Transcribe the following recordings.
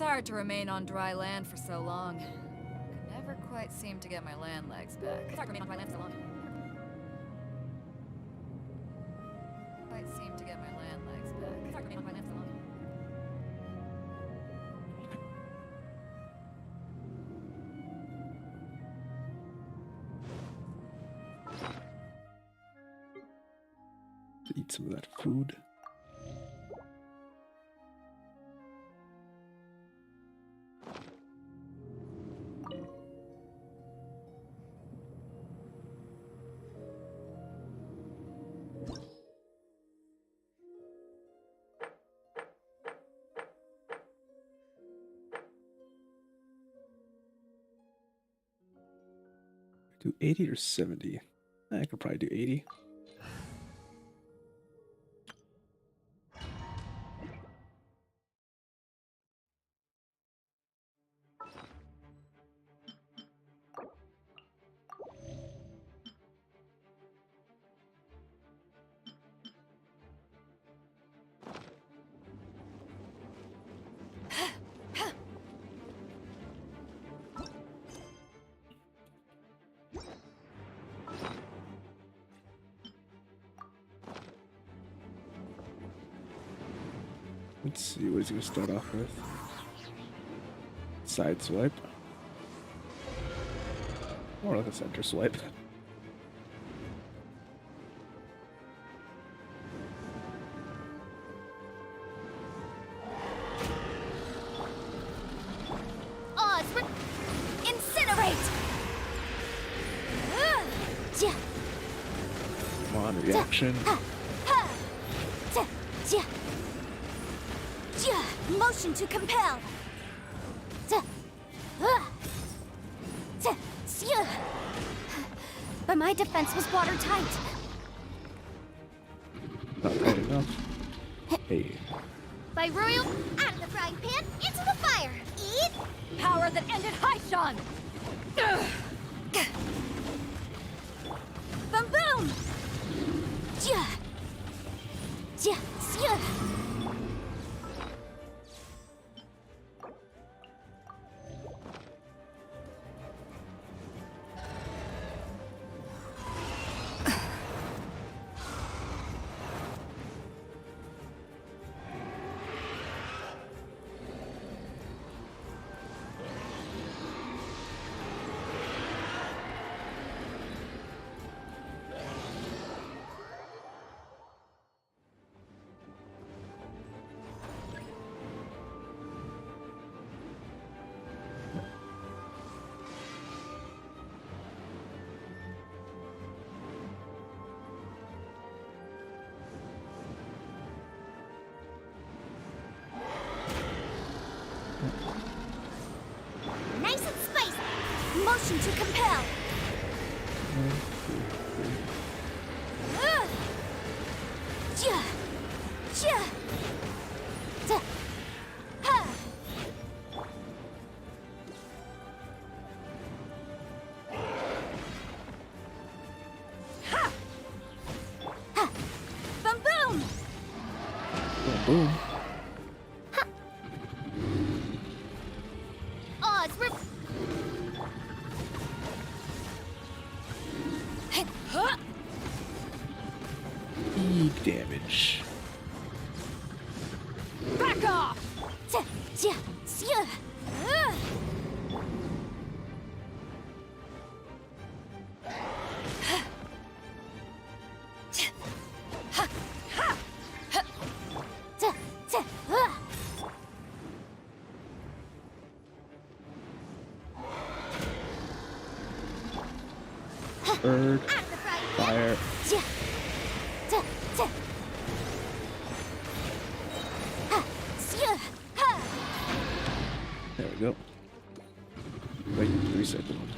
hard to remain on dry land for so long. Could never quite seem to get my land legs back. It's hard to remain on dry land for so long. Quite seem to get my land legs back. It's hard to remain on dry land for so long. Eat some of that food. Do 80 or 70? I could probably do 80. Let's see, what is he going to start off with? Side swipe. More like a center swipe. Incinerate! Come on, reaction. Motion to compel. But my defense was watertight. Not tight enough. Hey. By royal, out of the frying pan, into the fire. Eat power that ended Haishan. Boom boom. Ja. Ja. Sia. Nice and spicy. Motion to compel. Ja. Ja. Da. Ha. Ha. Ha. Boom boom. Boom, boom. Big damage. Back off! Bird. Fire. There we go. Wait, reset the one.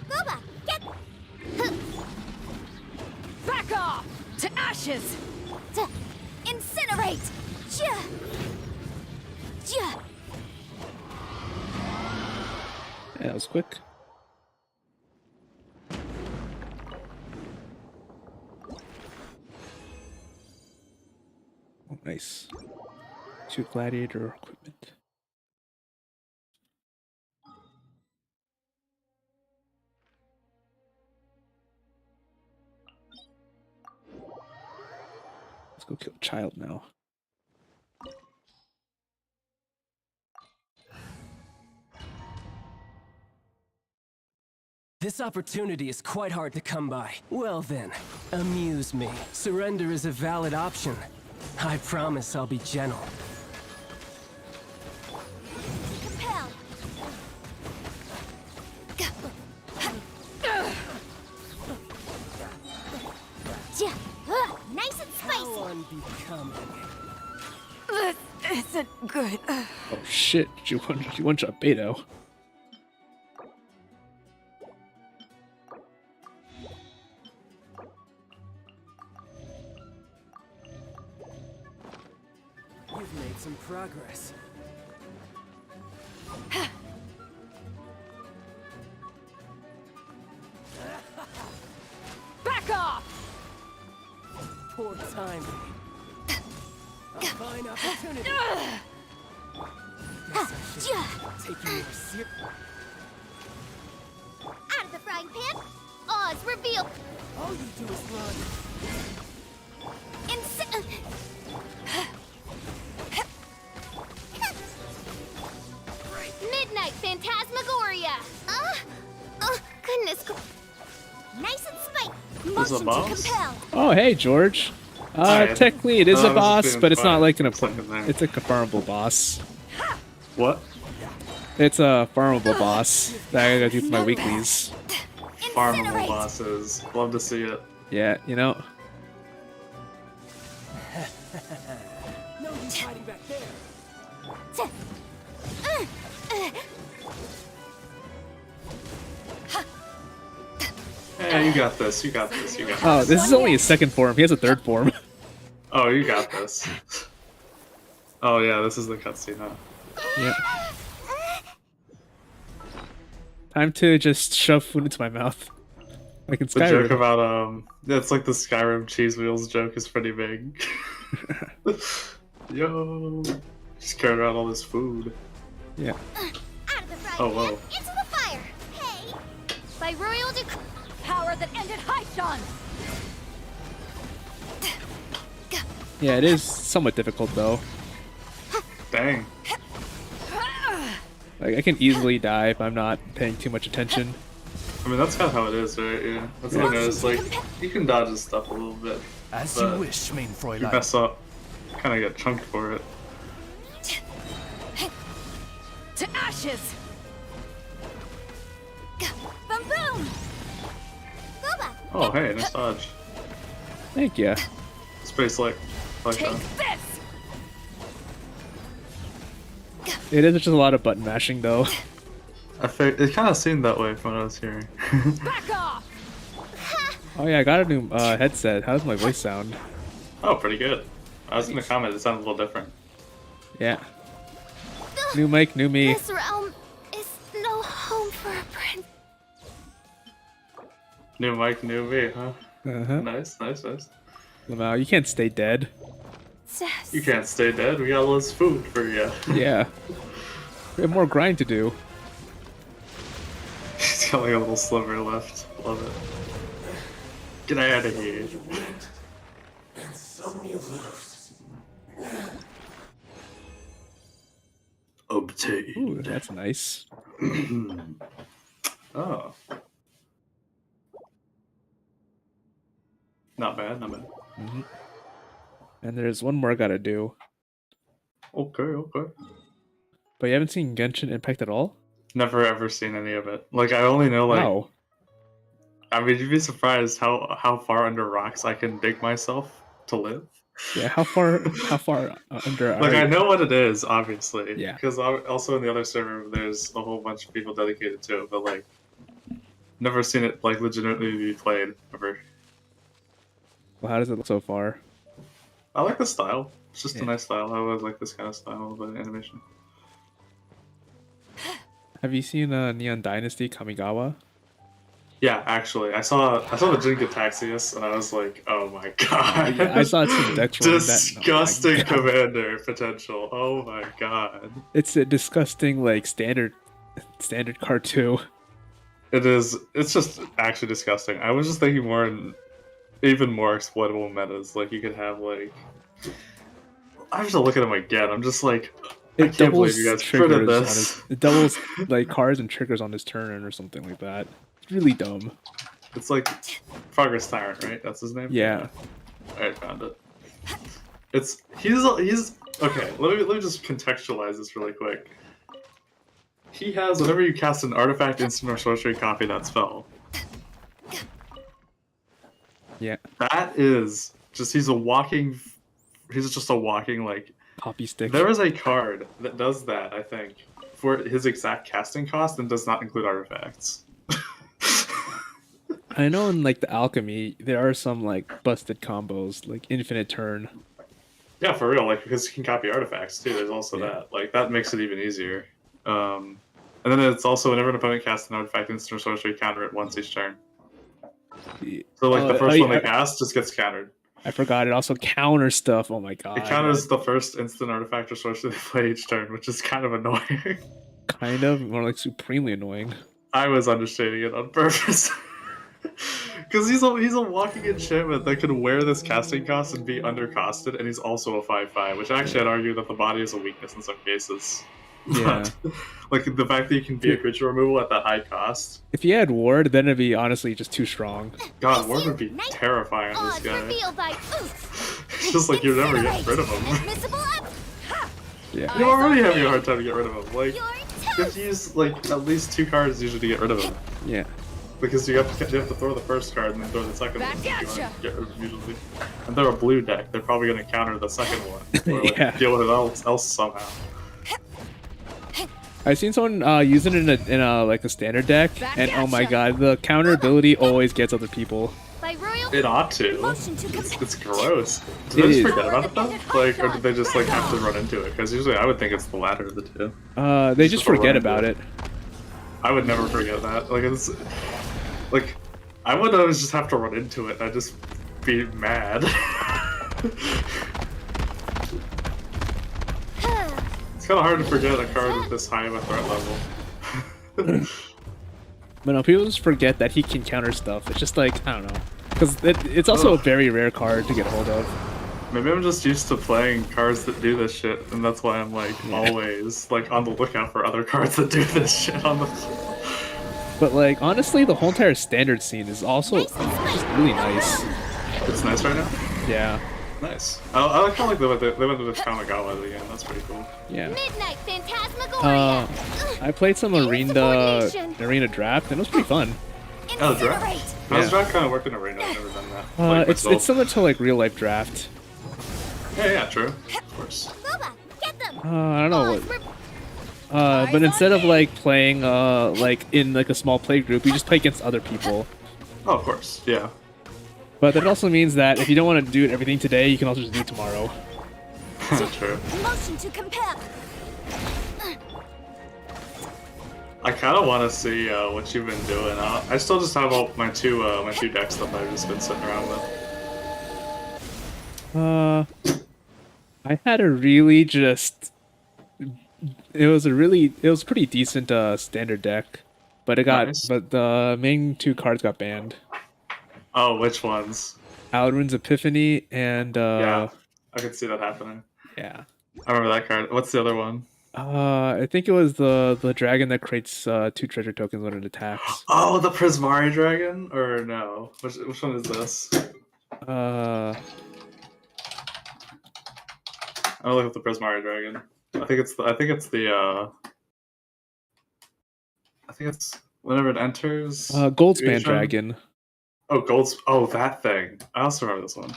Boba, get back off to ashes. Incinerate. Yeah, that was quick. Oh, nice. to gladiator equipment. Let's go kill a child now. This opportunity is quite hard to come by. Well then, amuse me. Surrender is a valid option. I promise I'll be gentle. Compel. Nice and spicy. How unbecoming. This isn't good. Oh shit! You one shot Beto. You've made some progress. Back off! Poor timing. A fine opportunity. Guess I should take you more seriously. Out of the frying pan. Oz revealed. All you do is run. Midnight Phantasmagoria. Goodness. Nice and spicy. Is Motion a to boss? compel. Oh hey George. Hi. Technically it is No, a I was just boss, being but it's not funny. like an It's like a it's a farmable boss. What? It's a farmable boss that I gotta do for my weeklies. Farmable Incinerate. bosses. Love to see it. Yeah, you know. No use hiding back there. Hey, you got this. You got this. You got Oh, this. this is only his second form. He has a third form. Oh, you got this. Oh yeah, this is the cutscene, huh? Yeah. Time to just shove food into my mouth. Like in The joke Skyrim. about it's like the Skyrim cheese wheels joke is pretty big. Yo, just carrying around all this food. Yeah. Out of the frying Oh, pan. whoa. Into the fire. Hey. By royal decree. Power that ended Haishan! Yeah, it is somewhat difficult though. Dang. Like I can easily die if I'm not paying too much attention. I mean, that's kind of how it is, right? Yeah. That's how it is. Like, you can dodge this stuff a little bit. As But you wish, main If you Fräulein. mess up, kind of get chunked for it. To ashes! Boom boom. Booba. Oh, hey, nice dodge. Thank you. Space like Take that. this! It is just a lot of button mashing though. I think it kind of seemed that way from what I was hearing. Back off! Oh yeah, I got a new headset. How does my voice sound? Oh, pretty good. I was gonna comment, it sounded a little different. Yeah. New mic, new me. This realm is no home for a prince. New mic, new me, huh? Uh-huh. Nice, nice, nice. Lamau, you can't stay dead. You can't stay dead, we got all this food for you. Yeah. We have more grind to do. He's got like a little sliver left. Love it. Get out of here. Obtain. Ooh, that's nice. Oh. Not bad, not bad. And there's one more I gotta do. Okay, okay. But you haven't seen Genshin Impact at all? Never ever seen any of it. Like, I only know, like, Wow. I mean, you'd be surprised how far under rocks I can dig myself to live. Yeah, how far under Like, are I you? know what it is, obviously. Yeah. Because also in the other server, there's a whole bunch of people dedicated to it, but, like, never seen it, like, legitimately be played, ever. Well, how does it look so far? I like the style. It's just Yeah. a nice style. I always like this kind of style of animation. Have you seen Neon Dynasty Kamigawa? Yeah, actually, I saw the Jin Taxius, and I was like, oh my god. Yeah, I saw some decks running that. And Disgusting oh my God. commander potential. Oh my god. It's a disgusting like standard card too. It is. It's just actually disgusting. I was just thinking more in even more exploitable metas. Like you could have like. I have to look at them again. I'm just like, I It can't believe you doubles guys printed triggers on this. his. It doubles like cards and triggers on his turn or something like that. It's really dumb. It's like Progress Tyrant, right? That's his name. Yeah. I found it. He's okay. Let me just contextualize this really quick. He has whenever you cast an artifact, instant, or sorcery, copy that spell. Yeah. That is just he's just a walking like. Poppy stick. There is a card that does that, I think, for his exact casting cost and does not include artifacts. I know in like the alchemy there are some like busted combos like infinite turn. Yeah, for real, like because you can copy artifacts too. There's also that. Like that makes it even easier. And then it's also whenever an opponent casts an artifact, instant or sorcery, counter it once each turn. So like the first one they cast just gets countered. I forgot it also counters stuff. Oh my god. It counters the first instant artifact or sorcery they play each turn, which is kind of annoying. Kind of more like supremely annoying. I was understating it on purpose. Because he's a walking enchantment that can wear this casting cost and be undercosted, and he's also a 5/5, which actually I'd argue that the body is a weakness in some cases. Yeah. But, like the fact that you can be a creature removal at that high cost. If you had ward, then it'd be honestly just too strong. God, Ward would be terrifying on this Odds guy. revealed by It's just like you're never getting rid of him. Admissible Yeah. You're already having a hard time to get rid of him. Like You're you have to use like at least 2 cards usually to get rid of him. Yeah. Because you have to throw the first card and then throw the second one. Back if you at want ya. to get rid of him usually. And they're a blue deck. They're probably going to counter the second one. Or like, Yeah. deal with it else somehow. I've seen someone using it in a like a standard deck, and oh my god, the counter ability always gets other people. by royal It ought to. motion to It's gross. It Did they just is. forget about it though? Like, or did they just like have to run into it? Because usually I would think it's the latter of the two. They just Just a forget run about into it. I would never forget that. Like it's like I would always just have to run into it. I'd just be mad. It's kind of hard to forget a card with this high of a threat level. But no, people just forget that he can counter stuff. It's just like I don't know, because it's also a very rare card to get a hold of. Maybe I'm just used to playing cards that do this shit, and that's why I'm like always like on the lookout for other cards that do this shit on the field. But like honestly, the whole entire standard scene is also just really nice. It's nice right now. Yeah. Nice. I like how like they went to the Kamigawa again. That's pretty cool. Yeah. midnight phantasmagoria. I played some arena draft, and it was pretty fun. Oh, the draft. Incinerate. How's Yeah. draft kind of worked in arena? I've never done that. Like It's myself. similar to like real life draft. Yeah, true. Of course. Boba, get them. I don't know Odds what. re- But instead of like playing like in like a small play group, you just play against other people. Oh, of course. Yeah. But that also means that if you don't want to do everything today, you can also just do it tomorrow. True. motion to compare. I kind of want to see what you've been doing. I still just have all my two decks that I've just been sitting around with. I had a really just. It was a pretty decent standard deck, but Nice. but the main 2 cards got banned. Oh, which ones? Alrun's Epiphany and Yeah, I could see that happening. yeah. I remember that card. What's the other one? I think it was the dragon that creates 2 treasure tokens when it attacks. Oh, the Prismari Dragon? Or no? Which one is this? Uh, I'll look up the Prismari Dragon. I think it's whenever it enters. Goldspan creation- dragon. Oh, Oh, that thing. I also remember this one.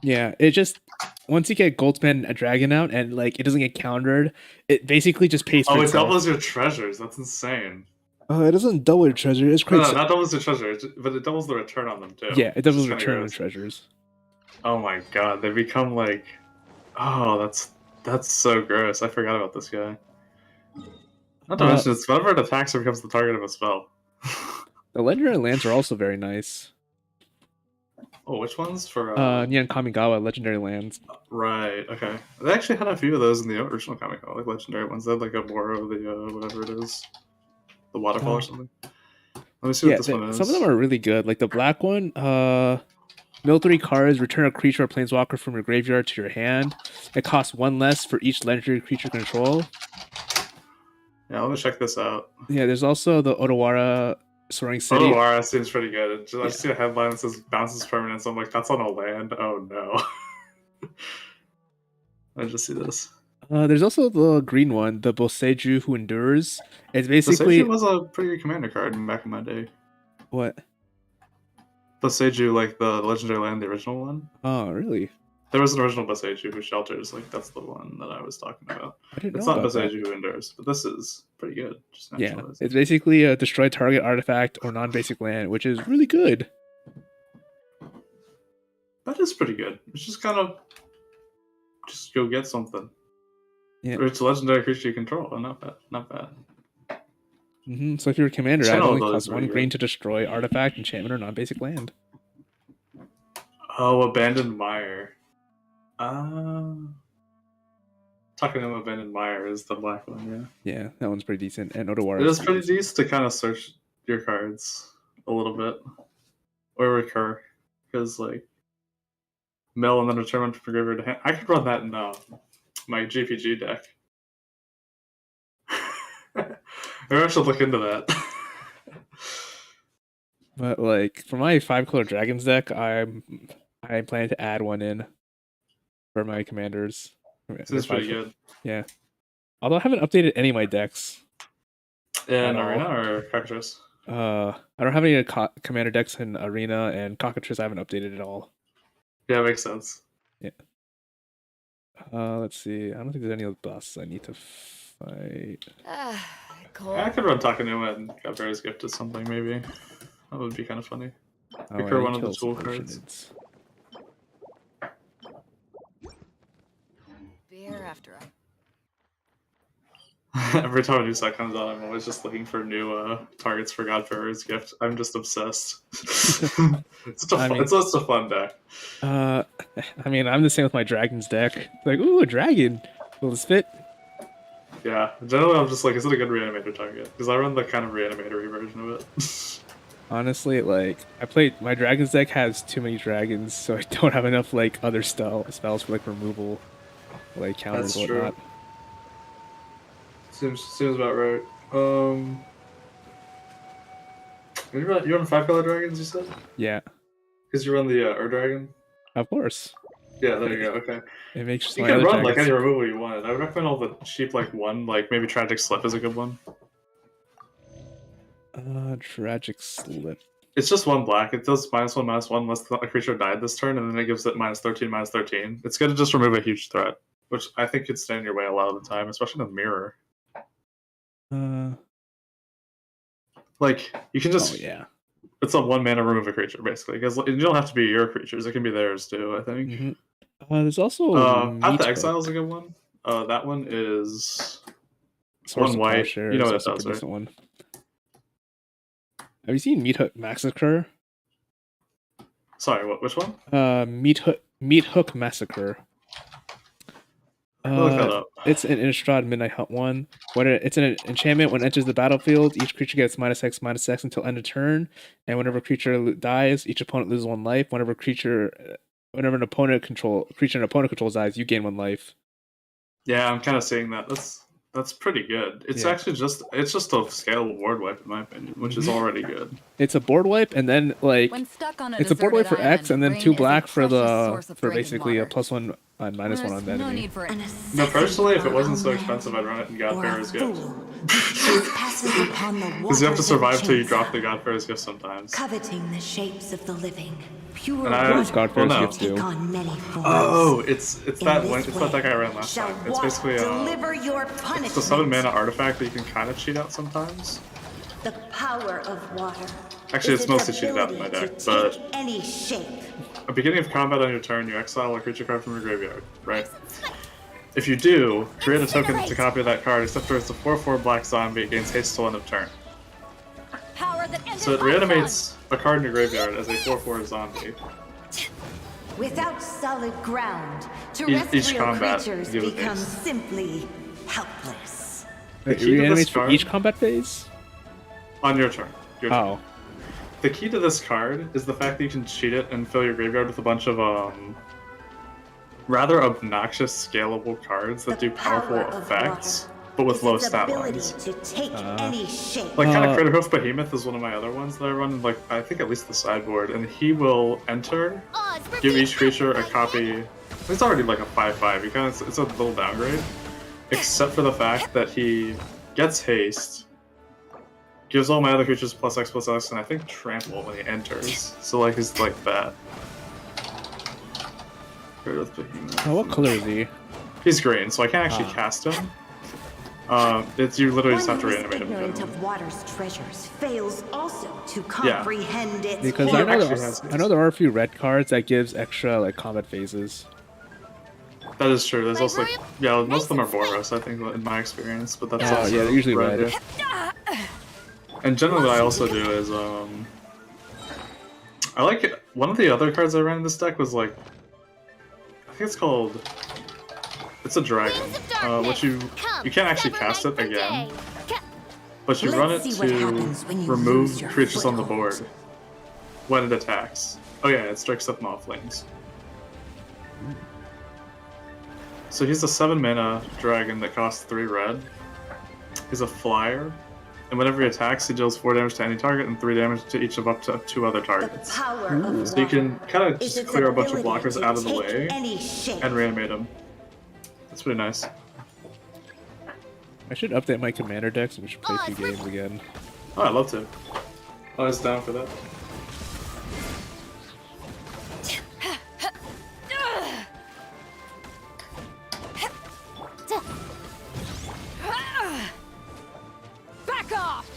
Yeah, it just once you get Goldspan a dragon out and like it doesn't get countered, it basically just pays for Oh, it itself. doubles your treasures. That's insane. It doesn't double your treasure. It's No, not doubles your treasure, but it doubles the return on them too. yeah, it doubles Which is kinda return on gross. treasures. Oh my god, they become like, oh, that's so gross. I forgot about this guy. Not to mention, it's whenever it attacks, it becomes the target of a spell. The legendary lands are also very nice. Oh, which ones for? Nyan Kamigawa legendary lands. Right. Okay. They actually had a few of those in the original comic, like legendary ones. They had like a Boro, the whatever it is, the waterfall or something. Let me see what this one is. Some of them are really good. Like the black one, mill 3 cards, return a creature or planeswalker from your graveyard to your hand. It costs 1 less for each legendary creature control. Yeah, let me check this out. Yeah, there's also the Odawara Soaring City. Odawara seems pretty good. I see a headline that says bounces permanents. I'm like, that's on a land? Oh no. I just see this. There's also the green one, the Boseiju Who Endures. It's basically... Boseiju was a pretty good commander card back in my day. What? Boseiju, like the legendary land, the original one. Oh, really? There was an original Boseiju Who Shelters. Like that's the one that I was talking about. I didn't know It's not about Boseiju Who Endures, but this is pretty good. Just Yeah, naturalized. it's basically a destroy target artifact or non-basic land, which is really good. That is pretty good. It's just kind of just go get something. Yeah. Or it's a legendary creature you control. Oh, not bad. Not bad. So if you're a commander, it Channel only those costs are 1 good. green to destroy artifact, enchantment, or non-basic land. Oh, Abandoned Mire. Talking about Abandoned Mire is the black one, yeah. Yeah, that one's pretty decent. And Odawara. It is pretty decent to kind of search your cards a little bit. Or recur. Because, like, mill and then return one from graveyard to hand. I could run that in my GPG deck. Maybe I should look into that. But like for my 5-color dragons deck, I'm planning to add one in for my commanders. Seems pretty good. Yeah. Although I haven't updated any of my decks. Yeah, in At all. Arena or Cockatrice? I don't have any commander decks in Arena, and Cockatrice I haven't updated at all. Yeah, makes sense. Yeah. Let's see. I don't think there's any other bosses I need to fight. Cold. I could run Takanuma and Godbearer's Gift or something, maybe. That would be kind of funny. Oh, Recur I one of the killed tool some cards. Oceanids. Beer after I. Every time a new set comes out, I'm always just looking for new targets for Godbearer's Gift. I'm just obsessed. It's just a fun deck. I mean, I'm the same with my dragons deck. It's like, ooh, a dragon. Will this fit? Yeah, generally I'm just like, is it a good reanimator target? Because I run the kind of reanimatory version of it. Honestly, like my dragons deck has too many dragons, so I don't have enough like other spells for like removal, like counters That's and true. whatnot. Seems about right. You run 5-color dragons, you said? Yeah, Because you run the Ur-Dragon? of course. Yeah, there you go, okay. It makes You my can other run like dragons- any removal you want. I would recommend all the cheap like one, like maybe Tragic Slip is a good one. Tragic Slip. It's just 1 black. It does -1/-1 unless the creature died this turn, and then it gives it -13/-13. It's good to just remove a huge threat, which I think could stand in your way a lot of the time, especially in the mirror. Like you can just Oh yeah. it's a 1-mana remove a creature basically, because you don't have to be your creatures; it can be theirs too. I think. Mm-hmm. There's also Path Meat to Exile Hook. is a good one. That one is Source 1 of white. Plowshare You know is what it also a does, pretty right? decent one. Have you seen Meat Hook Massacre? Sorry, what? Which one? Meat Hook Massacre. I'll look that up. It's an Innistrad Midnight Hunt one. It's an enchantment. When it enters the battlefield, each creature gets -X/-X until end of turn. And whenever a creature dies, each opponent loses 1 life. Whenever an opponent controls dies, you gain 1 life. Yeah, I'm kind of seeing that. That's pretty good. It's Yeah. actually just a scalable board wipe in my opinion, which is already good. It's a board wipe, and then like When stuck on a it's a board wipe deserted for X, island, and then rain 2 is a black for precious the source of for drinking basically water. a +1 and -1 on There's that no enemy. need for it. No, personally, if it wasn't so expensive, I'd run it in Godbearer's Gift. Because you have to survive till you drop the Godbearer's Gift sometimes. Coveting the shapes of the living. Pure And I- What does Godbearer's well, no. Gift do? take on many forms. Oh, it's that In one. this It's that deck I way ran last shall time. It's water basically deliver your it's punishment. the 7-mana artifact that you can kind of cheat out sometimes. The power of water. Actually, is it's mostly cheated out in ability my to deck, take but- any shape. At the beginning of combat on your turn, you exile a creature card from your graveyard, right? If you do, create a token to copy that card, except for it's a 4/4 black zombie, it gains haste till end of turn. Power So it reanimates a card in your graveyard as a 4/4 zombie. Without solid ground, Each terrestrial combat creatures gives a become base. simply helpless. The It key to this reanimates for card each combat phase. on your turn. Your turn. Oh, The key to this card is the fact that you can cheat it and fill your graveyard with a bunch of rather obnoxious scalable cards that do powerful power of effects, water but with is low its stat ability lines. to take any shape. Like kind of Critter Hoof Behemoth is one of my other ones that I run. Like I think at least the sideboard, and he will enter, Oz, for give being each creature a like copy. It's already like a 5/5. You kind of it's a little downgrade, except for the fact that he gets haste. Gives all my other creatures +X/+X, and I think trample when he enters. So like he's like that. Critter Hoof Behemoth. oh, what color is he? He's green, so I can't actually cast him. It's you literally just have to One who is reanimate him. ignorant generally. of water's treasures fails also to comprehend its Because He I know actually there, has I know there are a few red cards that gives extra like combat phases. That is true. There's My also royal- yeah, most of them are Nice and Boros, I think, in my experience. But that's Oh, also yeah, they're usually red. yeah. And generally, what I also do is I like it. One of the other cards I ran in this deck was like I think it's called. It's a dragon, Wings of darkness, which you come, can't actually sever cast night it from again, day. but you Let's run it see what happens to when you remove lose your creatures on the board foothold. when it attacks. Oh yeah, it strikes up Mothflings. So he's a 7-mana dragon that costs 3 red. He's a flyer, and whenever he attacks, he deals 4 damage to any target and 3 damage to each of up to 2 other The targets. power of water So you can kind of is just its clear a bunch of ability blockers to out of the take way any shape. and reanimate them. That's pretty nice. I should update my commander deck so we should play Oh, 2 games again. Oh, I'd love to. I was down for that. Back off!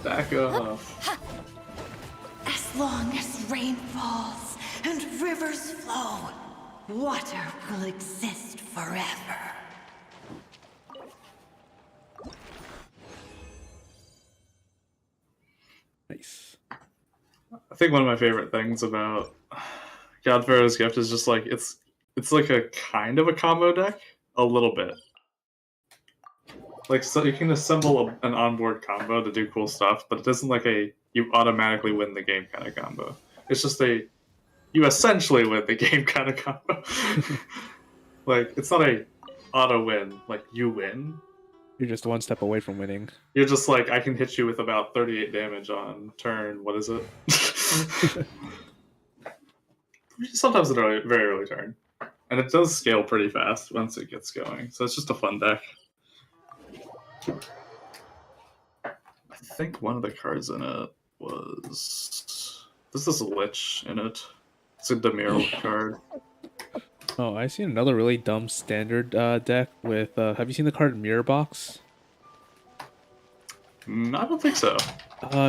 Back off. As long as rain falls and rivers flow, water will exist forever. Nice. I think one of my favorite things about God Pharaoh's Gift is just like it's like a kind of a combo deck, a little bit. Like so you can assemble an onboard combo to do cool stuff, but it isn't like a you automatically win the game kind of combo. It's just a you essentially win the game kind of combo. Like it's not a auto win, like you win. You're just one step away from winning. You're just like I can hit you with about 38 damage on turn. What is it? Sometimes at a very early turn, and it does scale pretty fast once it gets going. So it's just a fun deck. I think one of the cards in it was this is a Lich in it. It's a Demir card. Oh, I seen another really dumb standard deck with. Have you seen the card Mirror Box? I don't think so.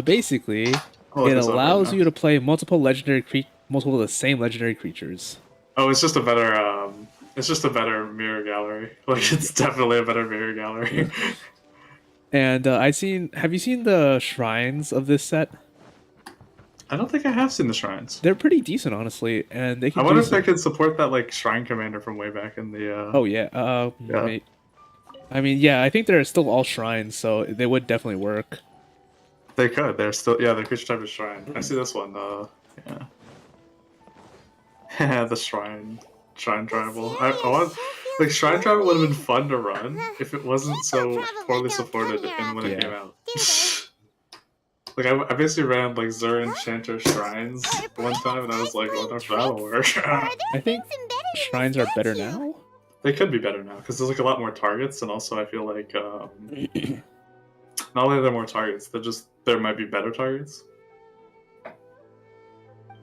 Basically, I'll look it this up right allows now. you to play multiple multiple of the same legendary creatures. Oh, it's just a better. It's just a better mirror gallery. Like it's definitely a better mirror gallery. And have you seen the shrines of this set? I don't think I have seen the shrines. They're pretty decent, honestly, and they I can. wonder do if they could support that like shrine commander from way back in the. Oh yeah. Yeah. Wait. I mean, yeah, I think they're still all shrines, so they would definitely work. They could. They're still. Yeah, their creature type is shrine. I see this one. Yeah. The shrine tribal. I want like shrine tribal would have been fun to run if it wasn't so poorly supported in when it Yeah. came out. Like I basically ran like Zur Enchanter shrines one time, and I was like, "What if that'll work?" I think shrines are better now. They could be better now because there's like a lot more targets, and also I feel like not only are there more targets, there might be better targets.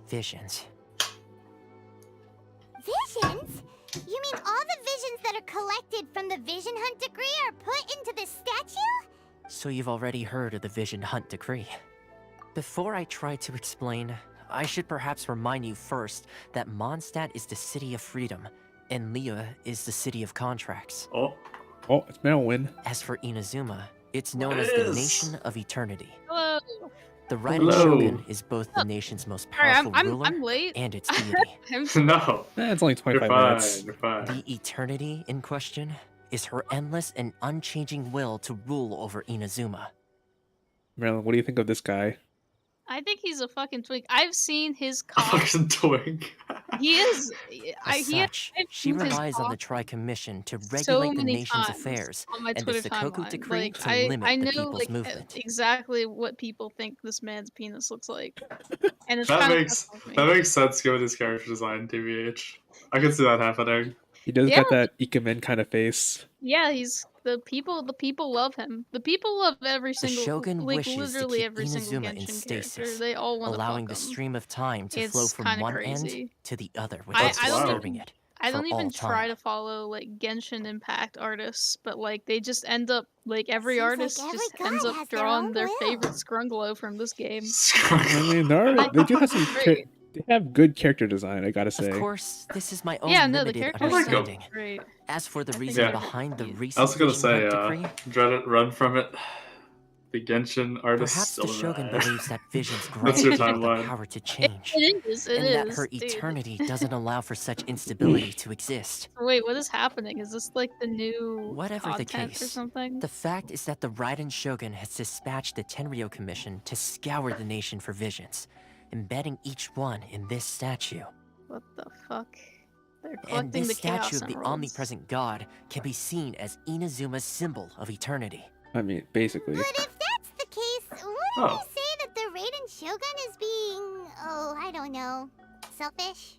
Visions. Visions? You mean all the visions that are collected from the Vision Hunt Decree are put into this statue? So you've already heard of the Vision Hunt Decree. Before I try to explain, I should perhaps remind you first that Mondstadt is the city of freedom, and Liyue is the city of contracts. Oh, Oh, it's Melwin. As for Inazuma, it's known as What the is? Nation of Eternity. Hello. The Raiden Hello. Shogun is both the nation's most Sorry, powerful I'm ruler late. and its deity. No, It's only you're 25 fine. minutes. You're fine. The eternity in question is her endless and unchanging will to rule over Inazuma. Marilyn, what do you think of this guy? I think he's a fucking twink. I've seen his A cock. fucking twink. He is. As such, I've she seen his relies on the cock Tri-Commission to so regulate the many nation's times affairs on my and the Twitter Sakoku timeline. Decree Like to I limit the know people's like movement. exactly what people think this man's penis looks like, and it's That kind makes sense given his character design, TBH. I can see that happening. He does Yeah. got that Ikemen kind of face. Yeah, he's the people. The people love him. The people love every The single, Shogun like wishes to literally keep every single Inazuma in Genshin stasis, character. They all want to allowing fuck the him. stream of time to flow It's from kinda one crazy. end to the other That's without wild. disturbing it. I for don't even all try time. to follow like Genshin Impact artists, but like they just end up like every Seems like artist every just god ends up has their drawing own their will. favorite Scrunglow from this game. I mean, they do have some. Great. They have good character design, I gotta say. Of course, this is my own Yeah, no, the limited characters like 'em. understanding. Great. As for the I reason Yeah. behind the I was I recent was gonna Vision say, Hunt decree, dread it, run from it. The Genshin artist perhaps still the Shogun alive. believes that Vision's That's your great with the timeline. power to change, It is. It and is. that her dude. eternity doesn't allow for such instability to exist. Wait, what is happening? Is this like the new Whatever the content or case, something? the fact is that the Raiden Shogun has dispatched the Tenryo Commission to scour the nation for visions, embedding each one in this statue. What the fuck? They're And collecting this the chaos statue of the emeralds. omnipresent god can be seen as Inazuma's symbol of eternity. I mean, basically. But if that's the case, wouldn't Oh. you say that the Raiden Shogun is being, oh, I don't know, selfish?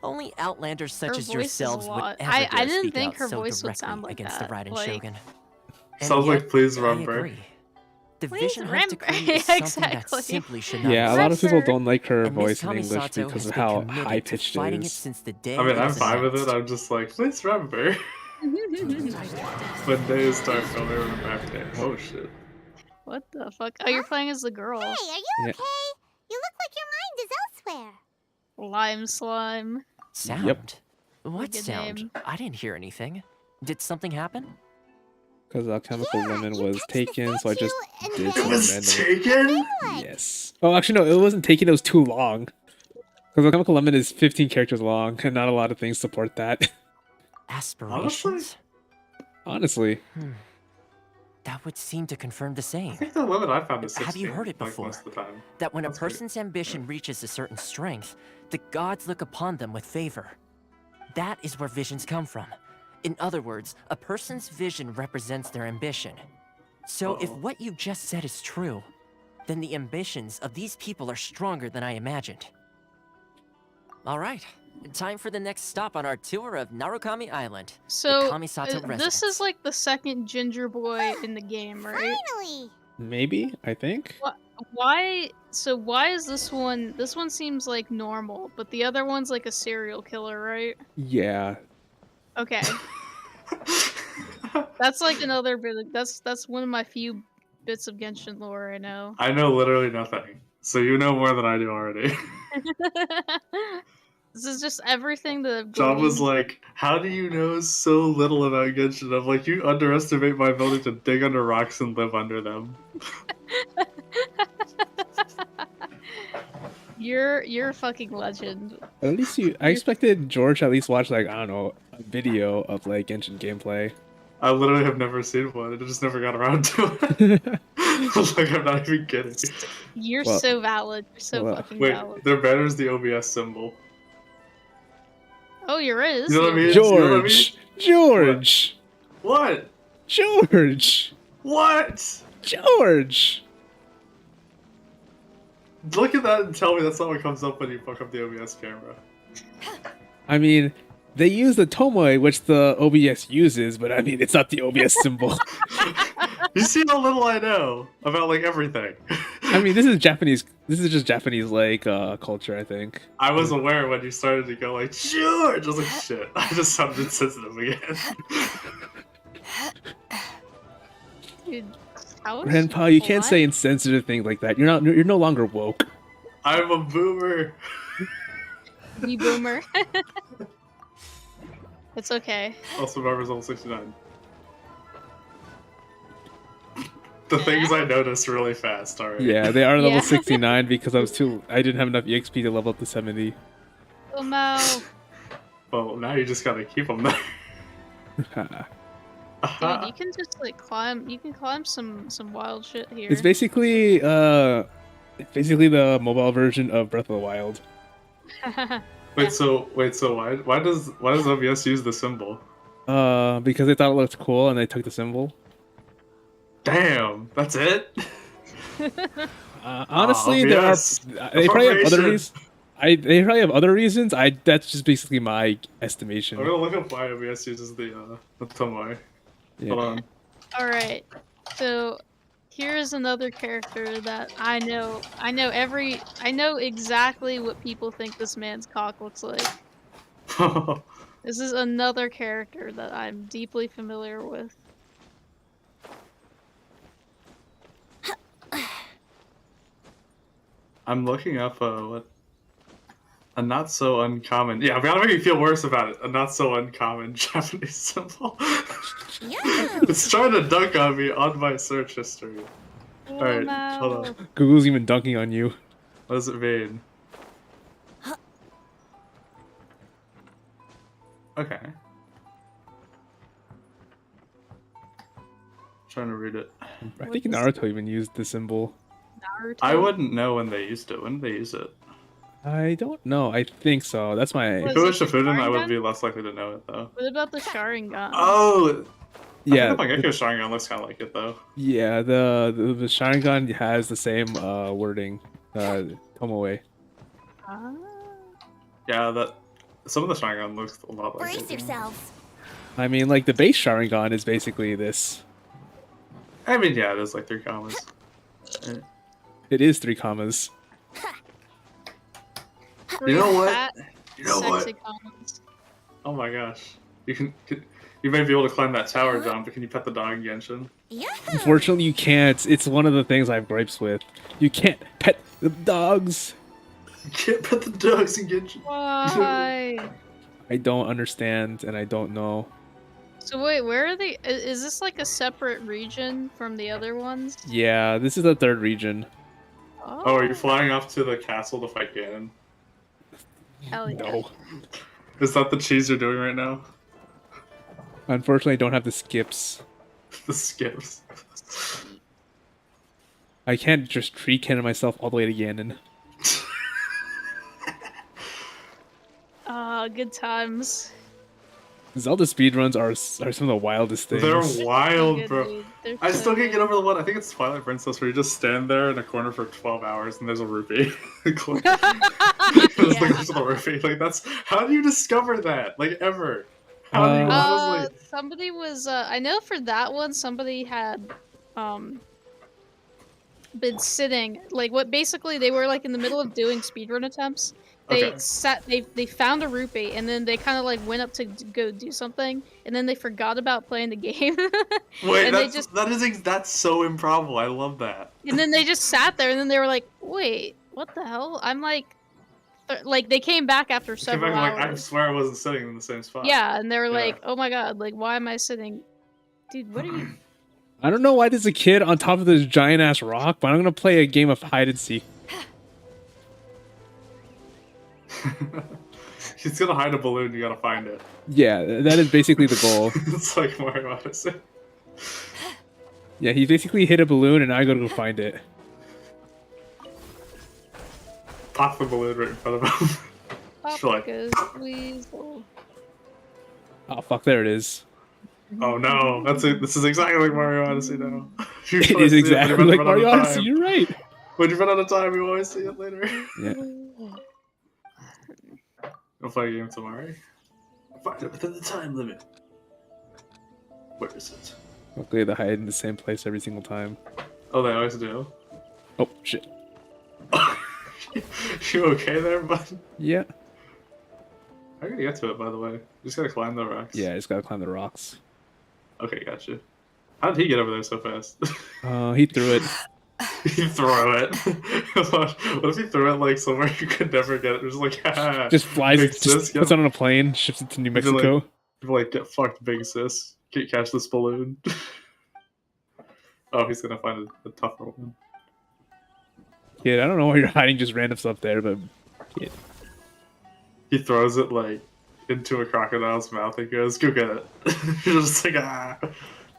Only outlanders such Her as voice is a yourselves would lot. ever I dare didn't speak think out her so voice would directly sound like against that, the Raiden like- Shogun. And Sounds like yet, Please I Rumber. agree. The Please Vision Hunt Rumber. decree is something Exactly. that simply should not Yeah, a lot of exist. people don't like her And Miss voice in English Kamisato because has of been how committed high to pitched it fighting it is. since the day I mean, it I'm was fine with it. announced. I'm just like, Please Rumber. When days start filming, remember everything. Oh shit. What the fuck? Oh, you're playing as the girl. Hey, are you Yeah. okay? You look like your mind is elsewhere. Lime slime. Sound? What Good sound? name. I didn't hear anything. Did something happen? Because Alchemical Yeah, Lemon you was touched the taken, so I just statue and did then- some It was random. taken? What? Yes. Oh, actually, no, it wasn't taken. It was too long. Because Alchemical Lemon is 15 characters long, and not a lot of things support that. Aspirations? Honestly. That would seem to confirm the same. I think the limit I found is 16. Have you heard it like, before? most of the time. That when That's a great. person's ambition reaches a certain strength, the gods look upon them with favor. That is where visions come from. In other words, a person's vision represents their ambition. So if Uh-oh. what you just said is true, then the ambitions of these people are stronger than I imagined. All right, time for the next stop on our tour of Narukami Island. So Kamisato this residence. is like the second ginger boy in the game, right? Finally! Maybe, I think. Why? So why is this one? This one seems like normal, but the other one's like a serial killer, right? Yeah. Okay, that's like another bit. That's one of my few bits of Genshin lore I know. I know literally nothing. So you know more than I do already. This is just everything that I've John was gleaned. like, how do you know so little about Genshin? I'm like, you underestimate my ability to dig under rocks and live under them. You're a fucking legend. At least I expected George to at least watch, like, I don't know, a video of, like, Genshin gameplay. I literally have never seen one. I just never got around to it. Like, I'm not even kidding. You're Well- so valid. You're so well, fucking Wait, valid. their banner's the OBS symbol. Oh, you're right. it is You know what I the mean? OBS. You know what I mean? George! What? George! What? George! Look at that and tell me that's not what comes up when you fuck up the OBS camera. I mean, they use the Tomoe, which the OBS uses, but I mean, it's not the OBS symbol. You see how little I know about, like, everything. I mean, this is Japanese. This is just Japanese, like, culture, I think. I was aware when you started to go like, George! I was like, shit, I just sounded insensitive again. Dude, how is Grandpa, you can't what? say insensitive things like that. You're no longer woke. I'm a boomer. You boomer. It's okay. Also, Barber's level 69. the things I noticed really fast. All right. Yeah, they are level Yeah. 69 because I didn't have enough EXP to level up to 70. Oh no. Well, now you just gotta keep them there. Dude, you can just like climb. You can climb some wild shit here. It's basically the mobile version of Breath of the Wild. Wait, so why does OBS use the symbol? Because they thought it looked cool and they took the symbol. Damn, that's it. Honestly, there are OBS. they probably have other Information. reasons. They probably have other reasons. That's just basically my estimation. I'm gonna look up why OBS uses the Tomoe. Yeah. Hold on. All right. So here's another character that I know. I know exactly what people think this man's cock looks like. This is another character that I'm deeply familiar with. I'm looking up what a not so uncommon. Yeah, I'm gonna make you feel worse about it. A not so uncommon Japanese symbol. Yeah. It's trying to dunk on me on my search history. Oh, Alright, no. hold on. Google's even dunking on you. What does it mean? Okay. Trying to read it. I think Naruto even used the symbol. Naruto. I wouldn't know when they used it. When did they use it? I don't know. I think so. That's my. Was If it was it the Shippuden, I would Sharingan? be less likely to know it though. What about the Sharingan? Oh! Yeah, I think the Mangekyo Sharingan looks kind of like it though. yeah. The Sharingan has the same wording. Tomoe. Ah. Yeah, that some of the Sharingan looks a lot like Brace it. yourselves. I mean, like the base Sharingan is basically this. I mean, yeah, it is like 3 commas. It is 3 commas. You know what? Fat, You know what? sexy comments. Oh my gosh. You may be able to climb that tower, John, but can you pet the dog, Genshin? Yeah. Unfortunately, you can't. It's one of the things I have gripes with. You can't pet the dogs. You can't pet the dogs in Genshin. Why? I don't understand, and I don't know. So wait, where are they? Is this like a separate region from the other ones? Yeah, this is the 3rd region. Oh, are you flying off to the castle to fight Ganon? Hell yeah. No. Is that the cheese you're doing right now? Unfortunately, I don't have the skips. The skips. I can't just tree cannon myself all the way to Ganon. Ah, good times. Zelda speedruns are some of the wildest things. They're So wild, good, bro. dude. They're I so still can't good. get over the one. I think it's Twilight Princess where you just stand there in a corner for 12 hours and there's a rupee. Just looking for the rupee. Like that's how do you discover that? Like ever? How do you honestly? Somebody was I know for that one somebody had been sitting like what basically they were like in the middle of doing speedrun attempts. They Okay. they found a rupee and then they kind of like went up to go do something and then they forgot about playing the game. Wait, and that's so improbable. I love that. and then they just sat there and then they were like, "Wait, what the hell?" I'm like like they came back after Came several back, hours. like, I swear I wasn't sitting in the same spot. Yeah, and they were Yeah. like, "Oh my god, like why am I sitting?" Dude, what are you I don't know why there's a kid on top of this giant ass rock, but I'm gonna play a game of hide and seek. He's gonna hide a balloon. You gotta find it. Yeah, that is basically the goal. It's like Mario Odyssey. Yeah, he basically hit a balloon, and I gotta go find it. Pop the balloon right in front of him. Just like, Goes weasel. Oh fuck, there it is. oh no, that's it. This is exactly like Mario Odyssey now. You It always is see when exactly you like run out of Mario Odyssey. time. You're right. When you run out of time, you always see it later. Yeah. Go play a game tomorrow. Find it within the time limit. Where is it? Luckily, they hide in the same place every single time. Oh, they always do. Oh shit. You okay there, bud? Yeah. How are you gonna get to it, by the way? You just gotta climb the rocks. Yeah, I just gotta climb the rocks. Okay, gotcha. How did he get over there so fast? He threw it. He threw it. What if he threw it like somewhere you could never get it? Just like, haha. Just flies, Big just sis, puts it on a plane, ships it to New Is it like- Mexico. People like get fucked, big sis. Can't catch this balloon. Oh, he's gonna find a tougher one. Kid, I don't know why you're hiding just random stuff there, but kid. He throws it like into a crocodile's mouth and goes, "Go get it." You're just like, ah.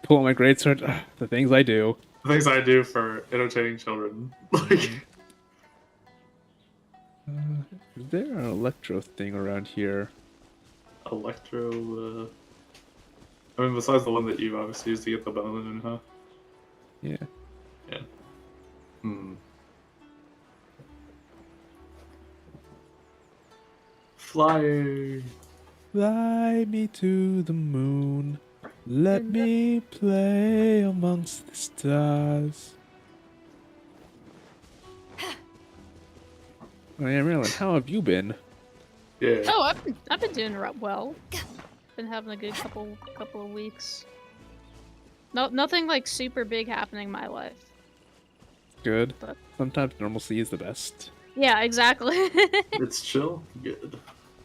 Pull out my greatsword. The things I do. The things I do for entertaining children. Like, Is there an electro thing around here? electro. I mean, besides the one that you obviously used to get the bone in, huh? Yeah. Yeah. Hmm. Flying. Fly me to the moon. Let me play amongst the stars. Oh yeah, Marilyn, how have you been? Yeah. Oh, I've been doing well. Been having a good couple of weeks. Nothing like super big happening in my life. Good. But Sometimes normalcy is the best. yeah, exactly. It's chill. Good.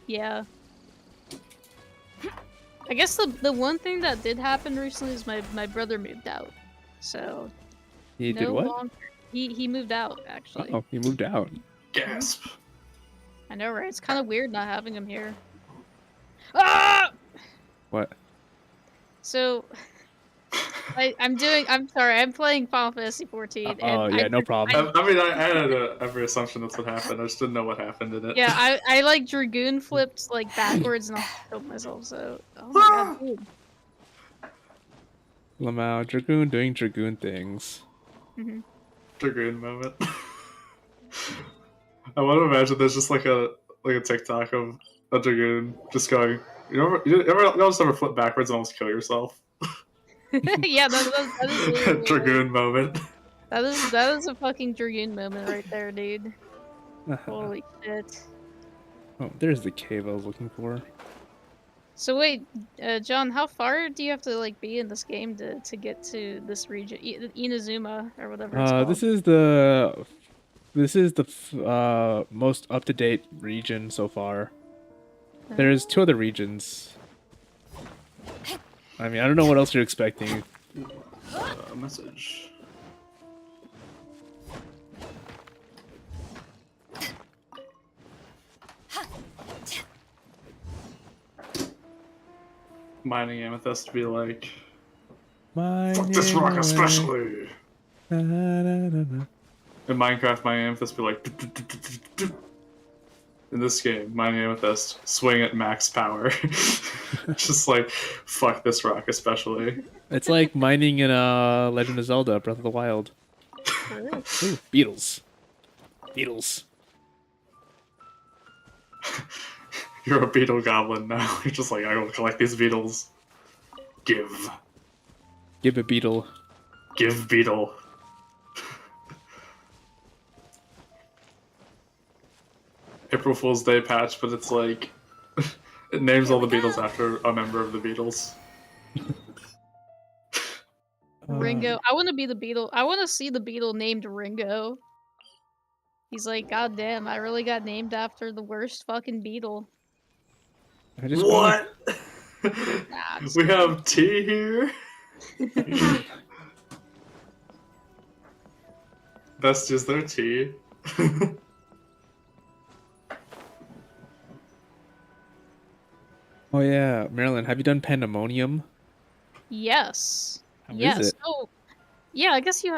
Yeah. I guess the one thing that did happen recently is my brother moved out. So He did what? longer he moved out actually. Oh, he moved out. Gasp. I know, right? It's kind of weird not having him here. Ah! What? So I'm sorry, I'm playing Final Fantasy 14. Oh and yeah, no problem. I mean, I had every assumption that's what happened. I just didn't know what happened in it. Yeah, I like Dragoon flipped like backwards and I killed myself. So oh my god, dude. Lamau, Dragoon doing Dragoon things. Dragoon moment. I want to imagine there's just like a TikTok of a Dragoon just going. You ever flip backwards and almost kill yourself? Yeah, that is literally Dragoon moment. that is a fucking Dragoon moment right there, dude. Holy shit. Oh, there's the cave I was looking for. So wait, John, how far do you have to like be in this game to get to this region, Inazuma or whatever it's called? This is the most up to date region so far. There's 2 other regions. I mean, I don't know what else you're expecting. Message. Mining amethyst to be like. Fuck this rock especially. In Minecraft, mining amethyst be like. In this game, mining amethyst, swing at max power. Just like, fuck this rock especially. It's like mining in Legend of Zelda: Breath of the Wild. Ooh, beetles. Beetles. You're a beetle goblin now. You're just like, I will collect these beetles. Give a beetle. Give beetle. April Fool's Day patch, but it's like it names all the Beatles after a member of the Beatles. Ringo. I want to be the Beetle. I want to see the Beetle named Ringo. He's like, God damn, I really got named after the worst fucking Beetle. What? Nah, We have tea here. Best is their tea. Oh yeah, Marilyn, have you done Pandemonium? Yes. How is Yes. it? Oh, yeah. I guess you.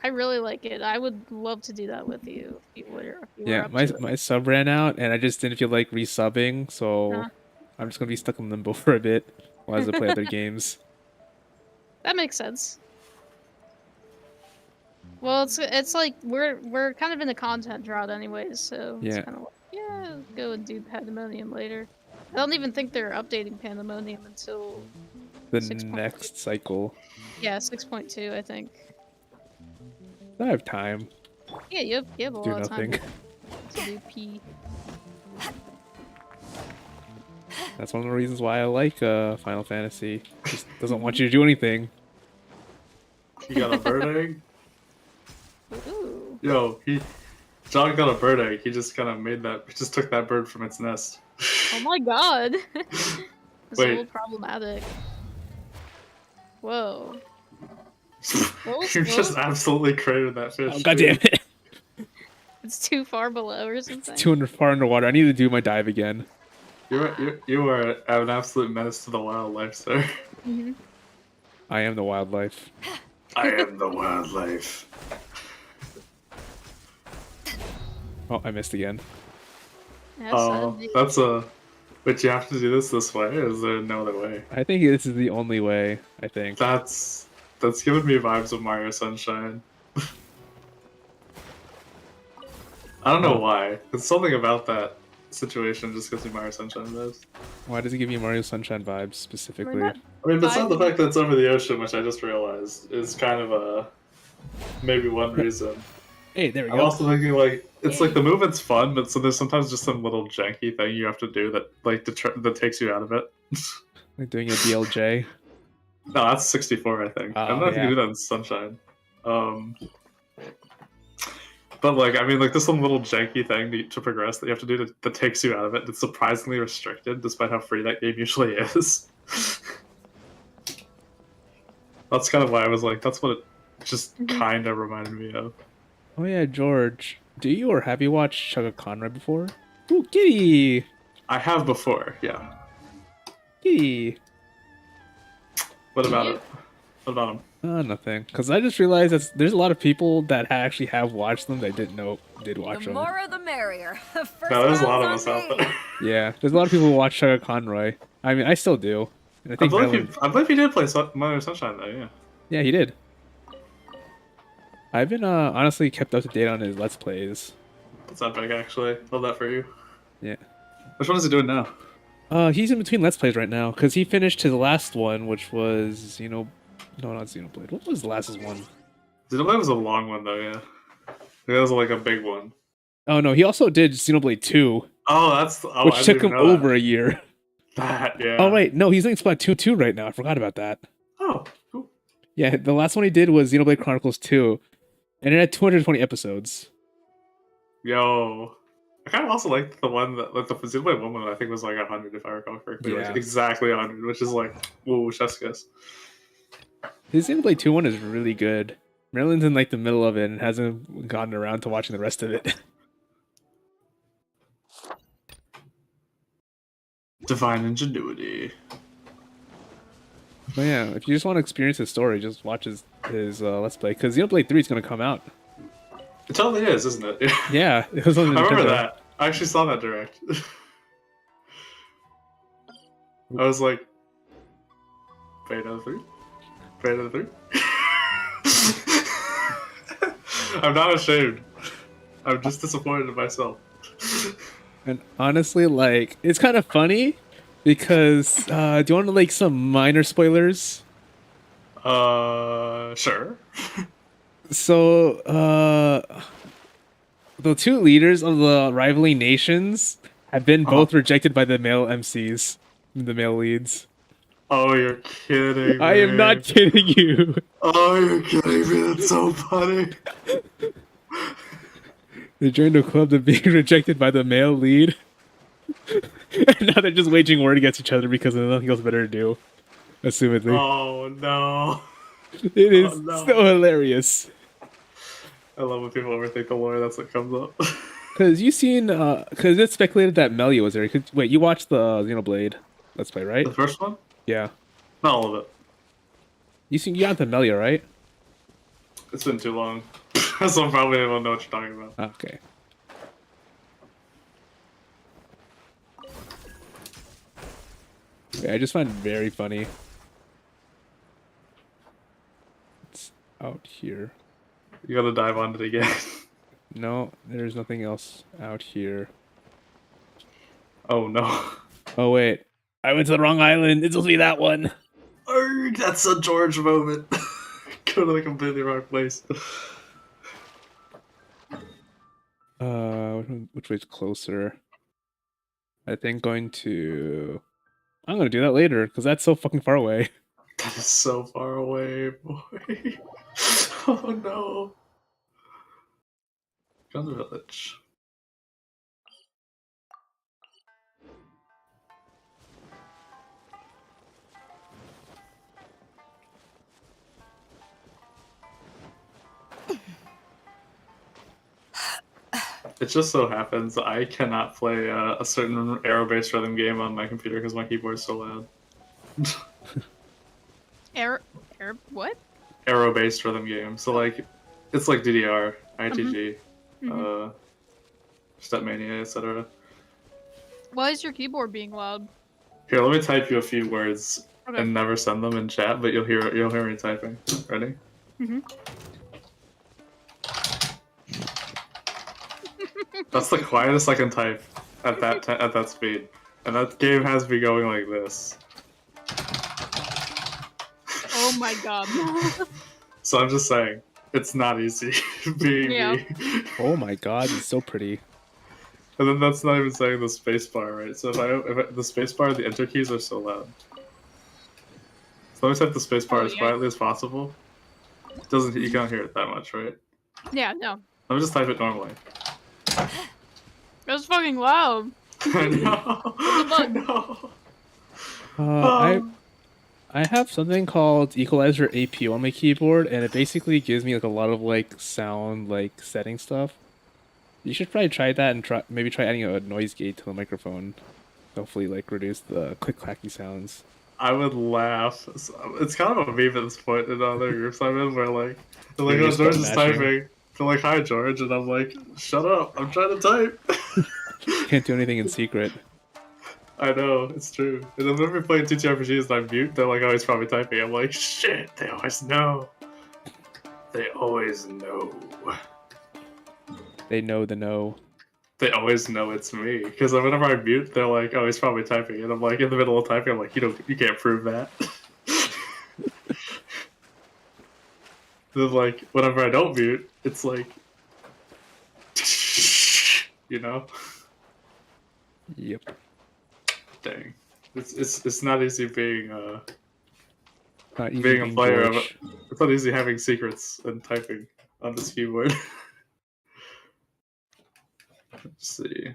I really like it. I would love to do that with you if you were. If you were Yeah, up my to it. my sub ran out, and I just didn't feel like resubbing, so Uh-huh. I'm just gonna be stuck in limbo for a bit while I play other games. That makes sense. Well, it's like we're kind of in a content drought anyways, so Yeah. it's kind of like, yeah, go and do Pandemonium later. I don't even think they're updating Pandemonium until The 6.2. next cycle. Yeah, 6.2, I think. I have time. Yeah, you have a Do lot of nothing. time to do P. That's one of the reasons why I like Final Fantasy. Just doesn't want you to do anything. You got a bird egg? Ooh. Yo, John got a bird egg. He just kind of he just took that bird from its nest. Oh my god! It's a Wait. little problematic. Whoa. You just absolutely cratered that fish. Oh, God damn it. It's too far below or It's something. 200 far underwater. I need to do my dive again. You are an absolute menace to the wildlife, sir. Hmm. I am the wildlife. I am the wildlife. Oh, I missed again. Oh, that's a. But you have to do this way. Or is there no other way? I think this is the only way. I think. That's giving me vibes of Mario Sunshine. I don't know why. It's something about that situation just gives me Mario Sunshine vibes. Why does it give you Mario Sunshine vibes specifically? not- I mean, besides the Vibing. fact that it's over the ocean, which I just realized is kind of a maybe one reason. Hey, there we I'm go. also thinking like it's like the movement's fun, but so there's sometimes just some little janky thing you have to do that like that takes you out of it. Like doing a BLJ. No, that's 64, I think. I don't know if you yeah. can do that in Sunshine. But like, I mean, like, there's some little janky thing to progress that you have to do that takes you out of it. It's surprisingly restricted, despite how free that game usually is. That's kind of why I was like, that's what it just kind of reminded me of. Oh yeah, George. Do you or have you watched Chugga Conroy before? Ooh, kitty! I have before, yeah. Kitty! What about it? What about him? Nothing. Because I just realized that there's a lot of people that actually have watched them that I didn't know did watch The them. more the merrier. First No, there's a lot of round's us on out me. there. Yeah, there's a lot of people who watch Chugga Conroy. I mean, I still do. And I I think believe he did play Mario Sunshine though, yeah. Yeah, he did. I've been honestly kept up to date on his Let's Plays. That's epic, actually. Love that for you. Yeah. Which one is he doing now? He's in between Let's Plays right now because he finished his last one, which was no, not Xenoblade. What was the last one? Xenoblade was a long one though, yeah. That was like a big one. Oh no, he also did Xenoblade 2, Oh, I which didn't took even him know over a year. that. Yeah. Oh wait, no, he's doing Splatoon 2 right now. I forgot about that. Oh, cool. Yeah, the last one he did was Xenoblade Chronicles 2, and it had 220 episodes. Yo. I kind of also liked the one that, like, the Xenoblade 1 one, I think was like 100 if I recall correctly. Yeah. Like, exactly 100, which is like, whoa, chef's kiss. His Xenoblade 2 one is really good. Maryland's in like the middle of it and hasn't gotten around to watching the rest of it. Divine ingenuity. But yeah, if you just want to experience his story, just watch his Let's Play. Because Xenoblade 3 is going to come out. It totally is, isn't it? Yeah, it was on I remember Nintendo. that. I actually saw that direct. I was like, Beta 3? Beta 3? I'm not ashamed. I'm just disappointed in myself. And honestly, like, it's kind of funny because, do you want to like some minor spoilers? Sure. So, the two leaders of the rivaling nations have been both rejected by the male MCs, the male leads. Oh, you're kidding me. I am not kidding you. Oh, you're kidding me. That's so funny. They joined a club of being rejected by the male lead. And now they're just waging war against each other because there's nothing else better to do. Assumedly. Oh, no. It is no. so hilarious. I love when people overthink the lore. That's what comes up. Because you've seen, because it's speculated that Melia was there. Wait, you watched the Xenoblade Let's Play, right? The first one? Yeah. Not all of it. You got the Melia, right? It's been too long. So I probably don't know what you're talking about. Okay. Yeah, I just find it very funny. It's out here. You gotta dive on it again. No, there's nothing else out here. Oh no. Oh wait, I went to the wrong island. It's supposed to be that one. Arrgh, that's a George moment. Go to the completely wrong place. Which way's closer? I think I'm gonna do that later because that's so fucking far away. That is so far away, boy. Oh no. Go to the village. It just so happens I cannot play a certain arrow-based rhythm game on my computer because my keyboard is so loud. What? Arrow-based rhythm game. So like, it's like DDR, ITG, Stepmania, etc. Why is your keyboard being loud? Here, let me type you a few words Okay. and never send them in chat, but you'll hear me typing. Ready? That's the quietest I can type at that speed, and that game has me going like this. Oh my god. So I'm just saying, it's not easy being Yeah. me. Oh my god, it's so pretty. And then that's not even saying the spacebar, right? So if the spacebar, the enter keys are so loud. So let me type the spacebar as quietly as possible. You can't hear it that much, right? Yeah, no. Let me just type it normally. It was fucking loud. I know. I know. I have something called Equalizer APU on my keyboard, and it basically gives me like a lot of like sound like setting stuff. You should probably try that and maybe try adding a noise gate to the microphone. Hopefully, like reduce the click clacky sounds. I would laugh. It's kind of a meme at this point in other groups I'm in where like, they're like, Yeah, oh, just George start is mashing. typing. They're like, hi George, and I'm like, shut up, I'm trying to type. Can't do anything in secret. I know, it's true. And then when we're playing TTRPGs and I mute, they're like, oh, he's probably typing. I'm like, shit, they always know. They always know. They know the no. They always know it's me. Because whenever I mute, they're like, oh, he's probably typing. And I'm like, in the middle of typing, I'm like, you can't prove that. Then like, whenever I don't mute, it's like, you know? Yep. Dang. It's not easy being Not easy being a player of George. it's not easy having secrets and typing on this keyboard. Let's see.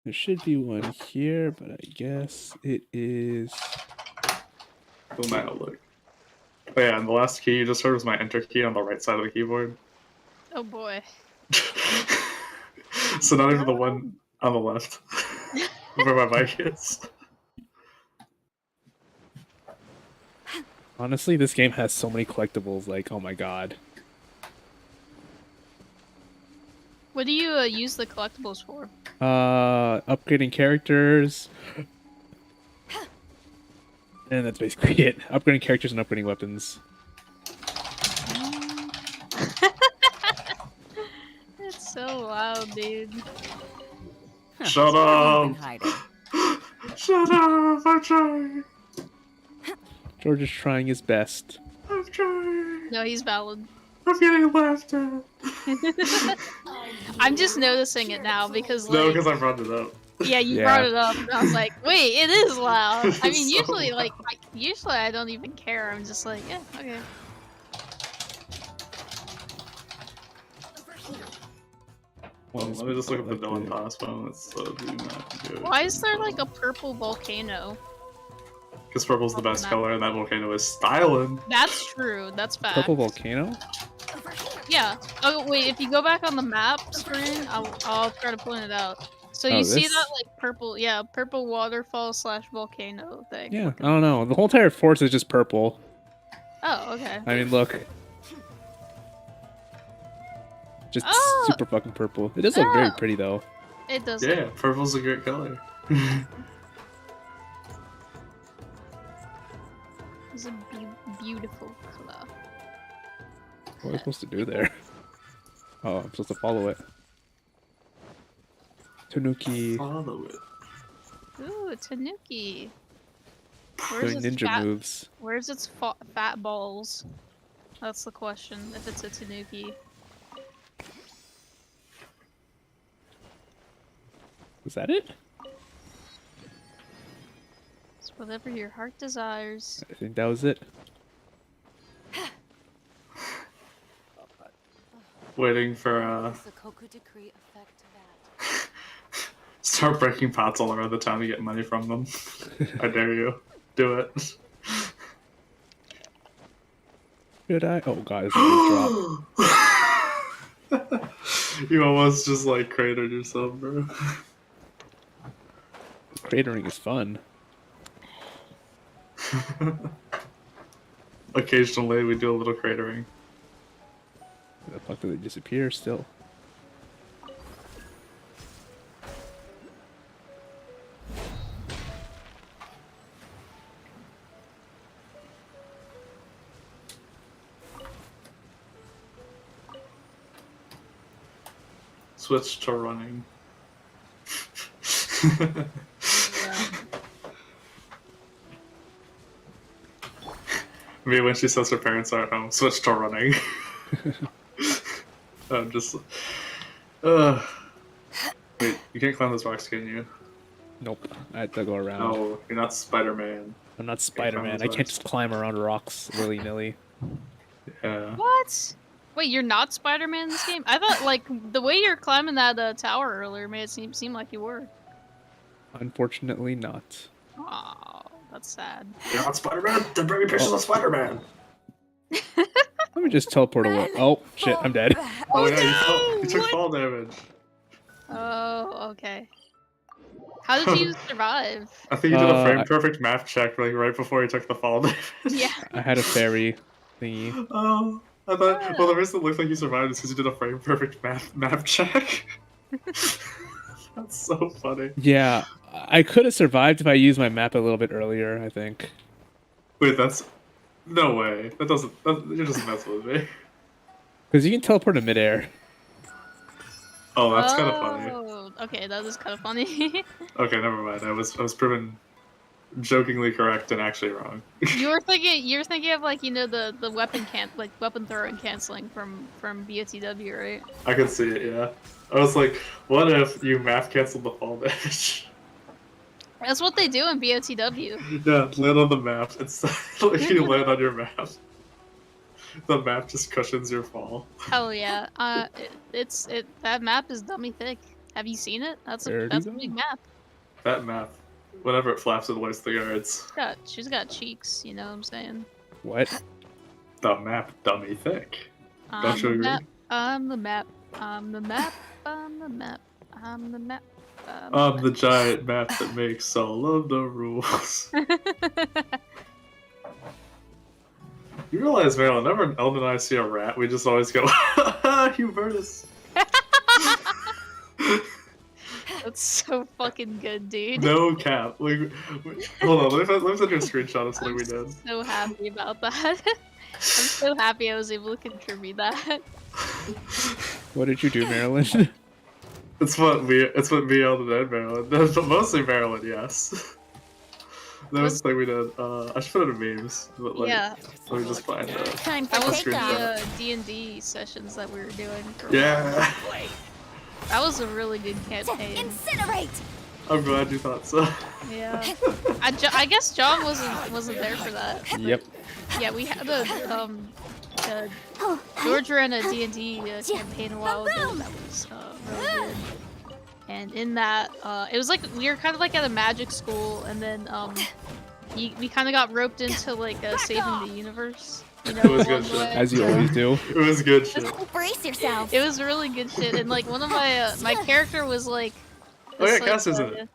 There should be one here, but I guess it is. Go my outlook. Oh yeah, and the last key you just heard was my enter key on the right side of the keyboard. Oh boy. So not even the one on the left. Where my mic is. Honestly, this game has so many collectibles. Like, oh my god. What do you use the collectibles for? Upgrading characters. And that's basically it. Upgrading characters and upgrading weapons. It's so loud, dude. Shut Where have you up! been hiding? Shut up! I'm trying! George is trying his best. I'm trying! No, he's valid. I'm getting laughed at! I'm just noticing it now because, No, like, because I brought it up. yeah, you Yeah. brought it up, and I was like, wait, it is loud. I mean, So usually, loud. usually I don't even care. I'm just like, yeah, okay. Well, let me just look up the Dylan Toss one. Let's do not good. Why is there like a purple volcano? Because purple's the best Map. color, and that volcano is styling. That's true. That's fact. Purple volcano? Yeah. Oh wait, if you go back on the map screen, I'll try to point it out. So Oh, you see this? that like purple, yeah, purple waterfall / volcano thing. Yeah, I don't know. The whole entire forest is just purple. Oh, okay. I mean, look. Just Oh! super fucking purple. It does look very Oh! pretty, though. It does. Yeah, purple's a great color. It's a beautiful color. What am I supposed to do there? Oh, I'm supposed to follow it. Tanuki Follow it. Ooh, Tanuki. doing ninja moves. Where's its fat balls? That's the question. If it's a Tanuki. Was that it? It's whatever your heart desires. I think that was it. Waiting for The Koku decree affect that? start breaking pots all around the town to get money from them. I dare you. Do it. Should I? Oh god, this is a good drop. You almost just like cratered yourself, bro. Cratering is fun. Occasionally, we do a little cratering. Where the fuck do they disappear still? Switch to running. Me when she says her parents are at home, switch to running. I'm just. Wait, you can't climb those rocks, can you? Nope. I had to go around. No, you're not Spider-Man. I'm not Spider-Man. I can't just climb around rocks willy-nilly. Yeah. What? Wait, you're not Spider-Man in this game? I thought, like, the way you're climbing that tower earlier made it seem like you were. Unfortunately not. Oh, that's sad. You're not Spider-Man? Then bring me pictures of Spider-Man! Let me just teleport away. Oh, shit, I'm dead. Oh, yeah, you took fall damage. Oh, okay. How did you survive? I think you did a frame-perfect math check like right before you took the fall damage. Yeah. I had a fairy thingy. Oh, I thought. Well, the reason it looked like you survived is because you did a frame-perfect math check. That's so funny. Yeah, I could have survived if I used my map a little bit earlier, I think. Wait, that's no way. That doesn't. You're just messing with me. Because you can teleport in midair. Oh, that's kind of funny. Oh, okay, that is kind of funny. Okay, never mind. I was proven jokingly correct and actually wrong. You're thinking of like the weapon throwing canceling from BOTW, right? I could see it. Yeah. I was like, what if you math canceled the fall damage? That's what they do in BOTW. Yeah, land on the map. It's like you land on your map. The map just cushions your fall. Hell yeah. That map is dummy thick. Have you seen it? That's a big map. That map, whenever it flaps, it lights the guards. She's got cheeks. You know what I'm saying? What? The map, dummy thick. Don't you agree? I'm the map. I'm the map. I'm the map. I'm the map. I'm the giant map that makes all of the rules. You realize, Marilyn, whenever Ellen and I see a rat, we just always go, Hubertus. That's so fucking good, dude. No cap. Hold on, let me send you a screenshot of something we did. I'm so happy about that. I'm so happy I was able to contribute that. What did you do, Marilyn? It's what me, Ellen, and Marilyn. But mostly Marilyn, yes. That was the thing we did. I should put it in memes. But like, yeah. Let me just find it. That was the D&D sessions that we were doing. Yeah. That was a really good campaign. Incinerate! I'm glad you thought so. Yeah. I guess John wasn't there for that. Yep. Yeah, we had a George ran a D&D campaign a while ago that was really good. And in that, it was like we were kind of like at a magic school, and then we kind of got roped into like saving the universe. You know, It was good shit. As you always do. It was good shit. Brace yourself. It was really good shit, and like one of my my character was like. Oh yeah, like, Cassie was in it.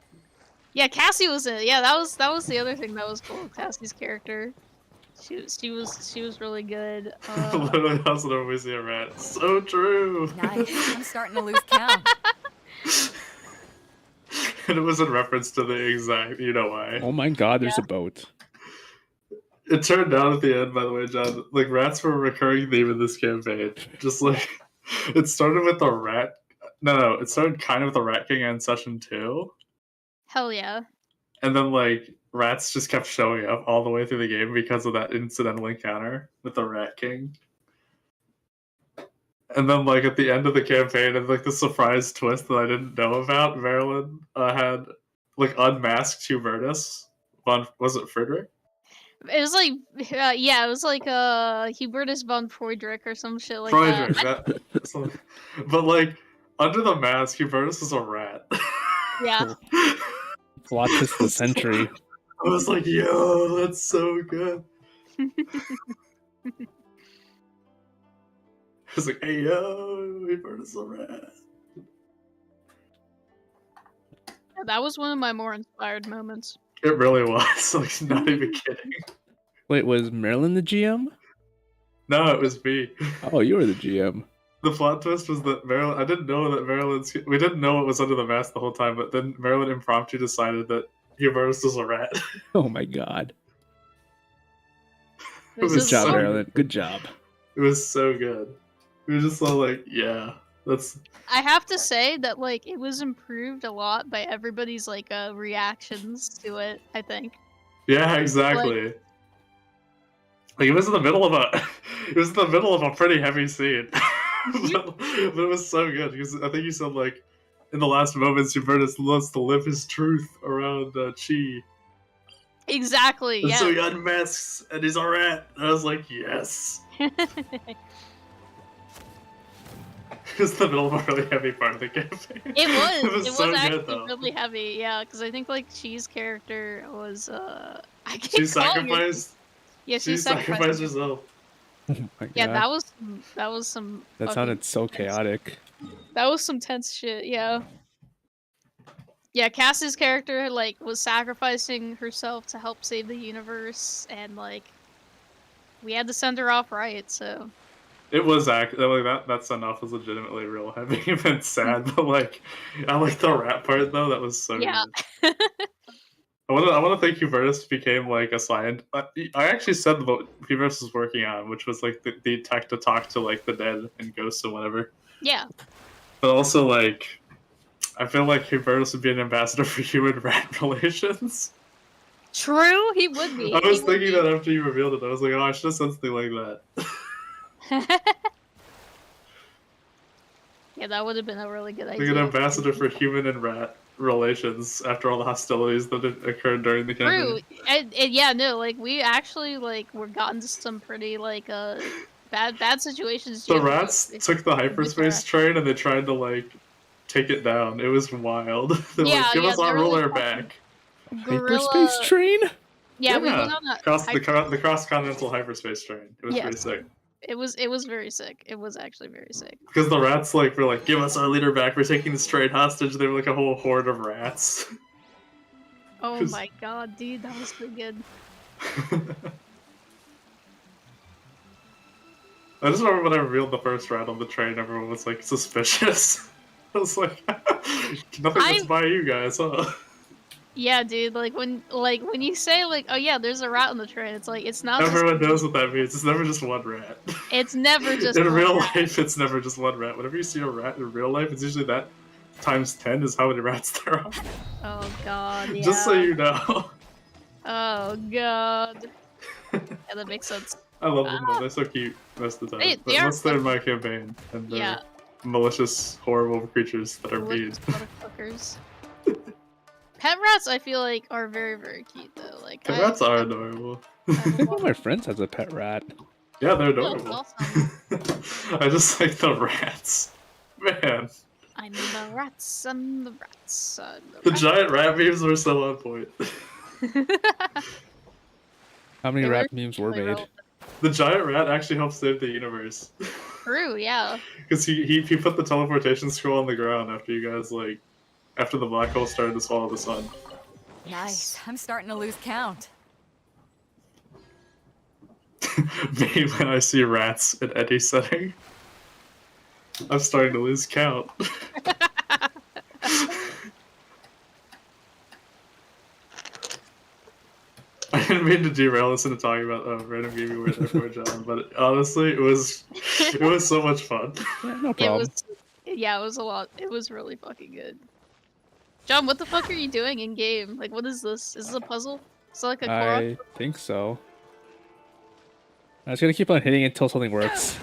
Yeah, Cassie was in it. Yeah, that was the other thing that was cool. Cassie's character. She was really good. Literally, that's whenever we see a rat. So true. Nice. I'm starting to lose count. And it was in reference to the exact, you know why. Oh my god, there's a boat. It turned out at the end, by the way, John, like rats were a recurring theme in this campaign. Just like, it started with the rat. No, it started kind of with the Rat King in session 2. Hell yeah. And then like rats just kept showing up all the way through the game because of that incidental encounter with the Rat King. And then, like, at the end of the campaign, and like the surprise twist that I didn't know about, Marilyn had like unmasked Hubertus. Was it Friedrich? It was like, yeah, it was like Hubertus von Freudrich or some shit like Friedrich, that. But like under the mask, Hubertus is a rat. Yeah. Plot twist the century. I was like, yo, that's so good. It's like, hey yo, we burned us a rat. That was one of my more inspired moments. It really was. Like, not even kidding. Wait, was Marilyn the GM? No, it was me. Oh, you were the GM. The plot twist was that Marilyn. I didn't know that Marilyn's. We didn't know it was under the mask the whole time, but then Marilyn impromptu decided that Hubertus was a rat. Oh my god. It was Good job, so Marilyn. Good job. It was so good. We were just all like, yeah, that's. I have to say that like it was improved a lot by everybody's like reactions to it, I think. Yeah, exactly. Like it was in the middle of a, it was in the middle of a pretty heavy scene, but it was so good because I think you said like, in the last moments, Hubertus loves to live his truth around Chi. Exactly. And Yeah. so he unmasks and he's a rat. And I was like, yes. It was the middle of a really heavy part of the campaign. It was. It was so actually good, though. really heavy. Yeah, because I think like Chi's character was I keep She calling her- sacrificed. Yeah, She sacrificed herself. Oh my god. Yeah, that was some. That fucking sounded so tense- chaotic. That was some tense shit. Yeah. Yeah, Cass's character like was sacrificing herself to help save the universe, and like we had to send her off right. So It was actually like that send off was legitimately real heavy and sad, but like I like the rat part though. That was so yeah. good. I want to thank Hubertus became like a scientist. I actually said what Hubertus was working on, which was like the tech to talk to like the dead and ghosts or whatever. Yeah. But also like, I feel like Hubertus would be an ambassador for human-rat relations. True, he would be. I was He would thinking that after you revealed it, I was like, oh, I should have said something like that. Yeah, that would have been a really good Like idea. an ambassador for human and rat relations after all the hostilities that had occurred during the True, campaign. and yeah, no, like we actually like were gotten to some pretty like bad situations. The rats took the hyperspace train and they tried to like take it down. It was wild. They're Yeah, like, give yeah, us our they were, like, ruler back. Hyperspace train? Yeah, we went on a the cross-continental hyperspace train. It was pretty sick. It was very sick. It was actually very sick. Because the rats like were like, give us our leader back. We're taking this train hostage. They were like a whole horde of rats. Oh my god, dude, that was so good. I just remember when I revealed the first rat on the train, everyone was like suspicious. I was like, nothing gets by you guys, huh? Yeah, dude, like when you say like, oh yeah, there's a rat on the train, it's like it's not. Everyone knows what that means. It's never just one rat. It's never just in one real rat. life. It's never just one rat. Whenever you see a rat in real life, it's usually that times 10 is how many rats there are. Oh god, yeah. Just so you know. Oh god. Yeah, that makes sense. I love them though. They're so cute most of the time. They are Unless they're in my campaign and they're Yeah. malicious, horrible creatures that are mean. Delicious motherfuckers. Pet rats, I feel like, are very, very cute though. Like The rats are adorable. One of my friends has a pet rat. Yeah, they're Oh, adorable. awesome. I just like the rats. Man. I'm the rats. I'm the rats. I'm The rats. giant rat memes were so on point. How many They rat were memes were really made? relevant. The giant rat actually helped save the universe. True, yeah. Because he put the teleportation scroll on the ground after you guys, like, after the black hole started to swallow the sun. Nice. I'm starting to lose count. Me when I see rats in any setting. I'm starting to lose count. I didn't mean to derail us into talking about random game you were there for, John, but honestly, it was so much fun. Yeah, no It problem. was, yeah, it was a lot. It was really fucking good. John, what the fuck are you doing in game? Like, what is this? Is this a puzzle? Is it like a Korok? I think so. I was gonna keep on hitting until something works.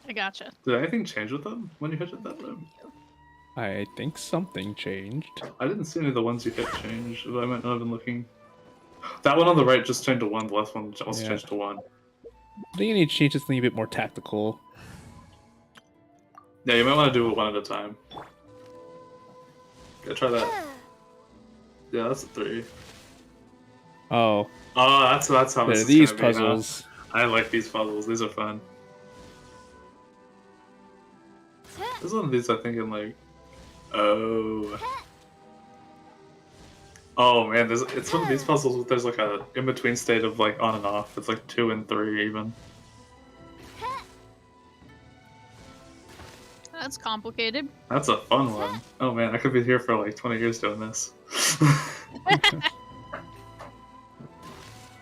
I gotcha. Did anything change with them when you hit it that time? I think something changed. I didn't see any of the ones you hit change, but I might not have been looking. That one on the right just changed to 1, the last one also Yeah. changed to 1. I think you need to change something a bit more tactical. Yeah, you might want to do it one at a time. Yeah, try that. Yeah, that's a 3. Oh, Oh, that's how there this are is these gonna be now. puzzles. I like these puzzles. These are fun. There's one of these I think in like, oh man, it's one of these puzzles where there's like a in between state of like on and off. It's like 2 and 3 even. That's complicated. That's a fun one. Oh man, I could be here for like 20 years doing this.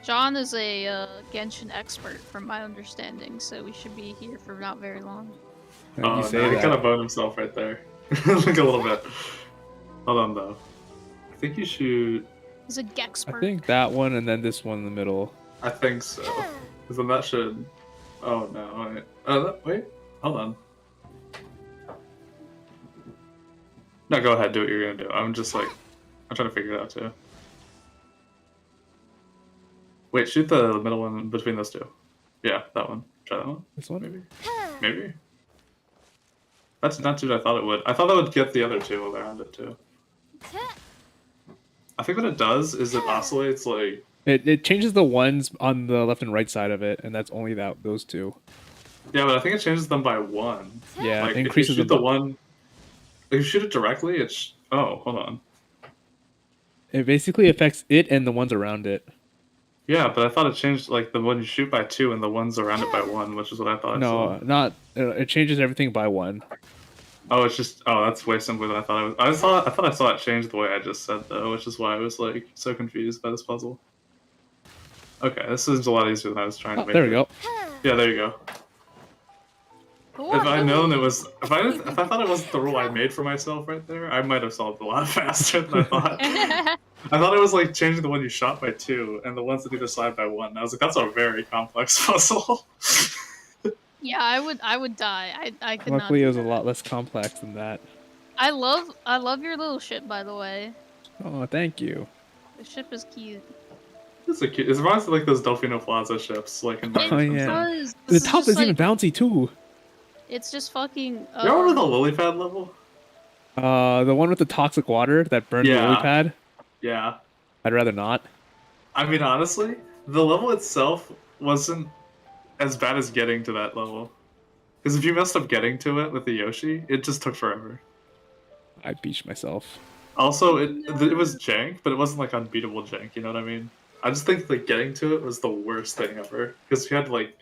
John is a Genshin expert, from my understanding, so we should be here for not very long. Oh, You no, say he that. kind of boned himself right there. Like a little bit. Hold on though. I think you shoot. He's a Gexpert. I think that one and then this one in the middle. I think so. Because then that should. Oh no! Wait. Wait. Hold on. No, go ahead. Do what you're gonna do. I'm just like, I'm trying to figure it out too. Wait, shoot the middle one between those two. Yeah, that one. Try that one. This one? Maybe. Maybe. That's not too. I thought it would. I thought that would get the other two around it too. I think what it does is it oscillates like. It changes the ones on the left and right side of it, and that's only those two. Yeah, but I think it changes them by one. Yeah, Like it if increases you shoot the one. If you shoot it directly, it's. Oh, hold on. It basically affects it and the ones around it. Yeah, but I thought it changed like the one you shoot by 2 and the ones around it by 1, which is what I thought. I No, saw. not. It changes everything by 1. Oh, it's just. Oh, that's way simpler than I thought. I thought I saw it change the way I just said though, which is why I was like so confused by this puzzle. Okay, this is a lot easier than I was trying to Oh, make. there we it. go. Yeah, there you go. If I'd known it was, if I thought it wasn't the rule I made for myself right there, I might have solved it a lot faster than I thought. I thought it was like changing the one you shot by 2 and the ones that either side by 1. I was like, that's a very complex puzzle. Yeah, I would die. I could not. Luckily, do it was a that. lot less complex than that. I love your little ship, by the way. Oh, thank you. The ship is cute. It's a cute. It reminds me of like those Delfino Plaza ships, like in. Oh, yeah. Does. The This top just, is even like, bouncy too. It's just fucking. You remember the lily pad level? The one with the toxic water that burned the Yeah. lily pad. Yeah. I'd rather not. I mean, honestly, the level itself wasn't as bad as getting to that level. Because if you messed up getting to it with the Yoshi, it just took forever. I beached myself. Also, it was jank, but it wasn't like unbeatable jank. You know what I mean? I just think like getting to it was the worst thing ever because you had to like.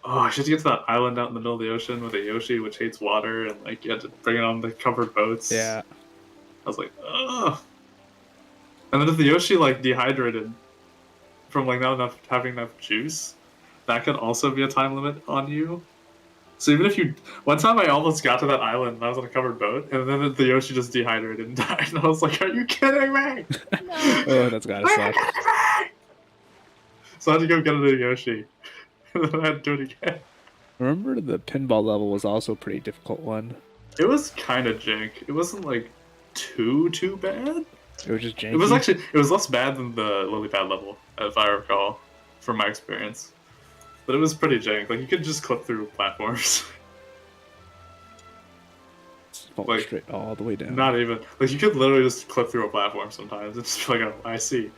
Oh, I should get to that island out in the middle of the ocean with a Yoshi, which hates water, and like you had to bring it on the covered boats. Yeah. I was like, ugh. And then if the Yoshi like dehydrated from like not enough having enough juice, that could also be a time limit on you. So even if you, one time I almost got to that island and I was on a covered boat, and then the Yoshi just dehydrated and died, and I was like, "Are you kidding me?" Oh, that's gotta suck. So I had to go get a Yoshi, and then I had to do it again. Remember the pinball level was also a pretty difficult one. It was kind of jank. It wasn't like too bad. It was just janky. It was less bad than the lily pad level, if I recall, from my experience. But it was pretty jank. Like you could just clip through platforms. Fall like, straight all the way down. Not even like you could literally just clip through a platform sometimes. It's just like, oh, I see.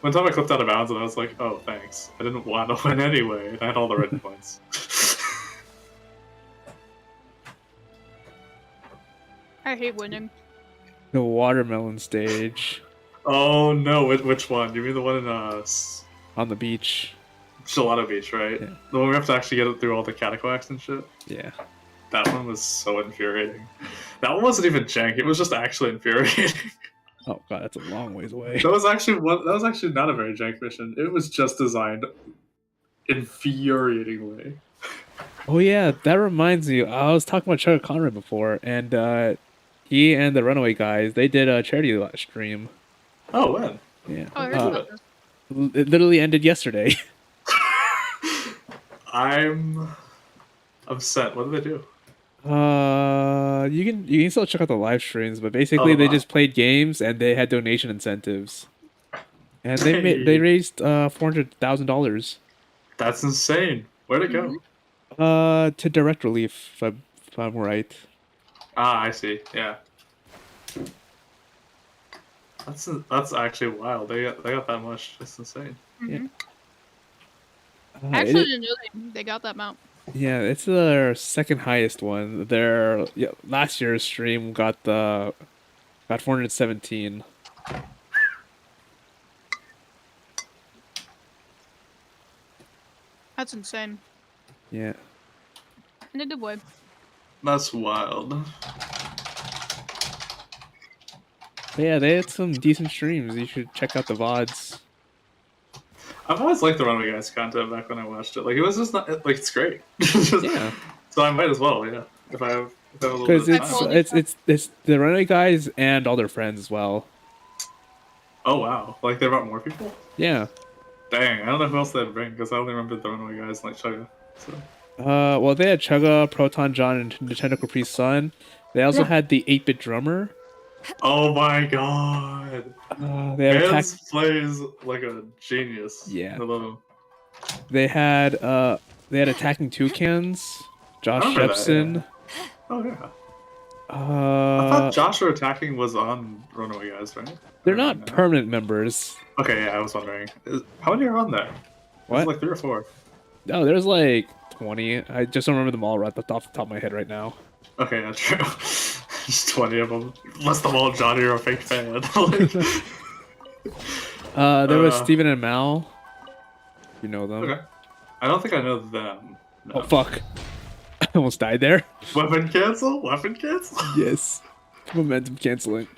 One time I clipped out of bounds and I was like, oh, thanks. I didn't want to win anyway, and I had all the red points. I hate winning. The watermelon stage Oh no, which one? You mean the one in on the beach. Gelato Beach, right? Yeah. The one we have to actually get it through all the catacombs and shit? Yeah. That one was so infuriating. That one wasn't even jank, it was just actually infuriating. Oh god, that's a long ways away. That was actually not a very jank mission. It was just designed infuriatingly. Oh yeah, that reminds me. I was talking about Chuck Conrad before, and he and the Runaway guys, they did a charity stream. Oh, when? Yeah. Oh, I heard about this. It literally ended yesterday. I'm upset. What did they do? You can still check out the live streams, but basically they wow. just played games and they had donation incentives, and they Hey. they raised $400,000. That's insane. Where'd it go? To Direct Relief, if I'm right. Ah, I see. Yeah. That's actually wild. They got that much. That's insane. Mhm. Uh, I it- actually didn't know they got that amount. Yeah, it's their second highest one. Their last year's stream got 417. That's insane. Yeah. In a good way. That's wild. But yeah, they had some decent streams. You should check out the VODs. I've always liked the Runaway Guys content back when I watched it. Like it was just not like it's great. Just- Yeah. So I might as well, yeah. If I have a little Because bit of it's time. it's the Runaway Guys and all their friends as well. Oh wow! Like they brought more people. Yeah. Dang, I don't know who else they'd bring because I only remember the Runaway Guys and like Chugga. So. Well, they had Chugga, Proton John, and Nintendo Capri's son. They also had the 8-bit drummer. Oh my god! They had Vance plays like a genius. Yeah. I love him. They had Attacking Toucans, Josh I remember that, Shepson. yeah. Oh yeah. I thought Uh, Joshua Attacking was on Runaway Guys, right? they're Or not no? permanent members. Okay, yeah, I was wondering. How many are on there? What? Like 3 or 4. Oh, there's like 20. I just don't remember them all right off the top of my head right now. Okay, that's true. Just 20 of them. List them all, Johnny, you're a fake fan. Like- There was Steven and Mal. You know them. okay. I don't think I know them. No. Oh fuck! I almost died there. Weapon cancel? Weapon cancel? Yes. Momentum canceling.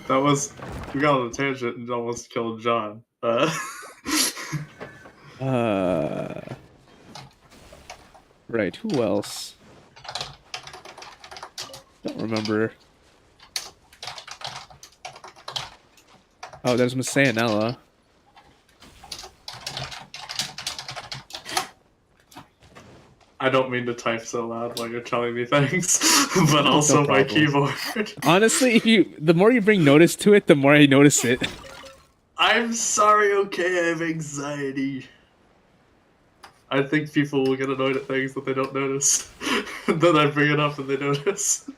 That was... We got on a tangent and almost killed John. Right. Who else? Don't remember. Oh, there's Miss Sayanella. I don't mean to type so loud while you're telling me things, but also my problem. keyboard. Honestly, the more you bring notice to it, the more I notice it. I'm sorry, okay, I have anxiety. I think people will get annoyed at things that they don't notice. Then I bring it up and they notice.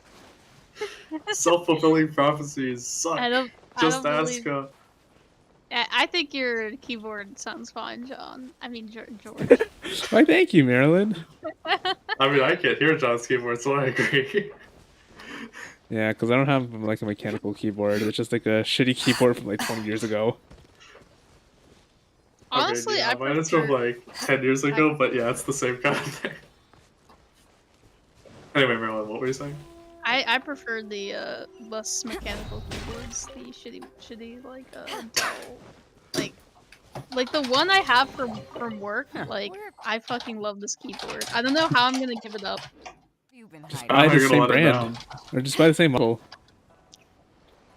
Self-fulfilling prophecies suck. Just ask. I think your keyboard sounds fine, John. I mean, George. Why, thank you, Marilyn. I mean, I can't hear John's keyboard, so I agree. Yeah, because I don't have like a mechanical keyboard. It's just like a shitty keyboard from like 20 years ago. Honestly, okay, yeah, I mine is from prefer... like 10 years ago, but yeah, it's the same kind of thing. Anyway, Marilyn, what were you saying? I prefer the less mechanical keyboards, the shitty like dull, like the one I have from work. Like I fucking love this keyboard. I don't know how I'm gonna give it up. You've been Just hiding. Buy you're the gonna same let it brand, down. or just buy the same model.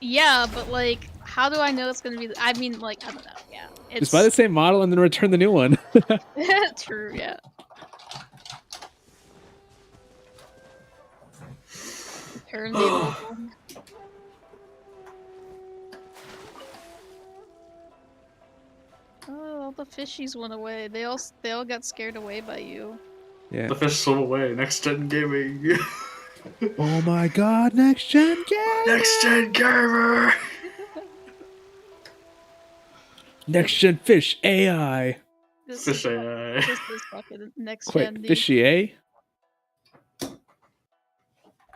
Yeah, but like, how do I know it's gonna be? I mean, like, I don't know. Yeah, it's Just buy the same model and then return the new one. true. Yeah. Turn the old one. Oh, all the fishies went away. They all got scared away by you. Yeah. The fish swim away. Next gen gaming. Oh my god, next gen game! Next gen gamer. Next gen fish AI. This Fish is AI. this is fucking next Quick, gen. dude. fishy, eh?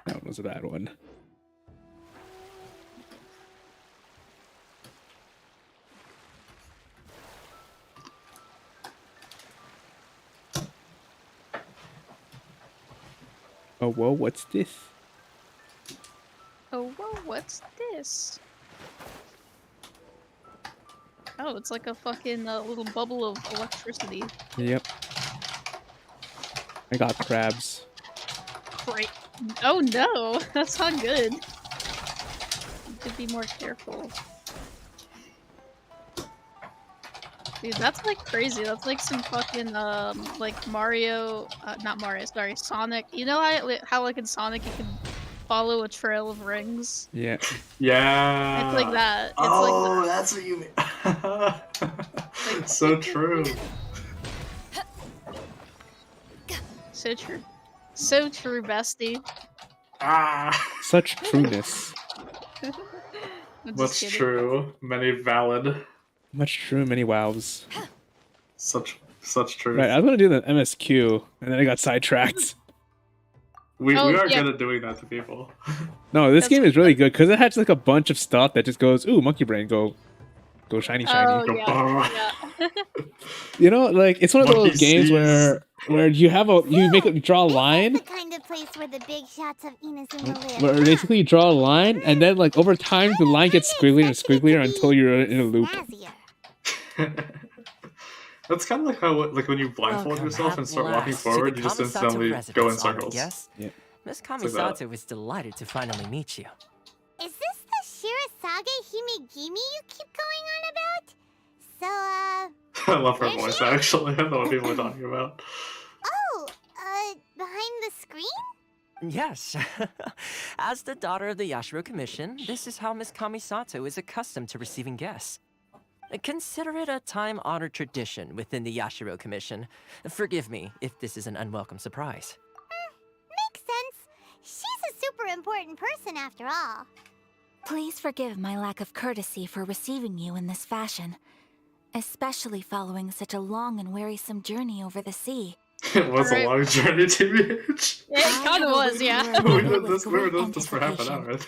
That was a bad one. Oh, whoa, what's this? Oh, whoa, what's this? Oh, it's like a fucking little bubble of electricity. Yep. I got crabs. Great. Oh no, that's not good. You should be more careful. Dude, that's like crazy. That's like some fucking like Mario, not Mario, sorry, Sonic. You know how like in Sonic you can follow a trail of rings? Yeah. Yeah. It's like that. It's Oh, like that's what you mean. So true. so true. So true, bestie. Ah. Such trueness. I'm just What's kidding. true? Many valid. Much true, many wows. Such Such truth. Right, I was gonna do the MSQ, and then I got sidetracked. We Oh, are yeah. good at doing that to people. No, this That's game is really good because it has like a bunch of stuff that just goes, ooh, monkey brain, go shiny, shiny. Oh yeah, yeah. You know, like it's one of Monkey those games sees. where you have you draw a line, The kind of place where the big shots of Inazuma live. where basically you draw a line, and then like over time the line gets squigglier and squigglier until you're in a loop. Snazzier. That's kind of like how, like, when you blindfold Welcome yourself at and start walking last to forward, the you just Kamisato instantly go in residence, honored circles. guest. Yeah. Miss like that. Kamisato is delighted to finally meet you. Is this the Shirasage Himegimi you keep going on about? So, I love her Where's voice, she at? actually. I know what people are talking about. oh, behind the screen? Yes. As the daughter of the Yashiro Commission, this is how Miss Kamisato is accustomed to receiving guests. Consider it a time-honored tradition within the Yashiro Commission. Forgive me if this is an unwelcome surprise. Makes sense. She's a super important person after all. Please forgive my lack of courtesy for receiving you in this fashion, especially following such a long and wearisome journey over the sea. It was a Alright. long journey, TBH. It kind of was, yeah. We did this, we were doing this for half an hour.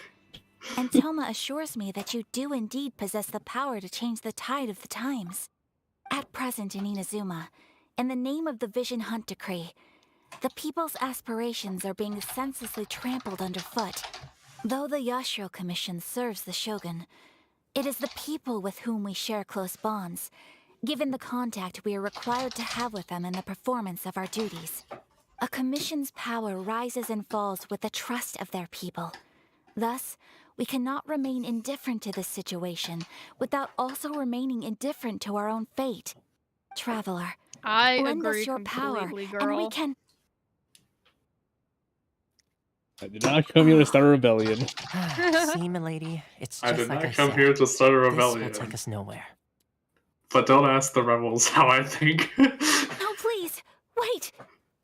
And Toma assures me that you do indeed possess the power to change the tide of the times. At present in Inazuma, in the name of the Vision Hunt Decree, the people's aspirations are being senselessly trampled underfoot. Though the Yashiro Commission serves the Shogun, it is the people with whom we share close bonds, given the contact we are required to have with them in the performance of our duties. A commission's power rises and falls with the trust of their people. Thus, we cannot remain indifferent to this situation without also remaining indifferent to our own fate. Traveler, I lend agree us your power, completely, and we girl. can... I did not come here to start a rebellion. See, milady, it's I just did like not I come said. here to start a This rebellion. will take us nowhere. But don't ask the rebels how I think. No, please! Wait!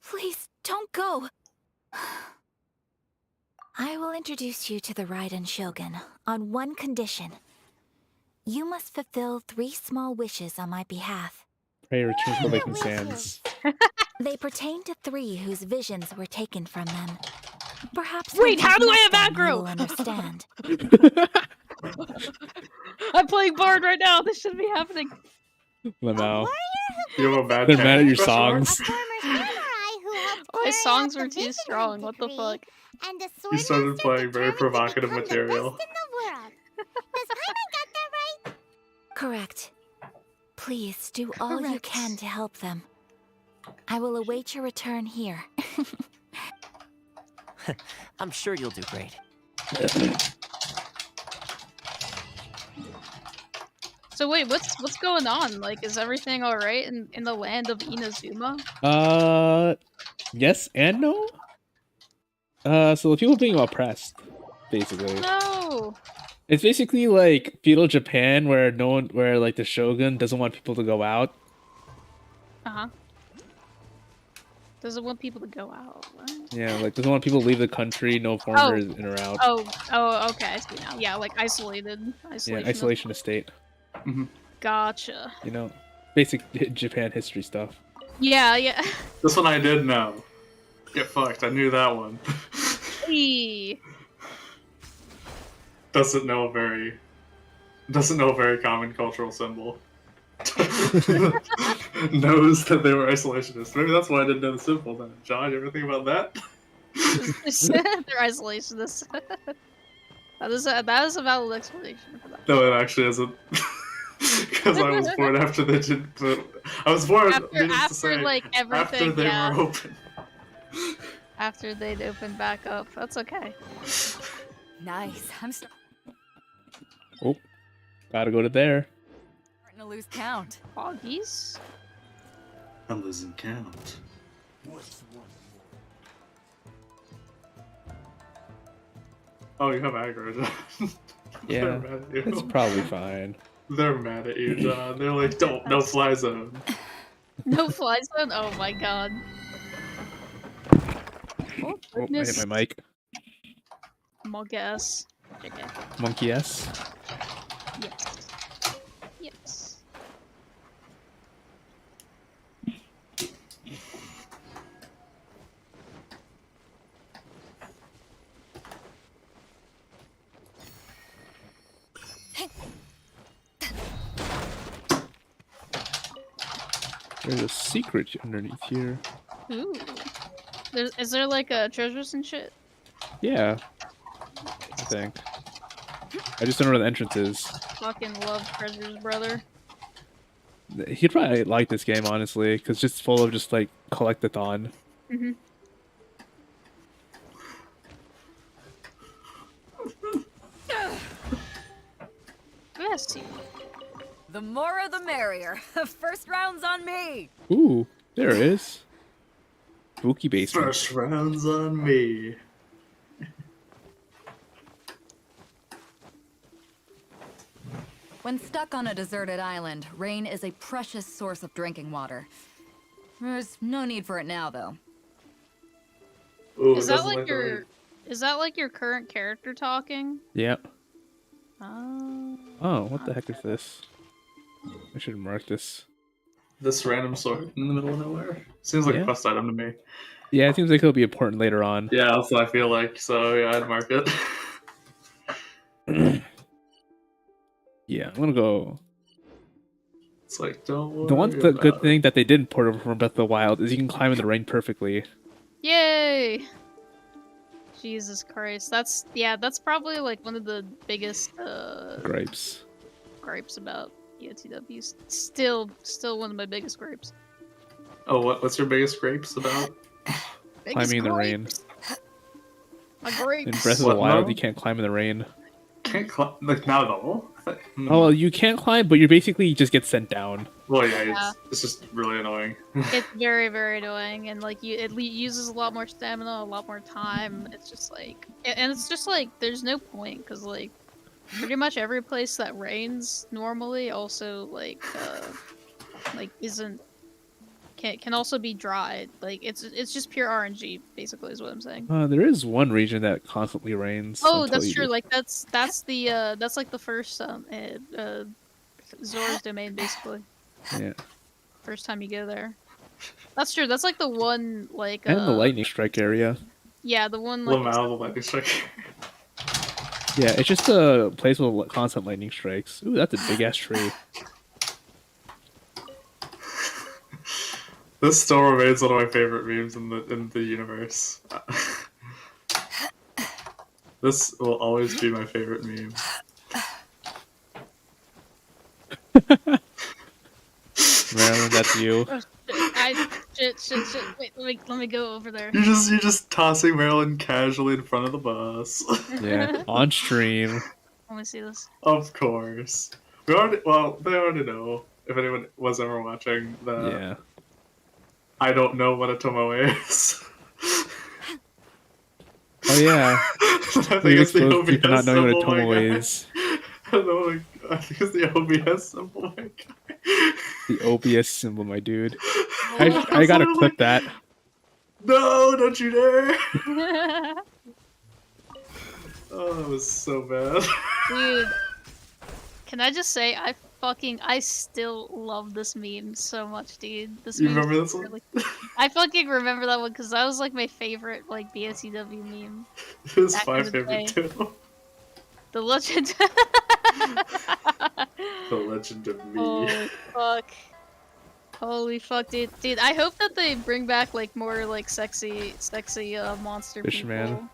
Please, don't go! I will introduce you to the Raiden Shogun on one condition. You must fulfill 3 small wishes on my behalf. Pray return for Lake and Wishes. Sands. They pertain to 3 whose visions were taken from them. Perhaps Wait, once how you've do I met have them, you aggro? will understand. I'm playing Bard right now. This shouldn't be happening. Lamau. You have a bad They're time, mad at your question mark? songs. A former samurai who helped My carry songs out were the too Vision strong. Hunt What the Decree, fuck? And a You started swordmaster playing very determined to provocative become the material. best in the world. Does Paimon got that right? Correct. Please do all you Correct. can to help them. I will await your return here. I'm sure you'll do great. So wait, what's going on? Like, is everything all right in the land of Inazuma? Yes and no. So the people being oppressed, basically. No. It's basically like feudal Japan, where where like the shogun doesn't want people to go out. Uh-huh. Doesn't want people to go out. What? Yeah, like doesn't want people to leave the country. No foreigners in or out. Oh, okay, I see now. Yeah, like isolated. Yeah, isolation state. Gotcha. You know, basic Japan history stuff. Yeah, yeah. This one I did know. Get fucked. I knew that one. Eee. Doesn't know a very common cultural symbol. Knows that they were isolationists. Maybe that's why I didn't know the symbol then. John, you ever think about that? They're isolationists. that is a valid explanation for that. No, it actually isn't. Because I was born after they did. But I was born needless to say, like after everything, they yeah. were open. After they'd opened back up. That's okay. Nice. I'm Oh, gotta go to there. starting to lose count. Foggies? I'm losing count. Oh, you have aggro, John. They're Yeah, mad at you. it's probably fine. They're mad at you, John. They're like, don't, no fly zone. No fly zone? Oh my god. Oh, Oh, I goodness. hit my mic. Monkey S. Okay. Monkey S. Yes. Yes. There's a secret underneath here. Ooh. Is there like treasures and shit? Yeah, I think. I just don't know where the entrance is. Fucking love treasures, brother. He'd probably like this game, honestly, because it's just full of just like collectathon. Mm-hmm. Bless you. The more the merrier. First round's on me. Ooh, there it is. Spooky basement. First rounds on me. When stuck on a deserted island, rain is a precious source of drinking water. There's no need for it now, though. Ooh, Is it that doesn't like the your rain. is that like your current character talking? Yep. Oh. Oh, what the heck is this? I should mark this. This random sword in the middle of nowhere? Seems like Yeah. a quest item to me. Yeah, it seems like it'll be important later on. Yeah, that's what I feel like, so yeah, I'd mark it. Yeah, I'm gonna go. It's like, don't worry The one good about thing that they didn't port over from Breath of the Wild is you can climb in the rain perfectly. Yay! Jesus Christ. That's probably like one of the biggest Gripes. gripes about EOTW. Still one of my biggest gripes. Oh, what's your biggest grapes about? Climbing in the rain. My grapes. In Breath of the What, Wild, no? you can't climb in the rain. Can't climb, like, not at all? Oh, well, you can't climb, but you basically just get sent down. Well, yeah, Yeah. it's just really annoying. It's very, very annoying, and like it uses a lot more stamina, a lot more time. It's just like, and it's just like there's no point because like pretty much every place that rains normally also like isn't can also be dry. Like it's just pure RNG basically is what I'm saying. There is one region that constantly rains. Oh, until that's you true. get- Like that's like the first Zora's domain basically. Yeah. First time you go there. That's true. That's like the one like And the lightning strike area. yeah, the one like Lamau, the lightning strike. Yeah, it's just a place with constant lightning strikes. Ooh, that's a big ass tree. This still remains one of my favorite memes in the universe. This will always be my favorite meme. Marilyn, that's you. Shit. Wait, let me go over there. You're just tossing Marilyn casually in front of the bus. Yeah, on stream. Let me see this. Of course. They already know, if anyone was ever watching, that Yeah. I don't know what a Tomo is. Oh yeah. I think We it's the exposed people not OBS knowing what a symbol, my Tomo guy. is. I think it's the OBS symbol, my guy. The OBS symbol, my dude. I gotta clip that. No, don't you dare! Oh, that was so bad. Dude, can I just say I still love this meme so much, dude. This You meme's remember this one? really- I fucking remember that one because that was like my favorite like BSEW meme. It was Back my in the favorite day. too. The legend. The legend of me. Holy fuck. Holy fuck, dude. Dude, I hope that they bring back like more like sexy monster Fishman. people.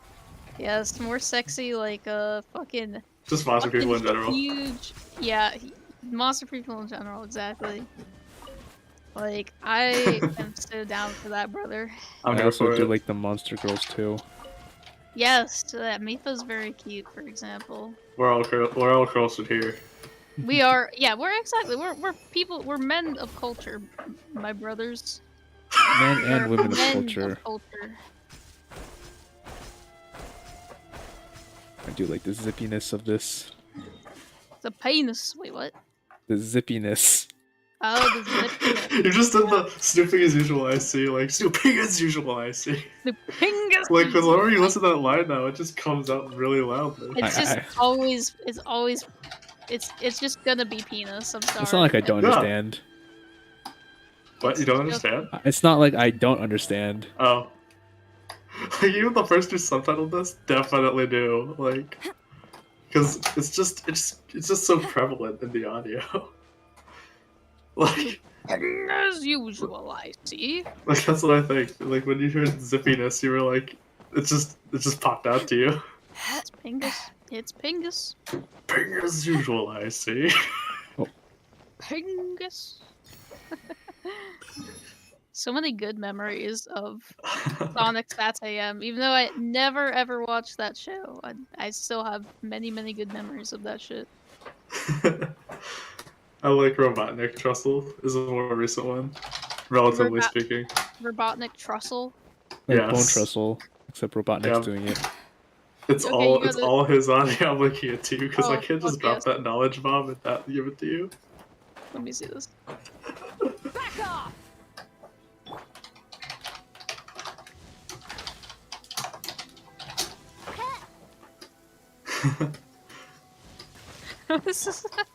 Yes, more sexy like fucking Just monster people in general. huge. Yeah, monster people in general, exactly. Like I am so down for that, brother. I'm I here also for do it. like the monster girls too. Yes, that Mifa's very cute, for example. We're all crossed here. We are, yeah, we're people, we're men of culture, my brothers. Men We're and women of men culture. Of culture. I do like the zippiness of this. The penis. Wait, what? The zippiness. Oh, the zip. You just did the snooping as usual, I see. Like, snooping as usual, I see. The pingus. Like, because whenever you listen to that line now, it just comes out really loudly. It's just always. It's just gonna be penis. I'm sorry. It's not like I don't Yeah. understand. What? You don't understand? It's not like I don't understand. Oh. Like, even the first who subtitled this definitely do. Like, because it's just so prevalent in the audio. Like, As usual, I see. Like that's what I think. Like when you heard zippiness, you were like, it just popped out to you. It's Pingus. It's Pingus. Ping as usual, I see. Pingus. So many good memories of Sonic Stats AM. Even though I never ever watched that show, I still have many good memories of that shit. I like Robotnik Trussell is a more recent one, relatively speaking. Robotnik Trussell. Like Yes. Bone Trestle, except Robotnik's Yeah. doing it. It's Okay, all you it's gotta- all his on I'm looking at too, because I Oh, can't just fuck drop yes. that knowledge bomb and not give it to you. Let me see this. Back off! This is what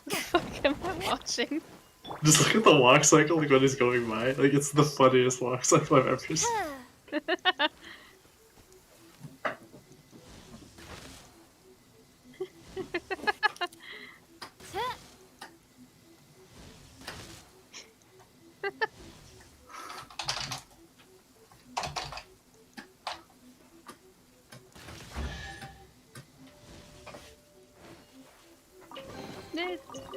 the fuck am I watching? Just look at the walk cycle like when he's going by. Like it's the funniest walk cycle I've ever seen.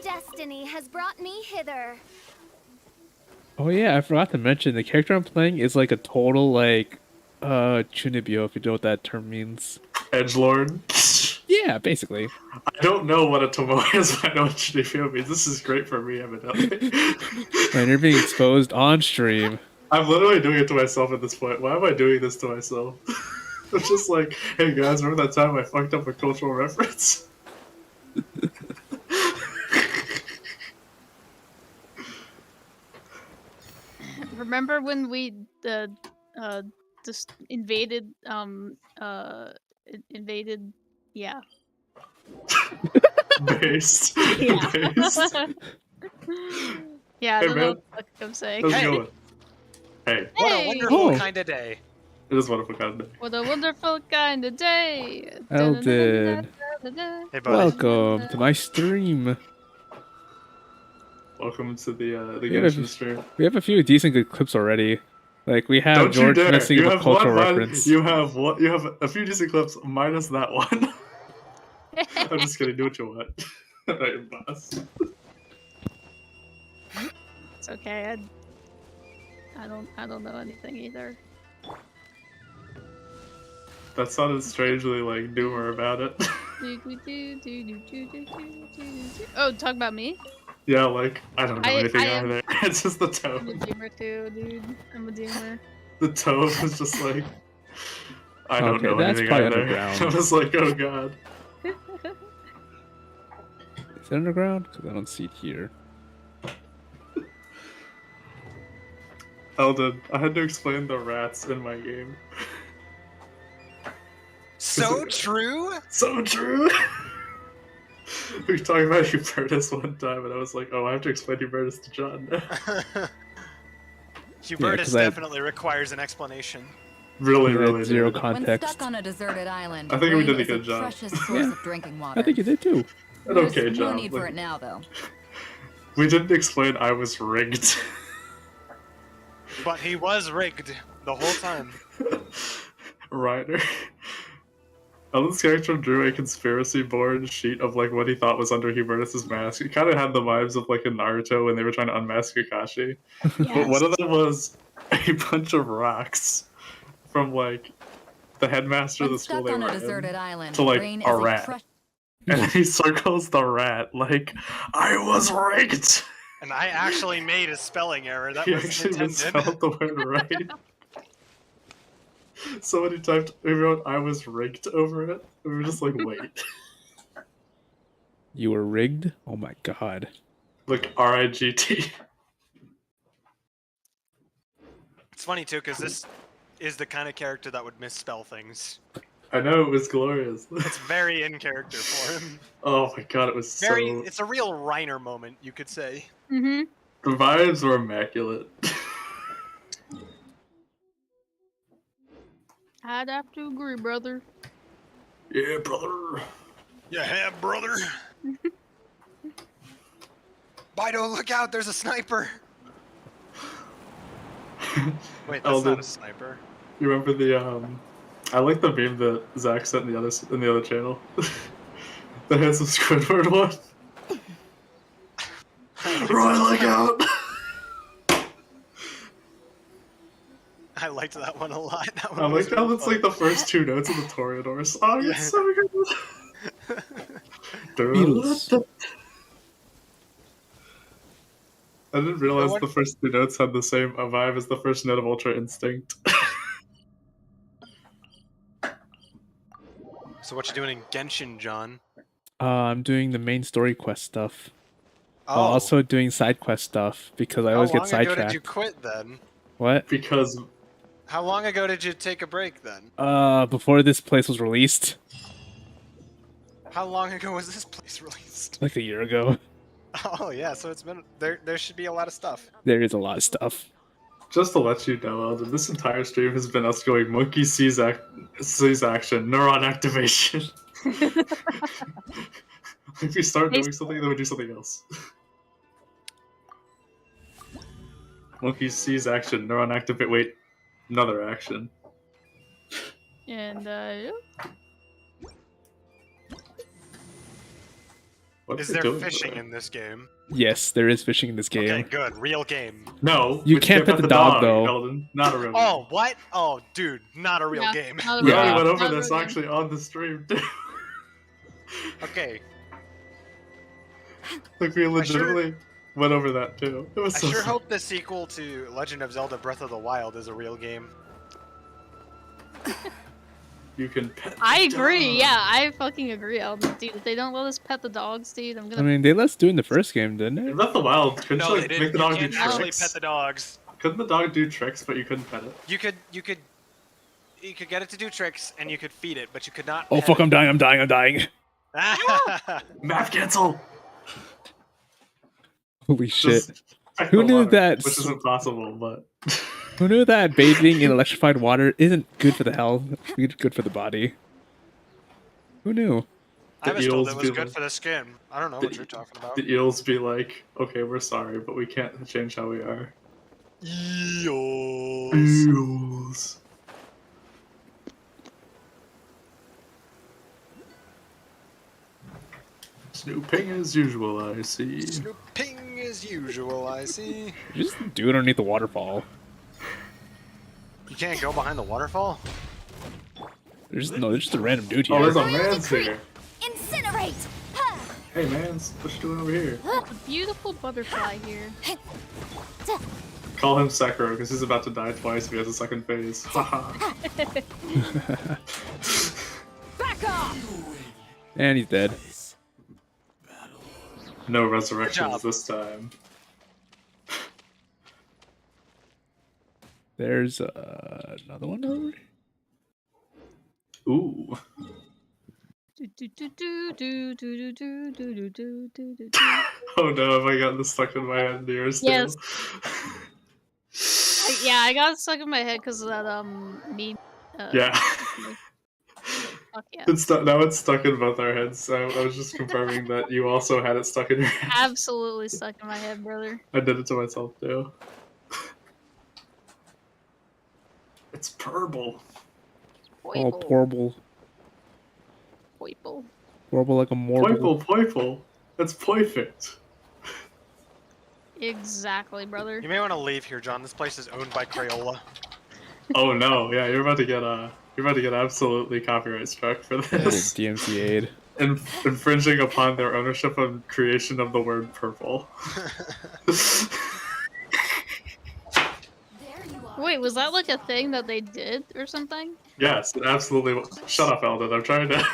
Destiny has brought me hither. Oh yeah, I forgot to mention the character I'm playing is like a total like Chunibyo, if you know what that term means. Edgelord. Yeah, basically. I don't know what a Tomoe is, but I know what Shinifio means. This is great for me, evidently. And you're being exposed on stream. I'm literally doing it to myself at this point. Why am I doing this to myself? I'm just like, hey guys, remember that time I fucked up a cultural reference? Remember when we just invaded yeah. Based. Yeah. Based. Yeah, I Hey, don't know man. what the fuck I'm saying. How's it going? Hey, What Hey! a wonderful Oh. kind of day. it is wonderful kind of day. What a wonderful kind of day. Eldon. Hey, buddy. Welcome to my stream. Welcome to the Yeah, Genshin stream. We have a few decent good clips already. Like we have Don't you George dare! messing You up a have cultural one. reference. You have what? You have a few decent clips minus that one. I'm just kidding. Do what you want. I'm not your boss. It's okay. I don't know anything either. That sounded strangely like doomer about it. Oh, talk about me? Yeah, like I don't know anything I am- either. It's just the I'm a tone. doomer too, dude. I'm a doomer. The tone was just like I don't Okay, know that's anything probably either. underground. I was like, oh god. Is it underground? Because I don't see it here. Eldon, I had to explain the rats in my game. So true? So true. We were talking about Hubertus one time, and I was like, "Oh, I have to explain Hubertus to John now." Hubertus 'cause I- definitely requires an explanation. Really, Yeah, really zero did. When context. stuck on a deserted island, I think we rain did a is good job. precious source of drinking water. I think you did too. An There's okay no job. need for Like, it now, though. we didn't explain I was rigged. But he was rigged the whole time. Ryder. Eldon's character drew a conspiracy board sheet of like what he thought was under Hubertus's mask. It kind of had the vibes of like in Naruto when they were trying to unmask Kakashi. But one of them was a bunch of rocks from like the headmaster of When the school stuck they on were a deserted in, island, to like rain a is rat. precious. And then he circles the rat like, I was rigged. And I actually made a spelling error. That He wasn't actually intended. misspelled the word right. Somebody typed, we wrote, I was rigged over it. We were just like, wait. You were rigged? Oh my god. Like, R-I-G-T. It's funny too, because this is the kind of character that would misspell things. I know, it was glorious. It's very in character for him. Oh my god, it was Very, so... it's a real Reiner moment, you could say. Mm-hmm. The vibes were immaculate. I'd have to agree, brother. Yeah, brother. Yeah, brother. Bido, look out! There's a sniper. Wait, that's Elden, not a sniper. you remember the I like the meme that Zach sent in the other channel. The handsome Squidward one. Roy, look out! I liked that one a lot. That one I was like how really it's like the first two notes of the Toreador song. Yeah. It's so good. Beatles. I didn't realize what- the first two notes had the same vibe as the first note of Ultra Instinct. So what you doing in Genshin, John? I'm doing the main story quest stuff. Oh, While also doing side quest stuff because I how always long get ago did you sidetracked. quit then? What? Because How long ago did you take a break then? Before this place was released, How long ago was this place released? like a year ago. Oh yeah, so it's been there. There should be a lot of stuff. There is a lot of stuff. just to let you know, Elden, this entire stream has been us going monkey sees action, neuron activation. If we start doing something, then we do something else. Monkey sees action, neuron activate. Wait, another action. And What Is are we there doing fishing there? in this game? Yes, there is fishing in this game. Okay, good. Real game. No, You we can't pet the dog, though. Elden. Not a real game. Oh, what? Oh, dude, not a real yeah, game. not a We real already Yeah. went game, over not a this real game. actually on the stream. Okay, Like we legitimately went over that too. It was I so sure fun. hope the sequel to Legend of Zelda: Breath of the Wild is a real game. You can pet. the I agree. dog. Yeah, I fucking agree, Alden. Dude, if they don't let us pet the dogs, dude, I'm I gonna. mean, they let us do it in the first game, didn't In it? Breath of the Wild, couldn't No, you they like, didn't. make the You dog do can't actually tricks? pet the dogs. Couldn't the dog do tricks, but you couldn't pet it? You could get it to do tricks, and you could feed it, but you could not. Oh pet fuck! it. I'm dying! I'm dying! I'm dying! Map cancel. Holy shit! Just check Who the knew water, that Which isn't possible, but Who knew that bathing in electrified water isn't good for the health? Good for the body. Who knew? I was told eels it was be good like- for the skin. I don't know what you're talking about. the eels be like, "Okay, we're sorry, but we can't change how we are." Eels. Eels. Snooping as usual, I see. Snooping as usual, I see. You just do it underneath the waterfall. You can't go behind the waterfall? There's just a random dude Oh, here. there's a man's here. Incinerate! Hey, mans, what you doing over here? A beautiful butterfly here. Call him Sekiro, because he's about to die twice if he has a second phase. Haha. Back off! And he's dead. No Good resurrections job. this time. There's another one over here. Ooh. Do, do, do, do, do, do, do, do, do, do, do, do. Oh no, have I gotten this stuck in my head yours too? Yes. Yeah, I got it stuck in my head because of that meme. Yeah. Fuck yeah. Now it's stuck in both our heads. I was just confirming that you also had it stuck in your head. Absolutely stuck in my head, brother. I did it to myself too. It's purple. Oh, Poiple. porble. Poiple. Porble like a morble. Poiple. That's perfect. Exactly, brother. You may want to leave here, John. This place is owned by Crayola. Oh no, yeah, you're about to get absolutely copyright struck for this. DMCA'd. Infringing upon their ownership and creation of the word purple. Wait, was that like a thing that they did or something? Yes, it absolutely. Shut up, Eldon. I'm trying to.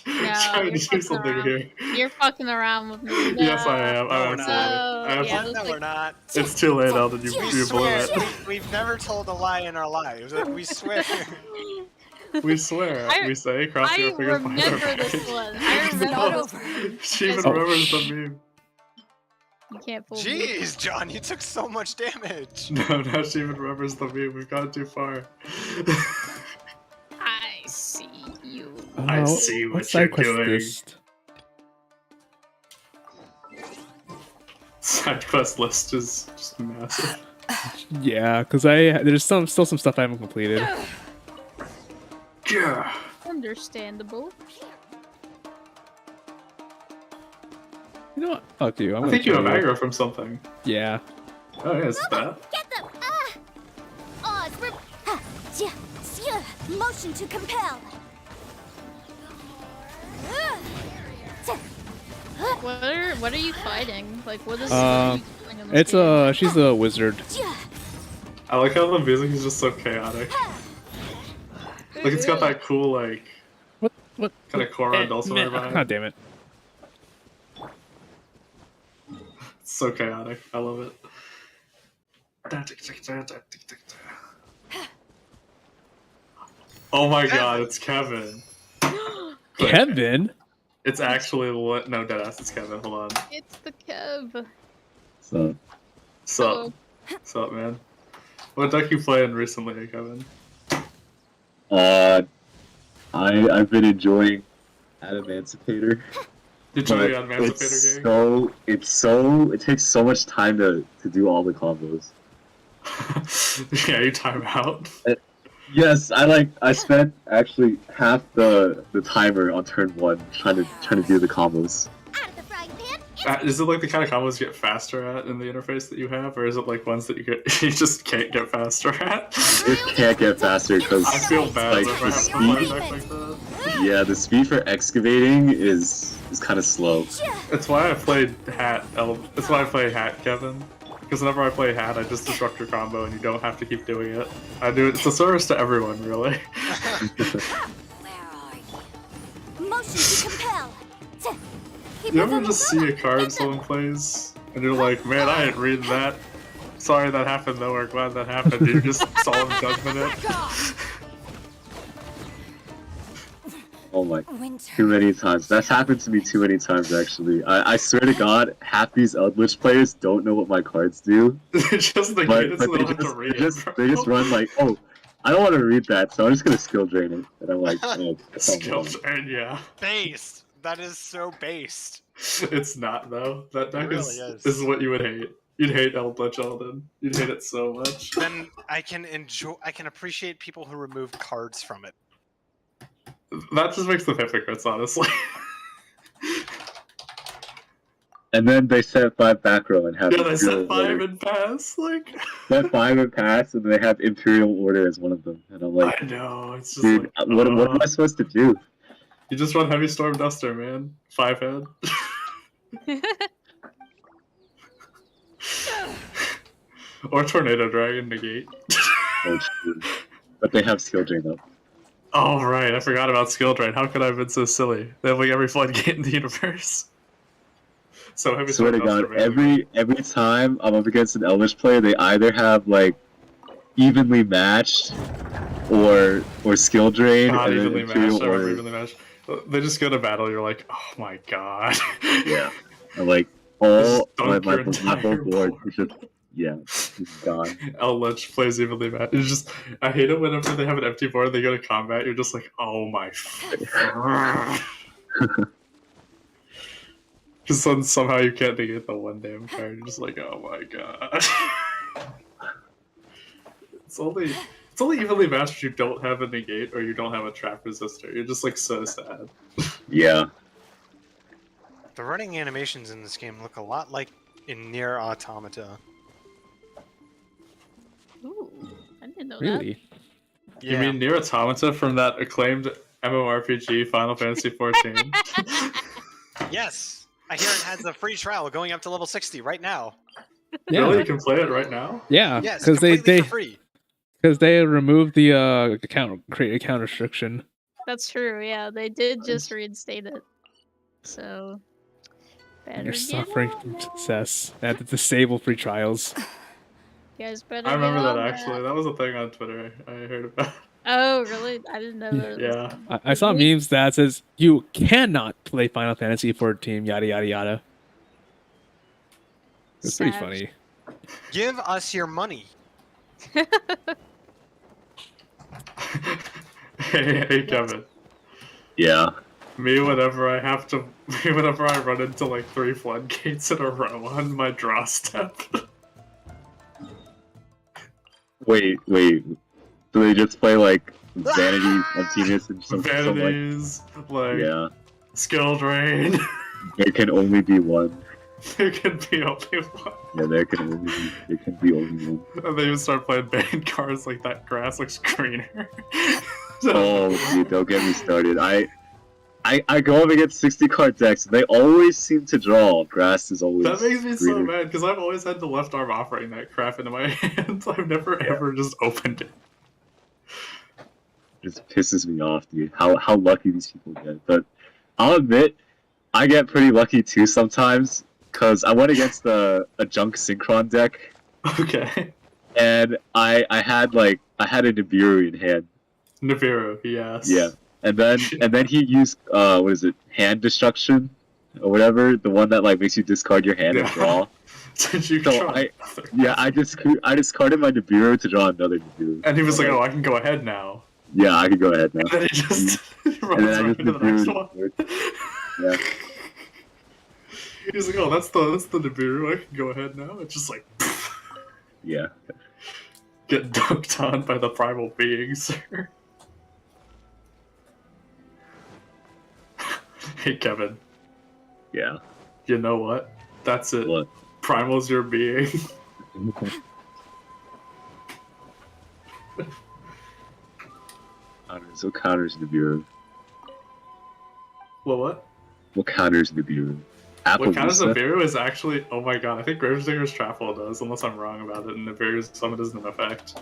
No, trying you're to do fucking something around. here. You're fucking around with me. No. Yes, I am. No, we're I'm not. absolutely. Yeah, absolutely- No, like- we're not. It's too late, Eldon. You We blew swear. it. We've never told a lie in our lives. We swear. We swear. I- We say, cross I your fingers behind our remember this back. one. I remember No. this. She even Oh, remembers the meme. You can't fool me. Jeez, John, you took so much damage. No, now she even remembers the meme. We've gone too far. I see you. I see what side you're quest doing. list? Side quest list is just massive. Yeah, because there's still some stuff I haven't completed. Yeah. Understandable. You know what? Fuck you. I'm I gonna think you kill have aggro from something. Yeah. Oh yeah, it's that. Get them! Oz, motion to compel. What are you fighting? Like, what is? What are you doing in this It's game? she's a wizard. I like how the music is just so chaotic. Like it's got that cool like What? kind of Korra dulcimer vibe. God damn it. It's so chaotic. I love it. Oh my god, it's Kevin. Kevin? It's actually no deadass. It's Kevin. Hold on. It's the Kev. So, Sup? Sup, man? What deck you playing recently, Kevin? I've been enjoying Emancipator. Did you play on Emancipator game? It takes so much time to do all the combos. Yeah, you time out. Yes, I spent actually half the timer on turn 1 trying to do the combos. Is it like the kind of combos you get faster at in the interface that you have, or is it like ones that you just can't get faster at? It can't get faster because I feel bad like if I have to play a deck like that. Yeah, the speed for excavating is kind of slow. It's why I played Hat. It's why I play Hat, Kevin. Because whenever I play Hat, I just disrupt your combo, and you don't have to keep doing it. I do it. It's a service to everyone, really. Motion to compel. You ever just see a card someone plays, and you're like, man, I didn't read that. Sorry that happened, though. We're glad that happened. You just solemn judgment it. Oh my, too many times. That's happened to me too many times, actually. I swear to God, half these Eldritch players don't know what my cards do. Just the but gates, they don't have to read they just run like, oh, I don't want to read that, so I'm just gonna skill drain it. And I'm like, oh, Skill drain, yeah. Based. That is so based. It's not, though. That deck It is, really is. is what you would hate. You'd hate Eldritch Elden. You'd hate it so much. Then I can appreciate people who remove cards from it. That just makes them hypocrites, honestly. And then they set 5 back row and have Yeah, they set Imperial 5 Order. and pass, like... Set 5 and pass, and they have Imperial Order as one of them. And I'm like, I know, it's just dude, like... what am I supposed to do? You just run Heavy Storm Duster, man. 5 head. Or Tornado Dragon negate. Oh, shoot. But they have skill drain up. Oh, right, I forgot about Skill Drain. How could I have been so silly? They have like every floodgate in the universe. So Heavy Swear Storm to Duster, God, man. every time I'm up against an Eldritch player, they either have like evenly matched or skill drain Not and then evenly Imperial matched. I remember Order. evenly matched. They just go to battle, you're like, oh my god. Yeah, I'm like, oh, Just my dunk your whole entire board board. is just, yeah, it's gone. Eldritch plays evenly matched. It's just, I hate it whenever they have an empty board and they go to combat, you're just like, oh my. Because then somehow you can't negate the one damn card. You're just like, oh my god. It's only evenly matched if you don't have a negate or you don't have a trap resistor. You're just like so sad. Yeah. The running animations in this game look a lot like in Nier Automata. Ooh, I didn't know Really? You mean Nier Automata from that acclaimed MMORPG Final Fantasy XIV? Yes! I hear it has a free trial going up to level 60 right now. Yeah. Really? You can play it right now? Yeah, Yes, because completely for free. because they removed the create account restriction. That's true. Yeah, they did just reinstate it. So better You're get suffering on from that. success. They had to disable free trials. You guys better. I remember get that on actually. That was a thing on Twitter I heard about. Oh, really? I didn't know that. Yeah. I saw memes that says you cannot play Final Fantasy 14, yada yada yada. It's pretty Sad. funny. Give us your money. Hey Kevin. Yeah. Me whenever I run into like 3 floodgates in a row on my draw step. Wait. Do they just play like Vanity, Emptiness, and some like? Vanities, like Yeah. skill drain. There can only be one. There can be only one. Yeah, there can be only one. And they even start playing banned cards like that grass looks greener. Oh, dude, don't get me started. I go up against 60 card decks, and they always seem to draw. Grass is always That makes me so greener. mad because I've always had the left arm offering that crap into my hands. I've never ever just opened it. It just pisses me off, dude. How lucky these people get. But I'll admit, I get pretty lucky too sometimes. Cause I went against a junk Synchron deck. Okay. And I had a Nibiru in hand. Nibiru, yes. Yeah. And then he used what is it, hand destruction or whatever, the one that like makes you discard your hand and draw. I discarded my Nibiru to draw another Nibiru. And he was like, "Oh, I can go ahead now." Yeah, I can go ahead now. And then he just runs right into the next one. Yeah. He's like, "Oh, that's the Nibiru. I can go ahead now." It's just like, yeah. Get dunked on by the primal beings. Hey, Kevin. Yeah. You know what? That's it. What? Primal's your being. What counters Nibiru? What? What counters Nibiru? What counters Nibiru is actually... Oh my god, I think Gravedigger's Traffle does, unless I'm wrong about it, and Nibiru's summon isn't an effect.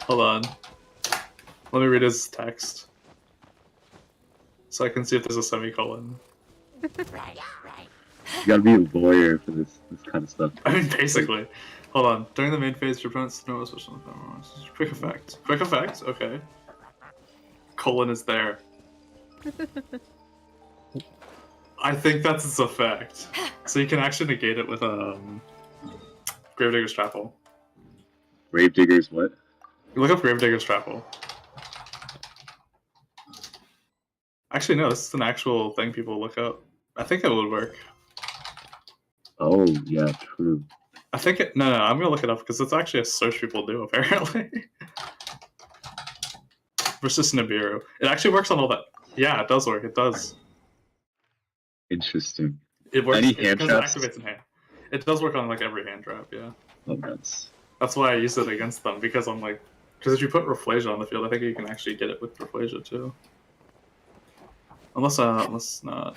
Hold on. Let me read his text. So I can see if there's a semicolon. You gotta be a lawyer for this kind of stuff. I mean, basically. Hold on. During the main phase, your opponent's no special. Quick effect. Quick effect? Okay. Colon is there. I think that's its effect. So you can actually negate it with Gravedigger's Traffle. Gravedigger's what? Look up Gravedigger's Traffle. Actually, no, this is an actual thing people look up. I think it would work. Oh, yeah, true. I think it... No, I'm gonna look it up because it's actually a search people do, apparently. Versus Nibiru. It actually works on all that. Yeah, it does work. It does. Interesting. It works Any because hand it traps? activates in hand. It does work on like every hand trap, yeah. Oh, that's... That's why I use it against them, because I'm like... Because if you put Rafflesia on the field, I think you can actually get it with Rafflesia too. Unless not.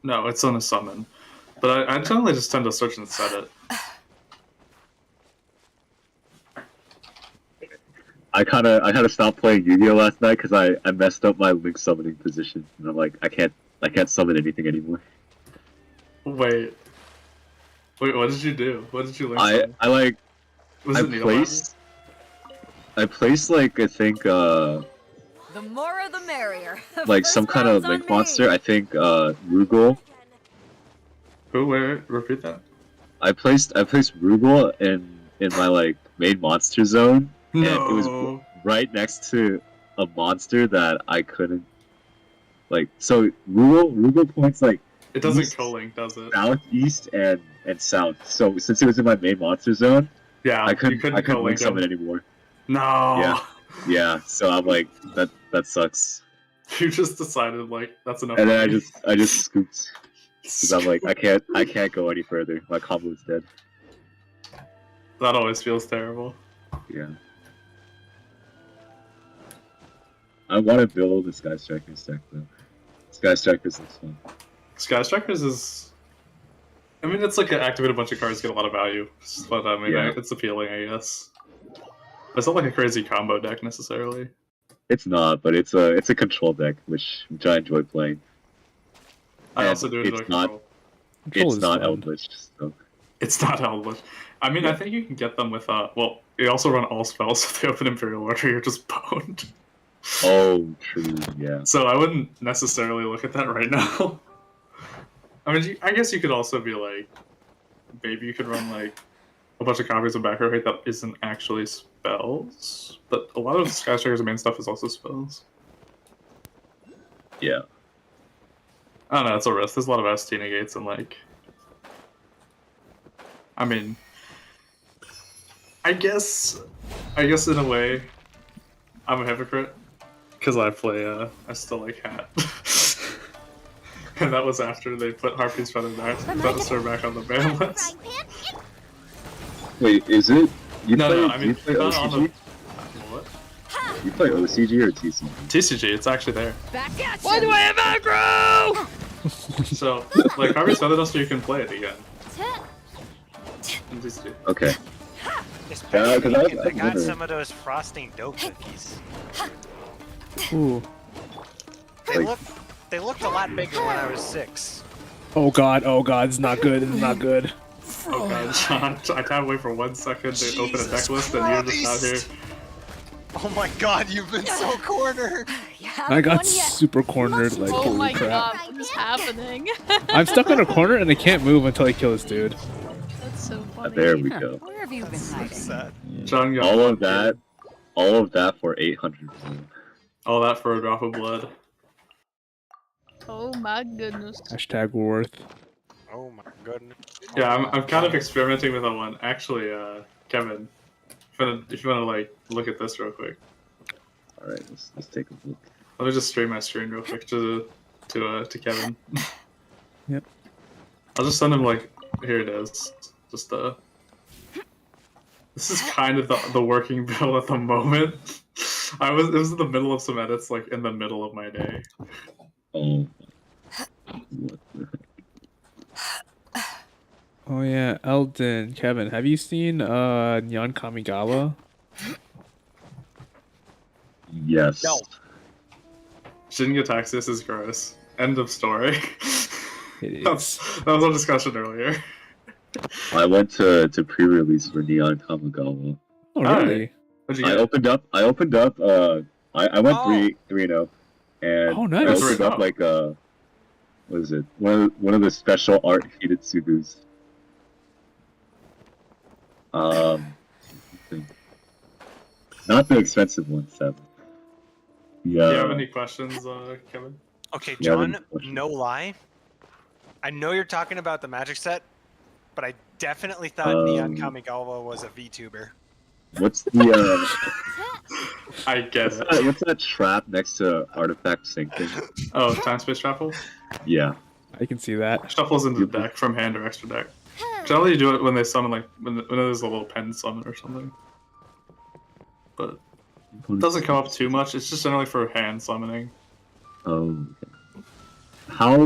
No, it's on a summon. But I generally just tend to search and set it. I kind of stopped playing Yu-Gi-Oh last night because I messed up my Link summoning position, and I'm like, I can't summon anything anymore. Wait, what did you do? What did you Link summon? I placed like, I think The more the merrier. like some kind of Link monster. I think Rugal. Who? Wait, repeat that. I placed Rugal in my like main monster zone, and it was right next to a monster that I couldn't like. So Rugal points like it doesn't co-link, does it? South, east, and south. So since it was in my main monster zone, yeah, I couldn't link summon anymore. No. Yeah. So I'm like, that sucks. You just decided like that's enough. And then I just scooped. Because I'm like, I can't go any further. My combo is dead. That always feels terrible. Yeah. I want to build a Sky Strikers deck though. Sky Strikers looks fun. Sky Strikers is... I mean, it's like activate a bunch of cards, get a lot of value. But I mean, it's appealing, I guess. It's not like a crazy combo deck necessarily. It's not, but it's a control deck, which I enjoy playing. I also do enjoy control. It's not Eldritch, so. It's not Eldritch. I mean, I think you can get them with well, you also run all spells, so if they open Imperial Order, you're just boned. Oh, true, yeah. So I wouldn't necessarily look at that right now. I mean, I guess you could also be like, maybe you could run like a bunch of copies of backer height that isn't actually spells, but a lot of Sky Striker's main stuff is also spells. Yeah. I don't know, it's a risk. There's a lot of ST negates and like... I mean... I guess in a way, I'm a hypocrite because I still like Hat, and that was after they put Harpy's Feather back on the ban list. Wait, is it? You No, play, no, I mean, you play not on OCG? What? You play OCG or TCG? TCG, it's actually there. Why do I have aggro? So, like, Harvey's Feather Duster, you can play it again. In TCG. Okay. Especially 'cause if they got wondering. some of those frosting dough cookies. Ooh. They looked a lot bigger when I was 6. Oh god, this is not good, this is not good. Oh god, John, I can't wait for 1 second to open a deck list and you're just out here. Oh my god, you've been so cornered! I got super cornered, like, Oh holy my crap. god, what is happening? I'm stuck in a corner and I can't move until I kill this dude. That's so funny. There we go. Where have you been So hiding? sad. John got All of that for 800. all that for a drop of blood. Oh my goodness. Hashtag worth. Oh my goodness. Yeah, I'm kind of experimenting with that one. Actually, Kevin, if you wanna like look at this real quick. Alright, let's take a look. Let me just stream my screen real quick to Kevin. Yep. I'll just send him like, here it is. Just this is kind of the working build at the moment. It was in the middle of some edits, like in the middle of my day. Oh. What the heck? Oh yeah, Eldon, Kevin, have you seen Nyan Kamigawa? Yes. No. Shinigataxis is gross. End of story. It that is. was our discussion earlier. I went to pre-release for Neon Kamigawa. Oh really? What'd you I get? opened up I went Oh. 3-0 and Oh, I nice. opened up like what is it? One of the special art Hidetsugus. Not the expensive ones, sadly. Do you have any questions, Kevin? Okay, Yeah, John, then question. no lie. I know you're talking about the magic set, but I definitely thought Neon Kamigawa was a VTuber. What's the I get it. what's that trap next to artifact sinking? Oh, time space shuffle? Yeah. I can see that. Shuffles into the deck from hand or extra deck. Generally, you do it when they summon, like when there's a little pen summon or something. But it doesn't come up too much. It's just generally for hand summoning. Oh. Okay.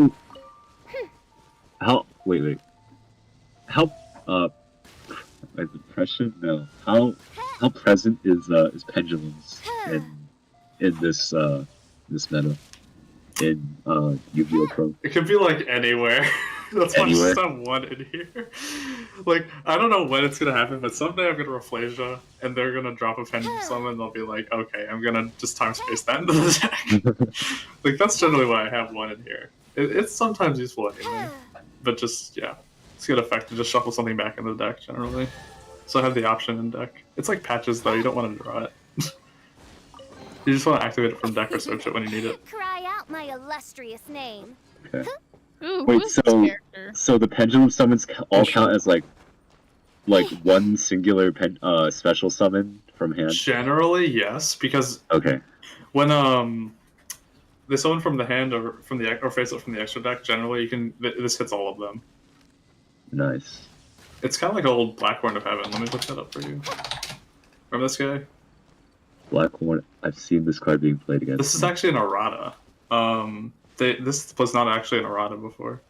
Wait. How my depression? No. How present is pendulums in this meta in Yu-Gi-Oh! Pro? It could be like anywhere. That's why I Anywhere? just have one in here. Like, I don't know when it's gonna happen, but someday I'm gonna Rafflesia, and they're gonna drop a pendulum summon, and they'll be like, okay, I'm gonna just time space that into the deck. Like, that's generally why I have one in here. It's sometimes useful anyway, but just, yeah. It's a good effect to just shuffle something back in the deck, generally. So I have the option in deck. It's like patches, though, you don't want to draw it. You just want to activate it from deck or search it when you need it. Cry out my illustrious name. Okay. Ooh, Wait, who's this character? so the pendulum summons all count as like one singular special summon from hand? Generally, yes, because Okay. when they summon from the hand or from the or face it from the extra deck, generally you can this hits all of them. Nice. It's kind of like old Blackhorn of Heaven. Let me look that up for you. Remember this guy? Blackhorn. I've seen this card being played against. This is actually an errata. This was not actually an errata before.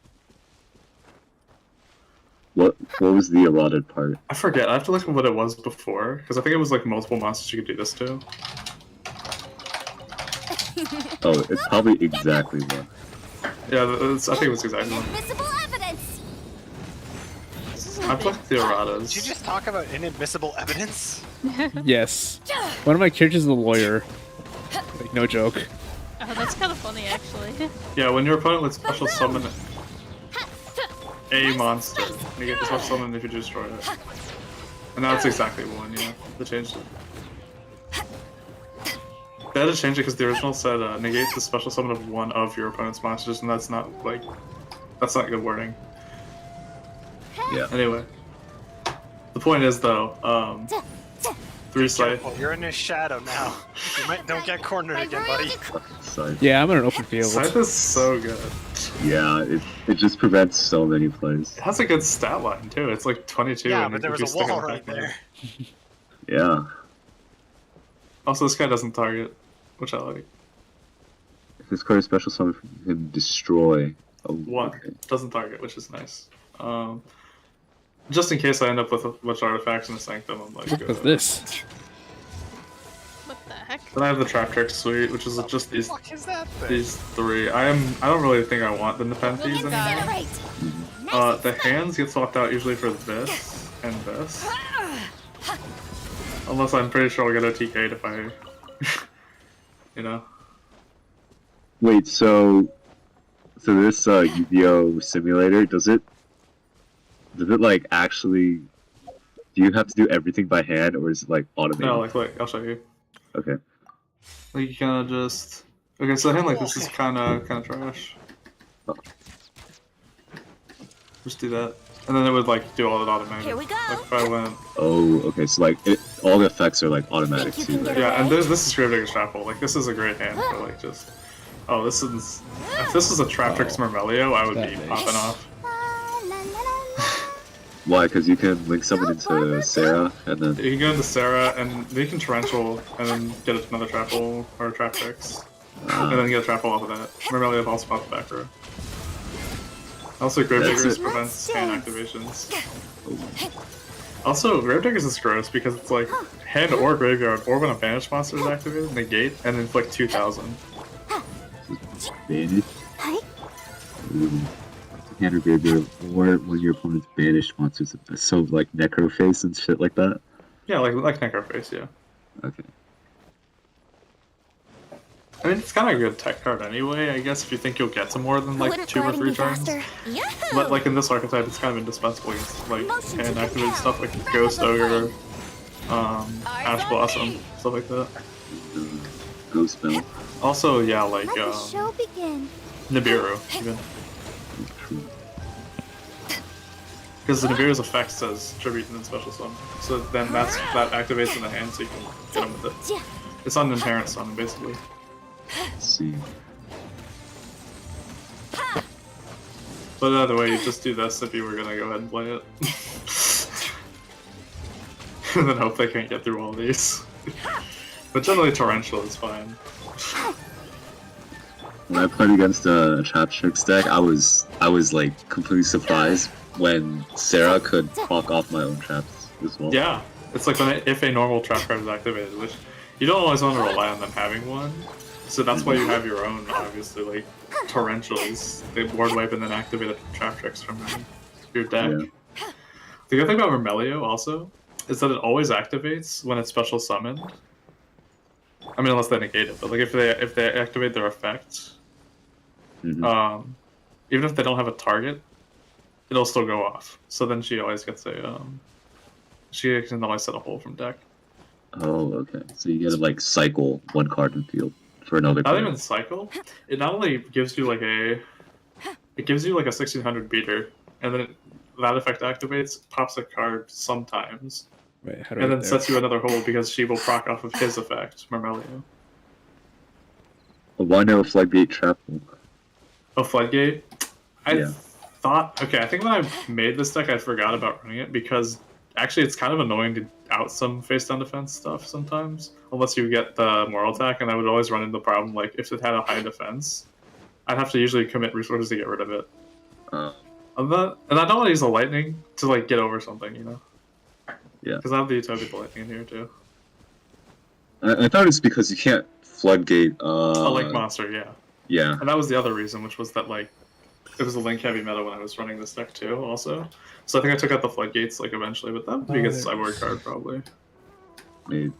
What was the allotted part? I forget. I have to look at what it was before because I think it was like multiple monsters you could do this to. Oh, it's probably exactly one. Yeah, I think it was exactly one. Invisible evidence. I've looked at the erratas. Did you just talk about inadmissible evidence? Yes. One of my characters is a lawyer. Like, no joke. Oh, that's kind of funny, actually. Yeah, when your opponent would special summon a monster, you get to special summon if you destroy it. And that's exactly one, yeah. They changed it. They had to change it because the original said negate the special summon of one of your opponent's monsters, and that's not good wording. Yeah. Anyway. The point is though, 3 scythe. Careful, you're in his shadow now. Don't get cornered again, buddy. Scythe. Yeah, I'm in an open field. Scythe is so good. Yeah, it just prevents so many plays. It has a good stat line too. It's like 22. Yeah, and but there if was you a stick wall on the right back line. there. Yeah. Also, this guy doesn't target, which I like. If this card is special summon, you can destroy. Oh, One okay. doesn't target, which is nice. Just in case I end up with a bunch of artifacts in the sanctum, I'm like. What's this? What the heck? Then I have the trap trick suite, which is just these What the fuck is that thing? these 3. I don't really think I want the Nepenthes anymore. Incinerate. The hands get swapped out usually for this and this. Unless I'm pretty sure I'll get a TK'd if I, you know. Wait, so this Yu-Gi-Oh simulator, does it like actually? Do you have to do everything by hand, or is it like automated? No, like I'll show you. Okay. Like you kind of just. Okay, so the hand like this is kind of trash. Just do that, and then it would like do all it automatically. Here we go. Like if I went. Oh, okay. So like all the effects are like automatic Think you too. can Right? get Yeah, and this is Gravedigger's Chapel. Like this is a great hand for like just. Oh, this is. If this was a Trap Tricks Mermelio, I would be popping off. Why? Because you can link someone into Sarah, and then You can go into Sarah, and you can Torrential, and then get another Trapple, or Trap Tricks. And then get a Trapple off of that. Mermelio also pops back row. Also, Gravediggers it. prevents hand activations. Also, Gravediggers is gross because it's like hand or graveyard, or when a banished monster is activated, negate, and inflict 2,000. banished. Hand or graveyard, or when your opponent's banished monsters. So like Necroface and shit like that. Yeah, like Necroface, yeah. Okay. I mean, it's kind of a good tech card anyway, I guess, if you think you'll get to more than like Wouldn't 2 or gliding 3 be turns. faster? Yahoo! But like in this archetype, it's kind of indispensable against like Motion to hand activated compel. stuff like Ghost Ogre, Ash Blossom, stuff like that. Ghost Bell. Also, yeah, like Let the show begin. Nibiru, even. Because the Nibiru's effect says tribute and then special summon. So then that activates in the hand so you can get him with it. It's on an inherent summon, basically. Let's see. But either way, you just do this if you were gonna go ahead and play it. And then hope they can't get through all these. But generally Torrential is fine. When I played against a Trap Tricks deck, I was like completely surprised when Sarah could fuck off my own traps as well. Yeah, it's like if a normal trap card is activated, which you don't always want to rely on them having one. So that's why you have your own, obviously, like Torrentials. They board wipe and then activate a Trap Tricks from your deck. Yeah. The good thing about Mermelio also is that it always activates when it's special summoned. I mean, unless they negate it, but like if they activate their effect, Mhm. Even if they don't have a target, it'll still go off. So then she always gets a she can always set a hole from deck. Oh, okay. So you gotta like cycle one card in field for another Not card. even cycle. It not only gives you like a 1600 beater, and then that effect activates, pops a card sometimes, Wait, how do and I then get there? sets you another hole because she will proc off of his effect, Mermelio. Why no floodgate trap? Oh, Floodgate? I Yeah. thought... Okay, I think when I made this deck, I forgot about running it, because actually it's kind of annoying to out some face-down defense stuff sometimes, unless you get the Moral Attack, and I would always run into the problem, like, if it had a high defense, I'd have to usually commit resources to get rid of it. And I don't want to use the Lightning to, like, get over something, you know? Yeah. Because I have the Utopia Lightning in here, too. I thought it's because you can't floodgate. A Link Monster, yeah. Yeah. And that was the other reason, which was that, like, it was a Link heavy meta when I was running this deck too, also. So I think I took out the Floodgates, like, eventually, but that would be a good sideboard card, probably. Maybe.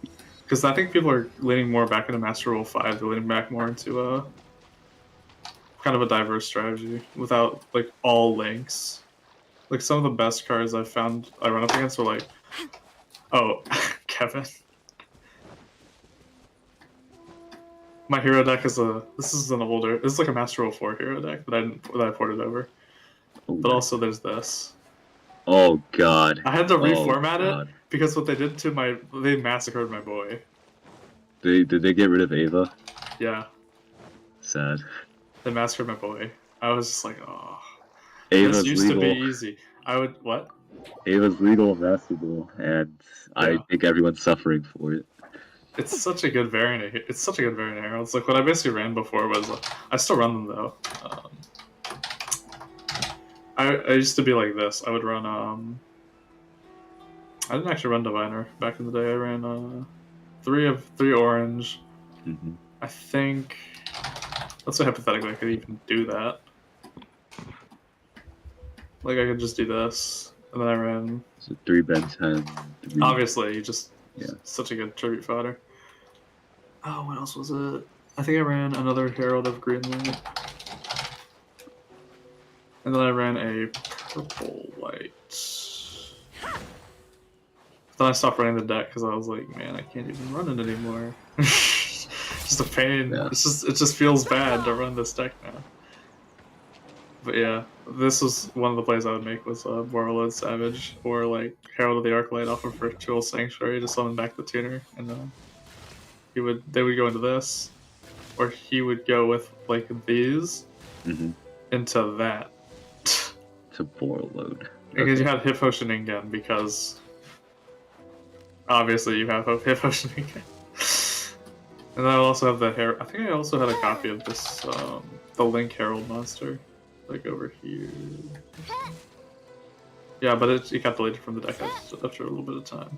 Because I think people are leaning more back into Master Rule 5, they're leaning back more into kind of a diverse strategy, without, like, all links. Like, some of the best cards I've found I run up against are, like... Oh, Kevin. My hero deck is this is like a Master Rule 4 hero deck that I ported over. But also there's this. Oh god. I had to Oh, reformat God. it because what they did to they massacred my boy. Did they get rid of Ava? Yeah, Sad. they massacred my boy. I was just like, oh, this Ava's used to be legal. easy. I would what? Ava's legal and masterable, and I Yeah. think everyone's suffering for it. It's such a good variant. It's such a good variant of heralds. Like what I basically ran before was, I still run them though. I used to be like this. I would run I didn't actually run diviner back in the day. I ran three orange. Mm-hmm. I think. Let's say hypothetically I could even do that. Like I could just do this, and then I ran. So 3 Ben 10. 3... Obviously, just Yeah. such a good tribute fodder. Oh, what else was it? I think I ran another Herald of Greenland. And then I ran a purple white. Then I stopped running the deck because I was like, man, I can't even run it anymore. Just a pain. Yeah. It just feels bad to run this deck now. But yeah, this was one of the plays I would make was Warlord Savage or like Herald of the Arclight off of Ritual Sanctuary to summon back the tuner, and then they would go into this, or he would go with like these into that. To Warlord. Because you have Hip Potion again, because obviously you have Hip Potion again. And I also have the I think I also had a copy of this, the Link Herald monster, like over here. Yeah, but it got deleted from the deck after a little bit of time.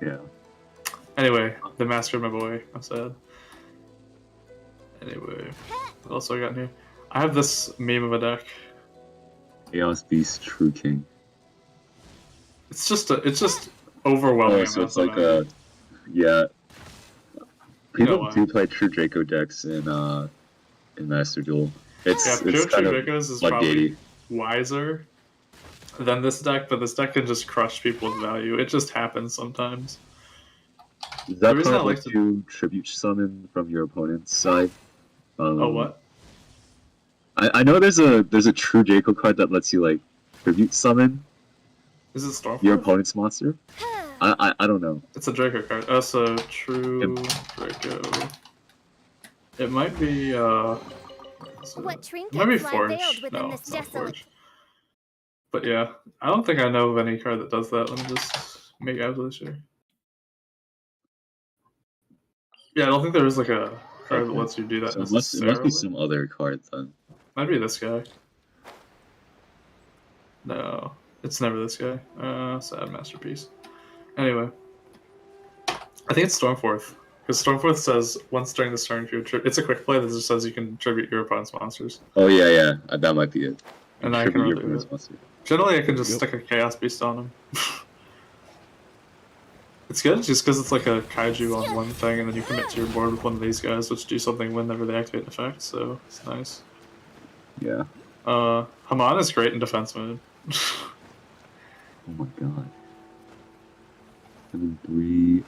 Yeah. Anyway, they massacred my boy. I'm sad. Anyway, what else do I got in here? I have this meme of a deck. Chaos Beast True King. It's just overwhelming. Oh, so it's like a yeah. People do play True Draco decks in Master Duel. It's True kind of Dracos is floodgatey. probably wiser than this deck, but this deck can just crush people with value. It just happens sometimes. Is that The reason card I like lets you tribute summon from your opponent's side? Oh, what? I know there's a True Draco card that lets you like tribute summon. Is it Stormforth? Your opponent's monster? I don't know. It's a Draco card. Oh, so True Draco. It might be What it trinkets might be lie Forge. veiled within No, this it's not desolate. Forge. But yeah, I don't think I know of any card that does that. Let me just make absolutely sure. Yeah, I don't think there is like a card that lets you do that So it necessarily. must be some other card then. Might be this guy. No, it's never this guy. Sad masterpiece. Anyway, I think it's Stormforth. Because Stormforth says, once during this turn, if you it's a quick play that just says you can tribute your opponent's monsters. Oh yeah, that might be it. And I can Tribute your do opponent's it. monster. Generally, I can just stick a Chaos Beast on him. It's good just because it's like a kaiju on one thing, and then you commit to your board with one of these guys, which do something whenever they activate an effect, so it's nice. Yeah. Haman is great in defense mode. Oh my god. 7-3.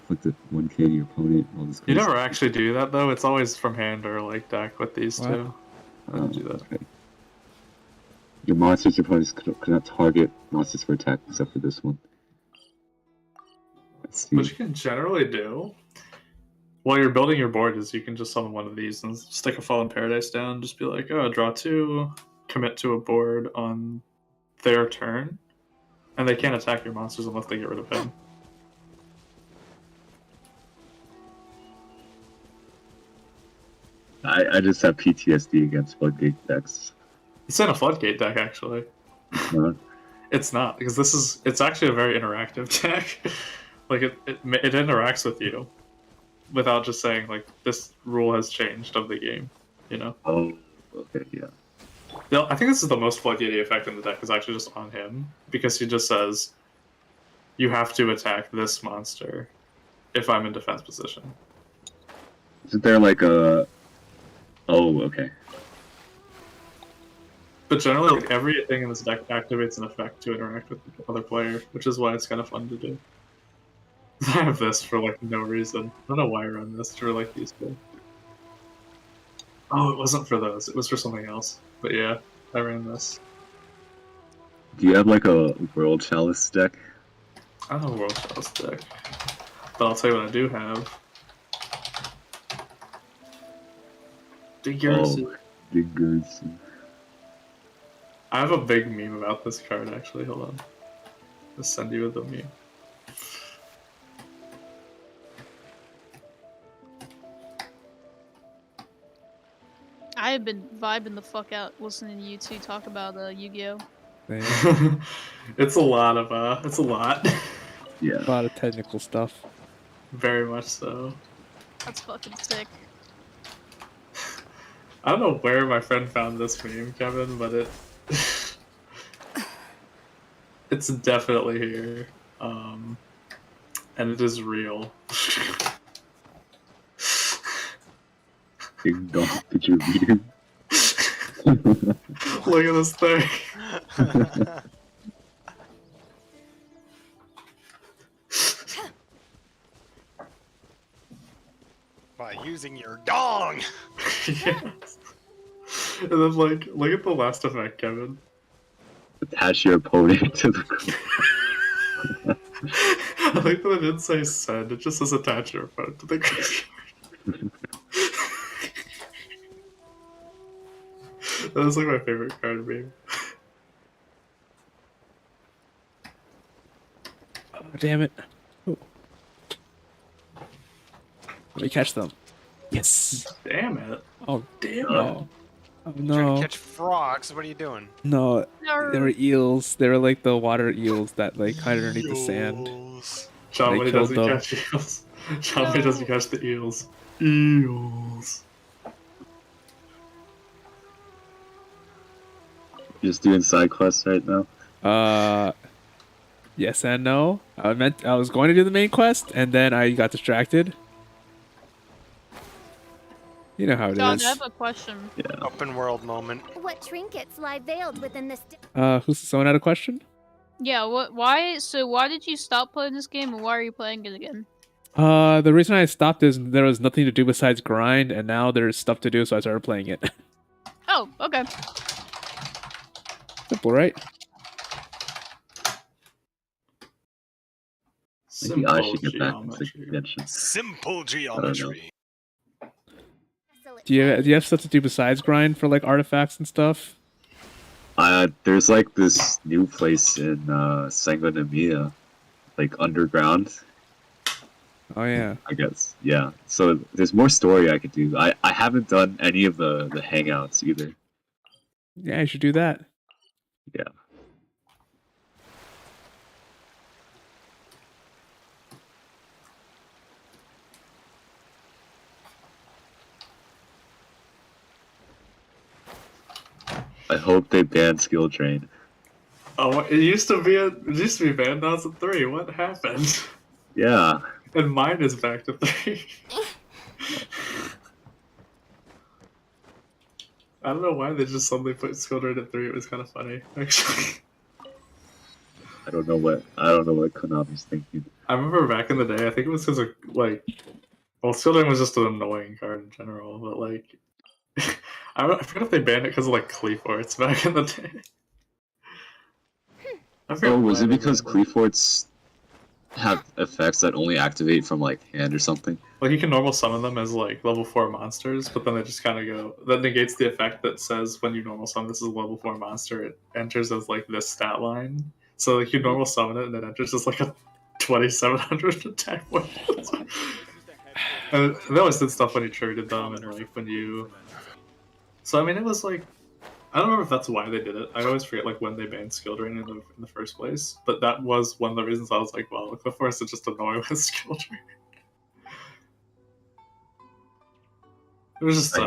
Inflict a 1k to your opponent. All this You crazy never stuff. actually do that though, it's always from hand or like deck with these two. I don't do that. Okay. Your monsters, your opponents cannot target monsters for attack except for this one. Let's see. What you can generally do while you're building your board is you can just summon one of these and stick a Fallen Paradise down. Just be like, oh, draw 2, commit to a board on their turn, and they can't attack your monsters unless they get rid of him. I just have PTSD against floodgate decks. It's in a Floodgate deck, actually. It's not, because it's actually a very interactive deck. Like, it interacts with you without just saying, like, this rule has changed of the game, you know? Oh, okay, yeah. I think this is the most Floodgate effect in the deck is actually just on him, because he just says, you have to attack this monster if I'm in defense position. Isn't there like a... Oh, okay. But generally, like, everything in this deck activates an effect to interact with the other player, which is why it's kind of fun to do. I have this for, like, no reason. I don't know why I run this for, like, these two. Oh, it wasn't for those. It was for something else. But yeah, I ran this. Do you have like a World Chalice deck? I don't have a World Chalice deck. But I'll tell you what I do have. Oh, Figures. I have a big meme about this card, actually. Hold on. I'll send you the meme. I have been vibing the fuck out listening to you two talk about Yu-Gi-Oh. It's a lot of it's a lot. Yeah. A lot of technical stuff. Very much so. That's fucking sick. I don't know where my friend found this meme, Kevin, but it's definitely here. And it is real. Ding dong, did you read it? Look at this thing. By using your dong! Yes. And then, like, look at the last effect, Kevin. Attach your opponent to the ground. I like that it didn't say send, it just says attach your opponent to the graveyard. That is like my favorite card meme. Oh, damn it. Ooh. Let me catch them. Yes. Damn it. Oh, Damn it. no. Oh, Trying no. to catch frogs, what are you doing? No, No. they were eels. They were like the water eels that like hide underneath the sand. John, They when he killed doesn't them. catch eels. John, when he doesn't catch the eels. Eels. Just doing side quests right now. Yes and no. I was going to do the main quest, and then I got distracted. You know how it John, is. I have a question. Yeah. Open world moment. What trinkets lie veiled within this? Who's someone had a question? Yeah, why did you stop playing this game and why are you playing it again? The reason I stopped is there was nothing to do besides grind, and now there's stuff to do, so I started playing it. Oh, okay. Simple, right? Maybe I should Simple get back into geometry. Genshin. Simple I don't know. geometry. Do you have stuff to do besides grind for like artifacts and stuff? There's like this new place in Sangonomiya, like underground, Oh yeah. I guess. Yeah. So there's more story I could do. I haven't done any of the hangouts either. Yeah, you should do that. Yeah. I hope they ban skill drain. Oh, it used to be banned. Now it's a 3. What happened? Yeah. And mine is back to 3. I don't know why they just suddenly put skill rate at 3. It was kind of funny, actually. I don't know what Konami's thinking. I remember back in the day, I think it was because of, like, well, skill rate was just an annoying card in general, but, like, I forget if they banned it because of, like, Cleaforts back in the day. Oh, was it because Cleaforts have effects that only activate from, like, hand or something? Like, you can normal summon them as, like, level 4 monsters, but then they just kind of go... That negates the effect that says when you normal summon this is a level 4 monster, it enters as, like, this stat line. So, like, you normal summon it, and it enters as, like, a 2700 attack weapon. And they always did stuff when you triggered them, and, like, when you... So, I mean, it was, like... I don't remember if that's why they did it. I always forget, like, when they banned skill drain in the first place. But that was one of the reasons I was like, well, the force is just annoying with skill drain. It was just,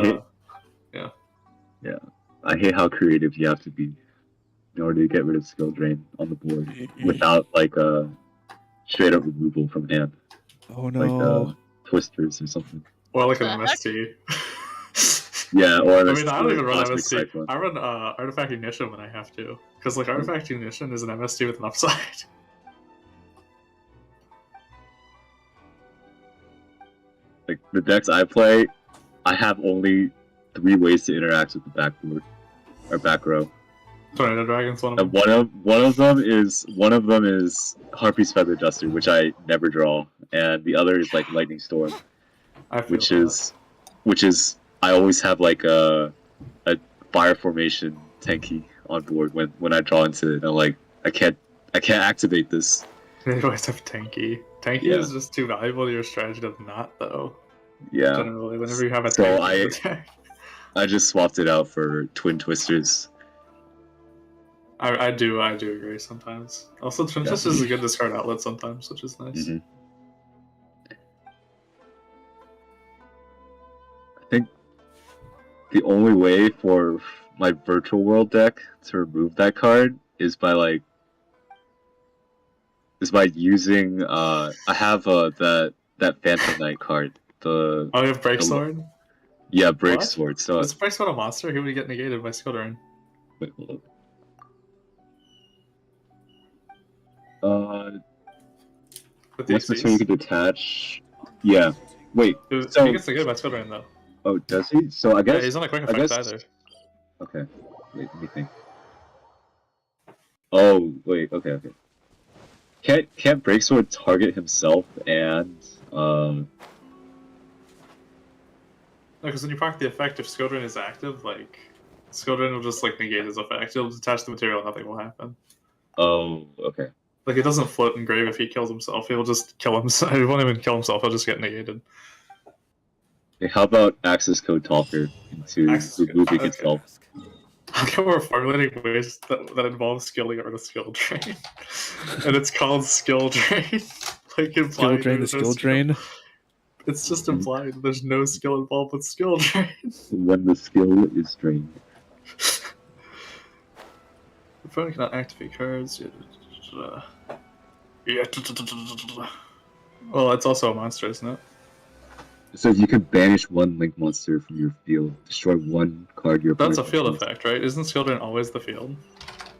yeah. Yeah. I hate how creative you have to be in order to get rid of skill drain on the board without, like, straight up removal from hand. Oh no. Like, twisters or something. Or like an MST. Yeah, or I mean, I don't even run Cosmic MST. Cyclone. I run Artifact Ignition when I have to. Because, like, Artifact Ignition is an MST with an upside. Like, the decks I play, I have only 3 ways to interact with the backboard. Or back row. Tornado Dragon's one of And them. one of them is Harpy's Feather Duster, which I never draw, and the other is like Lightning Storm, I feel which is I always have like a fire formation tanky on board when I draw into it. And I'm like, I can't activate this. They always have Tanky. Tanky is just too valuable to your strategy to not, though. Yeah. Generally, whenever you have a So Tanky I just swapped it out for Twin Twisters. I do agree sometimes. Also, Twin Twisters is a good discard outlet sometimes, which is nice. Mm-hmm. I think the only way for my Virtual World deck to remove that card is by using I have that Phantom Knight card. You have Break Sword? Yeah, Break Sword. So is Break Sword a monster? He would get negated by Skildrain. Wait, hold up. What's the turn you can detach? Yeah. Wait. So he gets negated by Skildrain though. Oh, does he? So I guess he's not a quick effect either. Okay. Wait, let me think. Oh, wait. Okay. Can't Breaksword target himself and No, because when you proc the effect, if Skildrain is active, like Skildrain will just like negate his effect. He'll detach the material, and nothing will happen. Oh, okay. Like it doesn't float in grave if he kills himself. He'll just kill himself. He won't even kill himself. He'll just get negated. Okay, how about access code talker into removing itself? I think we're formulating ways that involve skill to get rid of skill drain, and it's called skill drain. Like skill drain, the skill drain. It's just implied there's no skill involved with skill drain. When the skill is drained. The opponent cannot activate cards. Well, it's also a monster, isn't it? So you can banish one link monster from your field, destroy one card your That's a field effect, right? Isn't Skildrain always the field?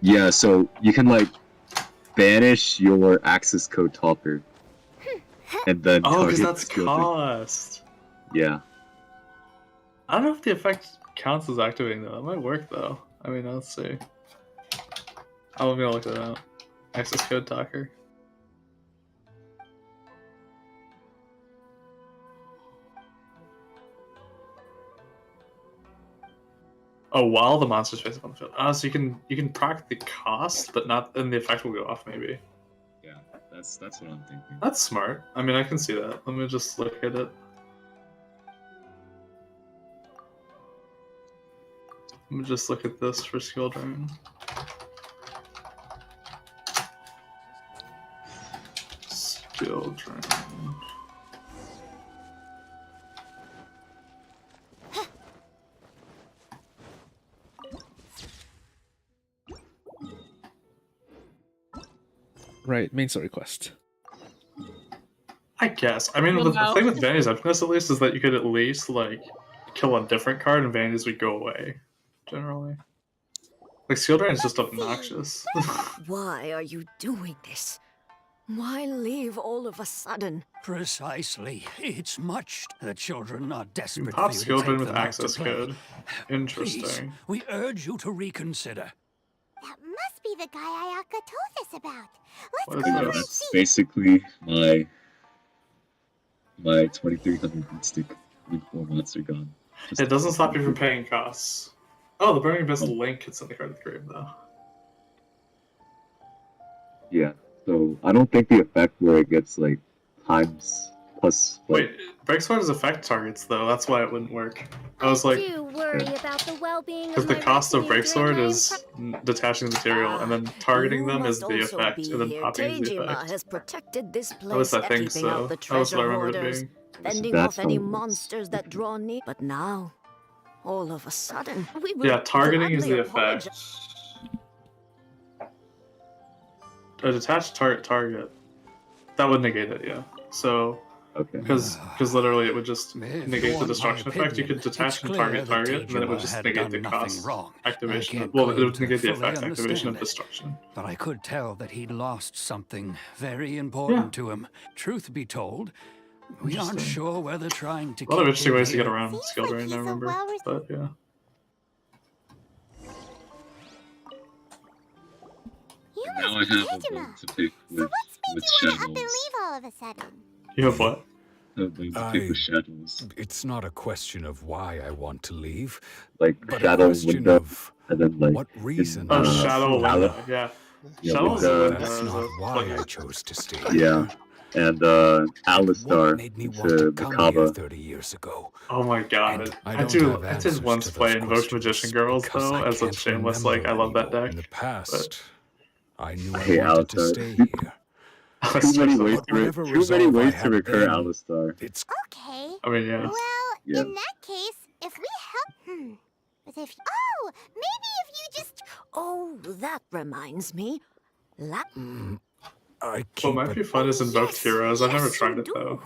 Yeah, so you can like banish your access code talker. And then because that's cost. Yeah. I don't know if the effect counts as activating though. It might work though. I mean, let's see. I'm gonna look that up. Access code talker. Oh, while the monster's face up on the field. So you can proc the cost, but not, and the effect will go off maybe. Yeah, that's what I'm thinking. That's smart. I mean, I can see that. Let me just look at it. Let me just look at this for skill drain. Skill drain. Right, main story quest. I guess. I mean, the thing with Vanity's Emptiness, at least, is that you could at least, like, kill a different card and Vanities would go away, generally. Like, Skill Drain is just obnoxious. Why are you doing this? Why leave all of a sudden? Precisely. It's much the children are desperate Pop for you Skill to Drain take with them out access to play. code. Interesting. Please, we urge you to reconsider. That must be the guy Ayaka told us about. What Let's is go over and That's see. basically my 2300 beat stick with 4 monster gone. It doesn't stop you from paying costs. Oh, the Burning Abyss link can send the card to the grave, though. Yeah, so I don't think the effect where it gets like times plus. Wait, Breaksword's effect targets, though. That's why it wouldn't work. I was like, do worry about the well-being because of the my cost of retinue during Breaksword my is detaching the material, and then targeting them is the effect, and then popping is the Tejima effect. has protected this At least place, I think keeping out so. the That was treasure what I remember it hoarders, being. fending That's off any how it works. monsters that draw near. But now, all of a sudden, we will Yeah, targeting is gladly the effect. A detached target. That would negate it, yeah. So, Okay. because literally it would just If negate you the want destruction my effect. You opinion, could detach it's and clear target that and then it would Tejima just had negate done the nothing cost wrong. activation. I can't Well, it claim would to negate the fully effect activation of understand it. destruction. But I could tell that he'd lost something very important Yeah. to him. Truth be told, we aren't Interesting. sure whether trying to A lot of keep interesting him ways to get here- around Skill Drain, I he's a remember. well-res- But yeah. now I have a bone to pick with Up and Shadows. leave all of a sudden. You have what? A bone to pick with Shadows. It's not a question of why I want to leave, Like but Shadow a question Window, of and then like what reason. Oh, I went Shadow through. Window. Yeah. Yeah, Shadow's with, Window That's is not a why plugin. I chose to stay Yeah, here. and What Alistar made me want to into come here Makaba. 30 years ago? Oh my god. And I I don't did have I answers did once to play those Invoked Magician Girls because though I as a can't shameless like I remember love that anymore. deck. In the But past, I knew I I hate wanted to Alistar. stay here. Too many ways But to whatever too many resolve I ways to had recur then, Alistar. it's Okay. I mean yeah. Well, Yeah. in that case, if we help, but if oh, maybe if you just Oh, that reminds me. I What keep might a be fun is Invoked Heroes. I've never yes, tried you it though. do.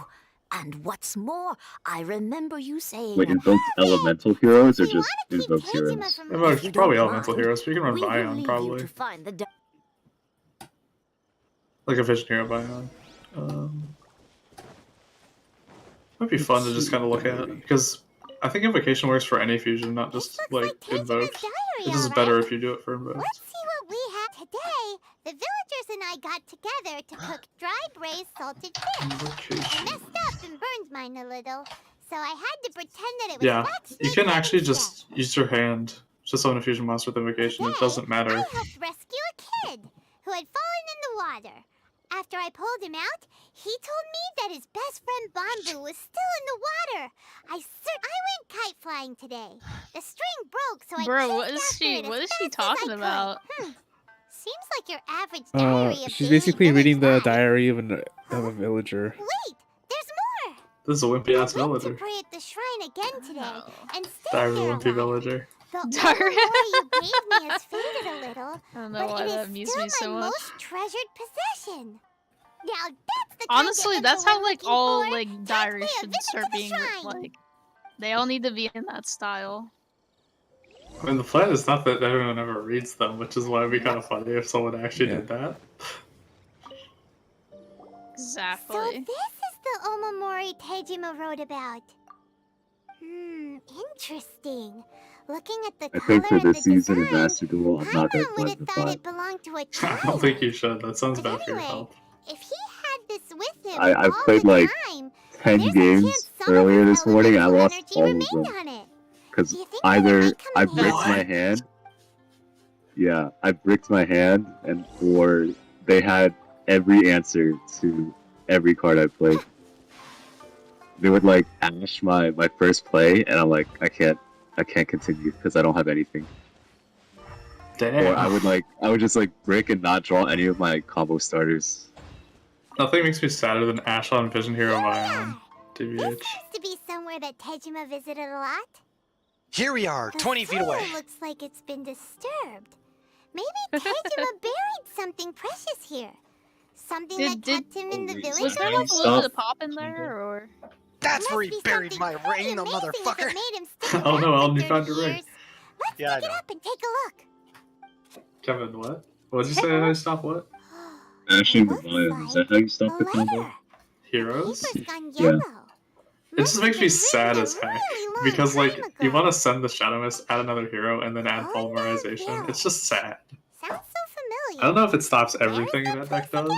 And what's more, I remember you saying. Wait, invoked elemental heroes or just invoked Tejima heroes? from Invoked, you probably don't Elemental mind, Heroes, but you can run we will Bion leave you probably. to find the Like a Vision Hero Bion. Might be fun to just kind of look at because I think Invocation works for any fusion, not just like Invoked. It's just better if you do it for Invoked. Let's see what we have today. The villagers and I got together to cook dry braised salted fish. I messed up and burned mine a little, so I had to pretend that it was Yeah, wax you snake can head actually instead. just use your hand to summon a fusion monster with Invocation. It doesn't matter. I helped rescue a kid who had fallen in the water. After I pulled him out, he told me that his best friend Bambu was still in the water. I went kite flying today. The string broke, so Bro, I what is she? What is she talking about? Seems like your average diary of She's daily basically village reading the life. diary of a villager. Wait, there's more. This is a wimpy ass I went to villager. pray at the shrine again today and stayed Diary of there a a wimpy while. villager. The Diary- Omamori you gave me has faded a little, I don't know but why it that is amused still me so my much. most treasured possession. Now that's the Honestly, kind of that's info how we're like looking all for. like diaries should start being shrine. like. They all need to be in that style. I mean, the plan is not that everyone ever reads them, which is why it'd be kind of funny if someone actually did that. Exactly. So this is the Omamori Tejima wrote about. Interesting. Looking at the I color think for and this the season in design, Master Duel, I'm not gonna would climb have the thought 5. it belonged to a I child. don't think you should. That sounds But bad for your anyway, health. if he had this with him I've all played the like time, 10 there's a games chance some earlier of this morning. I elemental lost energy all of remained them. on it. Because Do you think either I come in bricked my handy? hand, yeah, I bricked my hand, and or they had every answer to every card I played. They would like ash my first play, and I'm like, I can't continue because I don't have anything. Damn. Or I would just like brick and not draw any of my combo starters. Nothing makes me sadder than Ash on Vision Hero Bion. TBH. Seems to be somewhere that Tejima visited a lot. Here we are, The 20 feet away. floor looks like it's been disturbed. Maybe Tejima buried something precious here. Something that kept him in the village. Was there like a little bit of pop in there, or? That's where he buried my ring, the motherfucker. Oh no, Ellen, you found your ring. Let's Yeah, I pick it know. up and take a look. Kevin, what? What did you say? I stop what? Ashing the Lion, is that how you stop the combo? Heroes? Gone Yeah. yellow. It just makes me sad as heck because like time you ago. want to send the Shadow Mist, add another hero, and then add polymerization. It's just sad. Sounds so familiar. I don't know if it stops everything that deck does,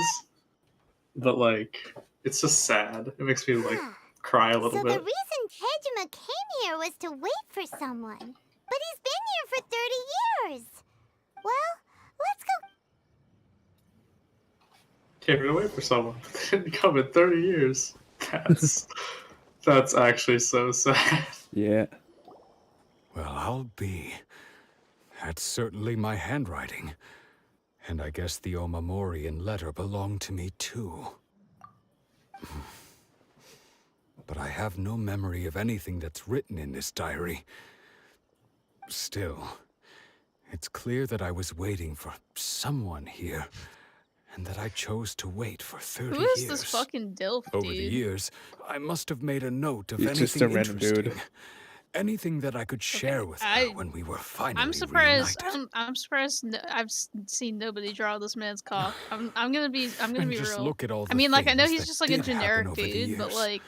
but like it's just sad. It makes me like cry a little So bit. the reason Tejima came here was to wait for someone. But he's been here for 30 years. Well, let's go. Can't really wait for someone. They didn't come in 30 years. That's actually so sad. Yeah. Well, I'll be. That's certainly my handwriting. And I guess the Omamorian letter belonged to me too. But I have no memory of anything that's written in this diary. Still, it's clear that I was waiting for someone here, and that I chose to wait for 30 Who is years. this fucking Dilf Over dude? the years, I must have made a note of He's anything just a random interesting. dude. Anything that I could share with her when we were finally I'm surprised. reunited. I'm surprised. I've seen nobody draw this man's cock. I'm gonna be. I'm gonna And be just real. look at all I the mean, like I know things he's that just like a did happen generic over the dude, but years. like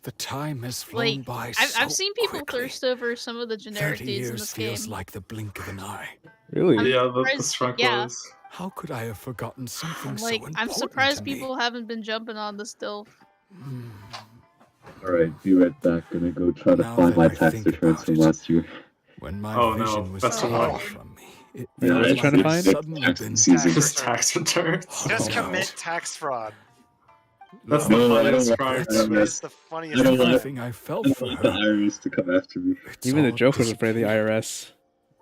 The time has flown by so I've seen people quickly. thirst over some of the generic 30 dudes in years this feels game. like the blink of an eye. Really? I'm Yeah, the surprised- shrunk yeah. was. How could I have forgotten something so Like, important I'm surprised to me? people haven't been jumping on this still. Alright, be right back. Gonna go try to Now find that my I tax think returns about from it, last year. When my Oh, no. vision was Best of taken luck. from me, it Wait, what are feels you trying to like find? I've suddenly Tax been season. Just tax returns. Just Oh, commit tax fraud. That's the No, I don't funniest want part. the IRS. It's the funniest I don't want, everything I I felt don't for want the her. IRS to come after me. It's Even the all Joker's afraid of the disappeared. IRS.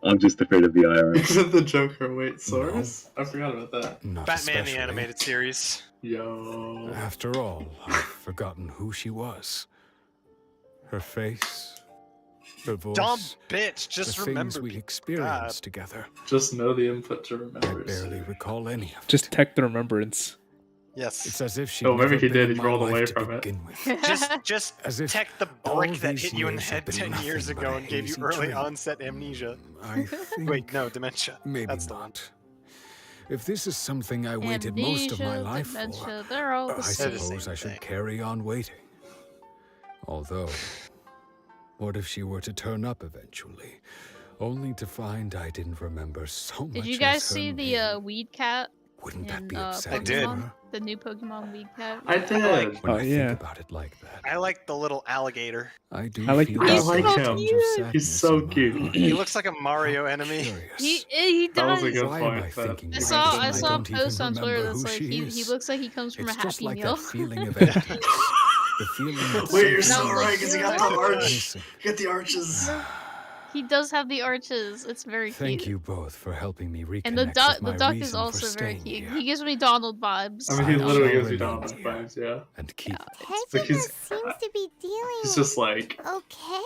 I'm just afraid of the IRS. Isn't the Joker wait source? I forgot about that. Not Batman especially. the animated series. Yo. After all, I've forgotten who she was. Her face, her voice, Dumb bitch. Just the remember. things we people. experienced together. Just know the input to I remember. barely recall any of it. Just tech the remembrance. Yes. It's as if she'd Oh, maybe never he been did. in He my rolled life away to from it. begin with. Just As if tech the all brick that these hit you in the years head have been 10 years nothing but ago a and gave you hazy early dream. onset amnesia. I think Wait, no, dementia. maybe That's the one. not. If this is something I waited most of my Amnesia, life dementia, for, they're all the I same. suppose I should thing. carry on waiting. Although, what if she were to turn up eventually, only to find I didn't remember so much Did you as guys her see name? the Weed Cat Wouldn't that in be upsetting I did. Pokemon? for her? The new Pokemon Weed Cat? I did. When Oh, I yeah. think about it like that, I like the little alligator. I do I like feel the a cat. I like certain him. tinge of sadness He's so in my cute. heart. He looks like a Mario How enemy. curious. He That was a does. good Why am I point. That thinking I of saw something I saw a don't even post on Twitter remember that's who like she he is? looks like he comes from It's a just Happy like Meal. that feeling of emptiness. The feeling that Wait, you're something so like, right, because he got yeah. the arch. missing. You got the arches. He does have the arches. It's very Thank cute. you both for helping me reconnect And the with my duck is reason also for very staying cute. here. He gives me Donald vibes. I mean, he I literally shall gives you remain Donald here vibes, yeah. and keep Like Pejima seems to be dealing. He's just like, Okay.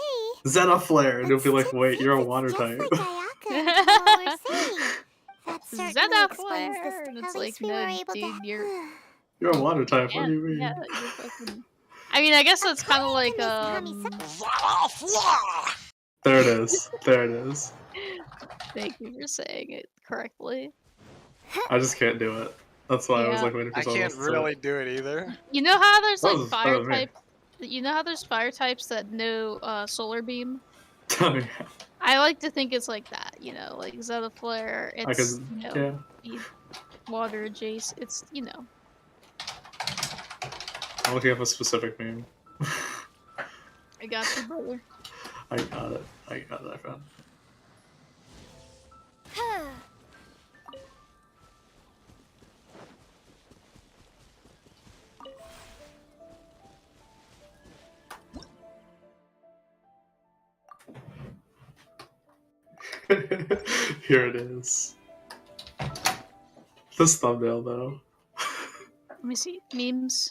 Zeta Flare, and you'll be like, wait, you're a It's water just type. like Ayaka and Paul were saying. That certainly Zeta explains Flare! this. And At it's least like, we no, were able dude, to. you're... You're a water type, what do you mean? Yeah, you're fucking... I mean, I guess that's kind of like, There it is. There it is. Thank you for saying it correctly. I just can't do it. That's why I was Yeah. like waiting for I someone can't else to really do it either. You know how there's That like was fire better than me. types? You know how there's fire types that know solar beam? Tell me. I like to think it's like that, you know, like Zeta Flare. I It's could, you know, yeah. the water Jace. It's you know. I'm looking up a specific meme. I got you, brother. I got it. I found it. Here it is. This thumbnail, though. Let me see memes.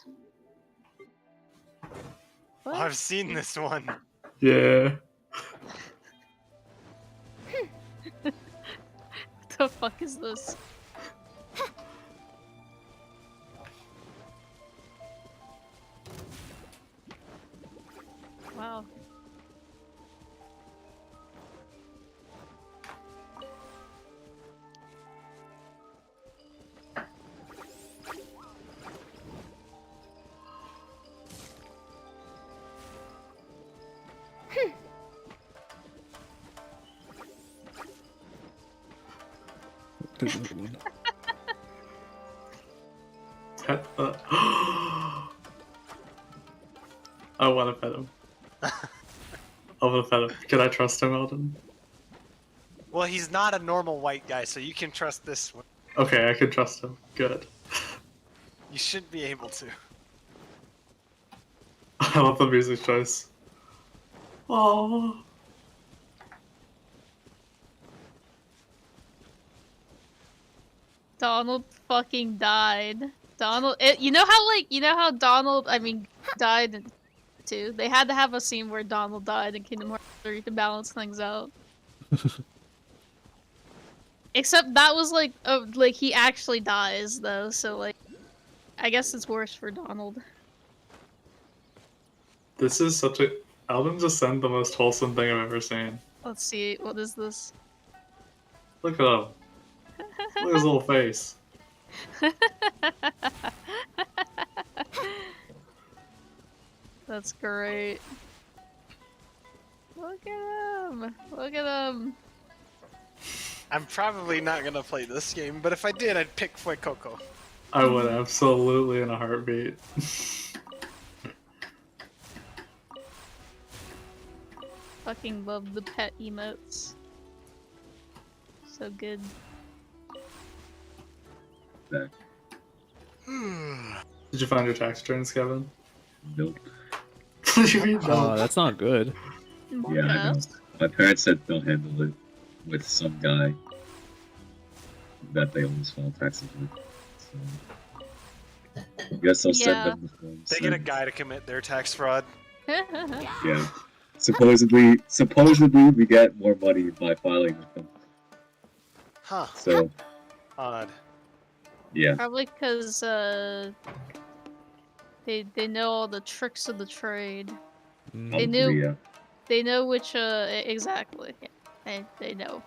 What? Oh, I've seen this one. Yeah. What the fuck is this? Wow. I want to pet him. I want to pet him. Can I trust him, Eldon? Well, he's not a normal white guy, so you can trust this one. Okay, I can trust him. Good. You should be able to. I love the music choice. Oh. Donald fucking died. Donald, you know how Donald, I mean, died in 2? They had to have a scene where Donald died in Kingdom Hearts 3 to balance things out. Except that was like he actually dies though, so like, I guess it's worse for Donald. This is such a... Eldon just sent the most wholesome thing I've ever seen. Let's see, what is this? Look at him. Look at his little face. That's great. Look at him! Look at him! I'm probably not gonna play this game, but if I did, I'd pick Fuecoco. I would absolutely in a heartbeat. Fucking love the pet emotes. So good. That. Did you find your tax returns, Kevin? Nope. What do you mean, no? That's not good. Yeah, I know. My parents said they'll handle it with some guy that they always file taxes with. So, I guess I'll send them the forms. They get a guy to commit their tax fraud. Yeah. Supposedly we get more money by filing with them. Huh. So, Odd. yeah. Probably because they know all the tricks of the trade. They know which exactly. Yeah. They know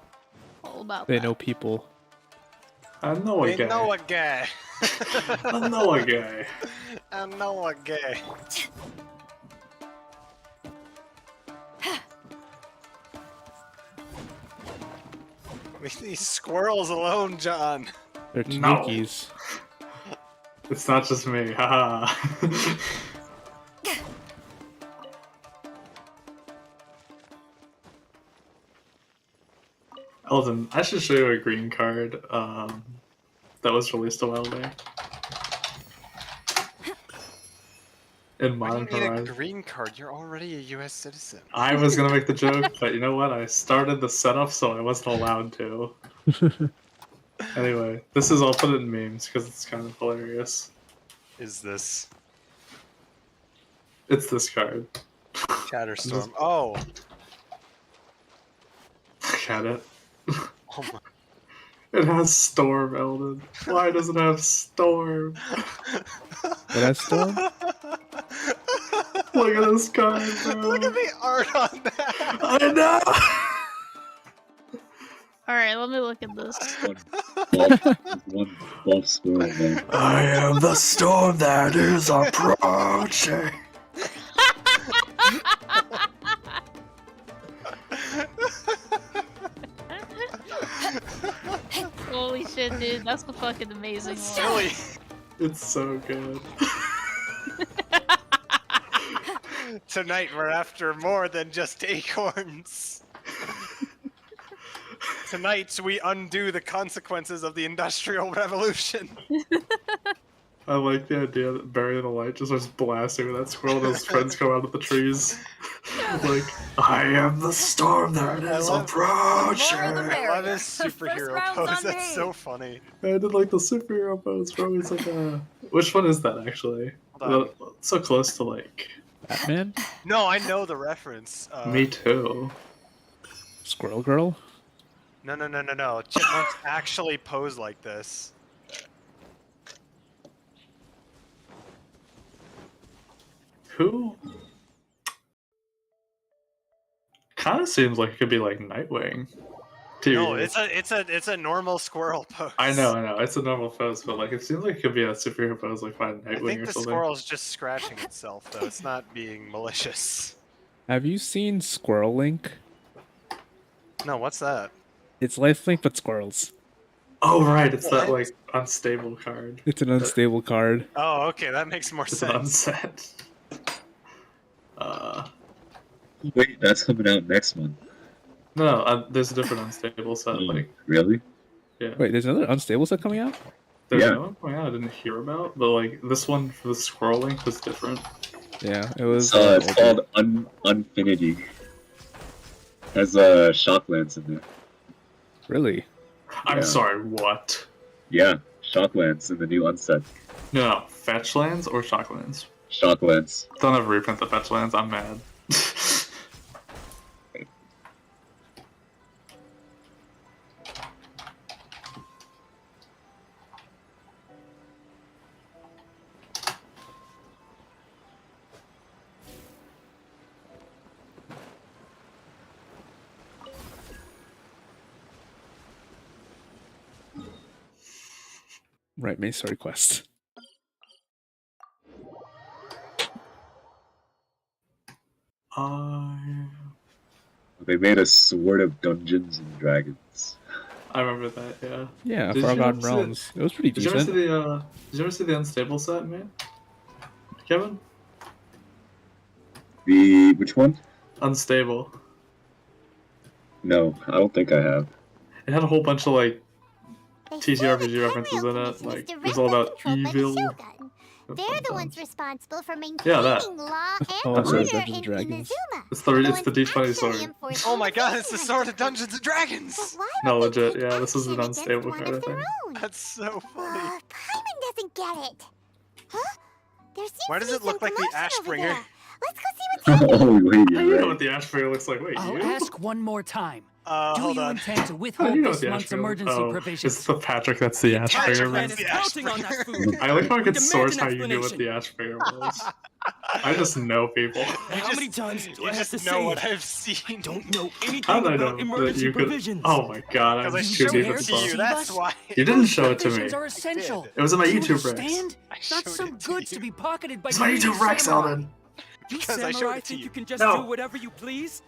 all about They that. know people. I know a They guy. know a guy. I know a guy. I know a guy. Leave these squirrels alone, John. They're tanukis. It's not just me, haha. Elton, I should show you a green card that was released a while back. In Why do Modern you need a Horizon. green card? You're already a U.S. citizen. I was gonna make the joke, but you know what? I started the setup, so I wasn't allowed to. Anyway, this is, I'll put it in memes because it's kind of hilarious. Is this It's this card. Chatterstorm? Oh. Got it. Oh my. It has Storm, Eldon. Why does it have Storm? It has Storm? Look at this card, bro. Look at the art on that. I know. Alright, let me look at this. One buff squirrel, man. I am the storm that is approaching. Holy shit, dude, that's the fucking amazing one. Silly. It's so good. Tonight we're after more than just acorns. Tonight we undo the consequences of the Industrial Revolution. I like the idea that Barry the Light just starts blasting with that squirrel and his friends come out of the trees. Like, I am the storm that is approaching. I love his superhero pose. That's so funny. I did like the superhero pose, bro. He's like, which one is that actually? So close to like Batman? No, I know the reference. Me too. Squirrel Girl? No. Chipmunks actually pose like this. Who? Kind of seems like it could be like Nightwing. Dude. No, it's a normal squirrel pose. I know. It's a normal pose, but like it seems like it could be a superhero pose, like by Nightwing I think or the something. squirrel's just scratching itself, though. It's not being malicious. Have you seen Squirrel Link? No, what's that? It's Lifelink, but squirrels. Oh right, it's that like unstable card. It's an unstable card. Oh, okay, that makes more It's sense. an unset. Wait, that's coming out next month. No, there's a different unstable set. Like, really? yeah. Wait, there's another unstable set coming out? There's Yeah. another one I didn't hear about, but like this one for the scrolling was different. Yeah, it was. It's called Unfinity. Has Shocklands in there. Really? I'm Yeah. sorry, what? Yeah, Shocklands in the new unset. No, Fetchlands or Shocklands? Shocklands. Don't ever reprint the Fetchlands, I'm mad. Right, main story quest. They made a Sword of Dungeons and Dragons. I remember that. Yeah. Yeah, Did you Forgotten ever see the- Realms. It was pretty Did you ever see decent. the Did you ever see the Unstable set, man? Kevin? The which one? Unstable. No, I don't think I have. It had a whole bunch of like They say the TTRPG references in it. Commission is Like it was all directly about controlled by the evil. Shogun. They're the ones responsible for Yeah, that. maintaining law and Oh, so order it's Dungeons in and Dragons. Inazuma. It's the They're it's the ones D20 actually sword. enforcing Oh my the god, it's the Vision Sword of Hunter. Dungeons and Dragons! But why No, would they legit. take Yeah, this is an action against unstable one kind of of their thing. own? That's so funny. Paimon doesn't get it. Huh? There seems Why to does be it look some like the commotion over Ashbringer? there. Let's go see what's happening. Oh wait, How you're do you know right. what the Ashbringer looks like? Wait, I'll you? ask one more time. Do Hold you on. intend to How do withhold you know this what the month's Ashbringer? emergency Oh, provisions? it's the Patrick that's the Ashbringer. Patrick, Man. that's the counting on that food. I like how I could Demand source an how you knew what the Ashbringer was. I just know people. How many times do You I have just to know say what it? I've seen. Don't know How anything did I know about that emergency you could? provisions. Oh my god, I'm Because I too showed deep it in to sauce. you, that's why. You didn't show it to me. Provisions are essential. It was in my Do you YouTube Rex. understand? I Not showed some it to goods you. to be pocketed by It's my greedy YouTube Rex, samurai. Alden. You Because I showed samurai it to think you. you can just No. do whatever you please?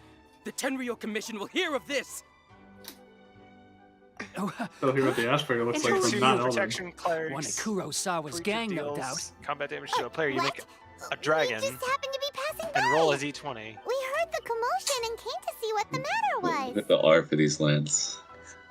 The Tenryou Commission will hear of this. Oh, They'll hear what the Ashbringer looks like Two from not Elden. protection clerics. one of Kurosawa's creature gang, no deals doubt. Combat damage to a player. You make What? a dragon We just happened to be passing by. and roll a d20. We heard the commotion and came to see what the matter Look was. at the art for these lands.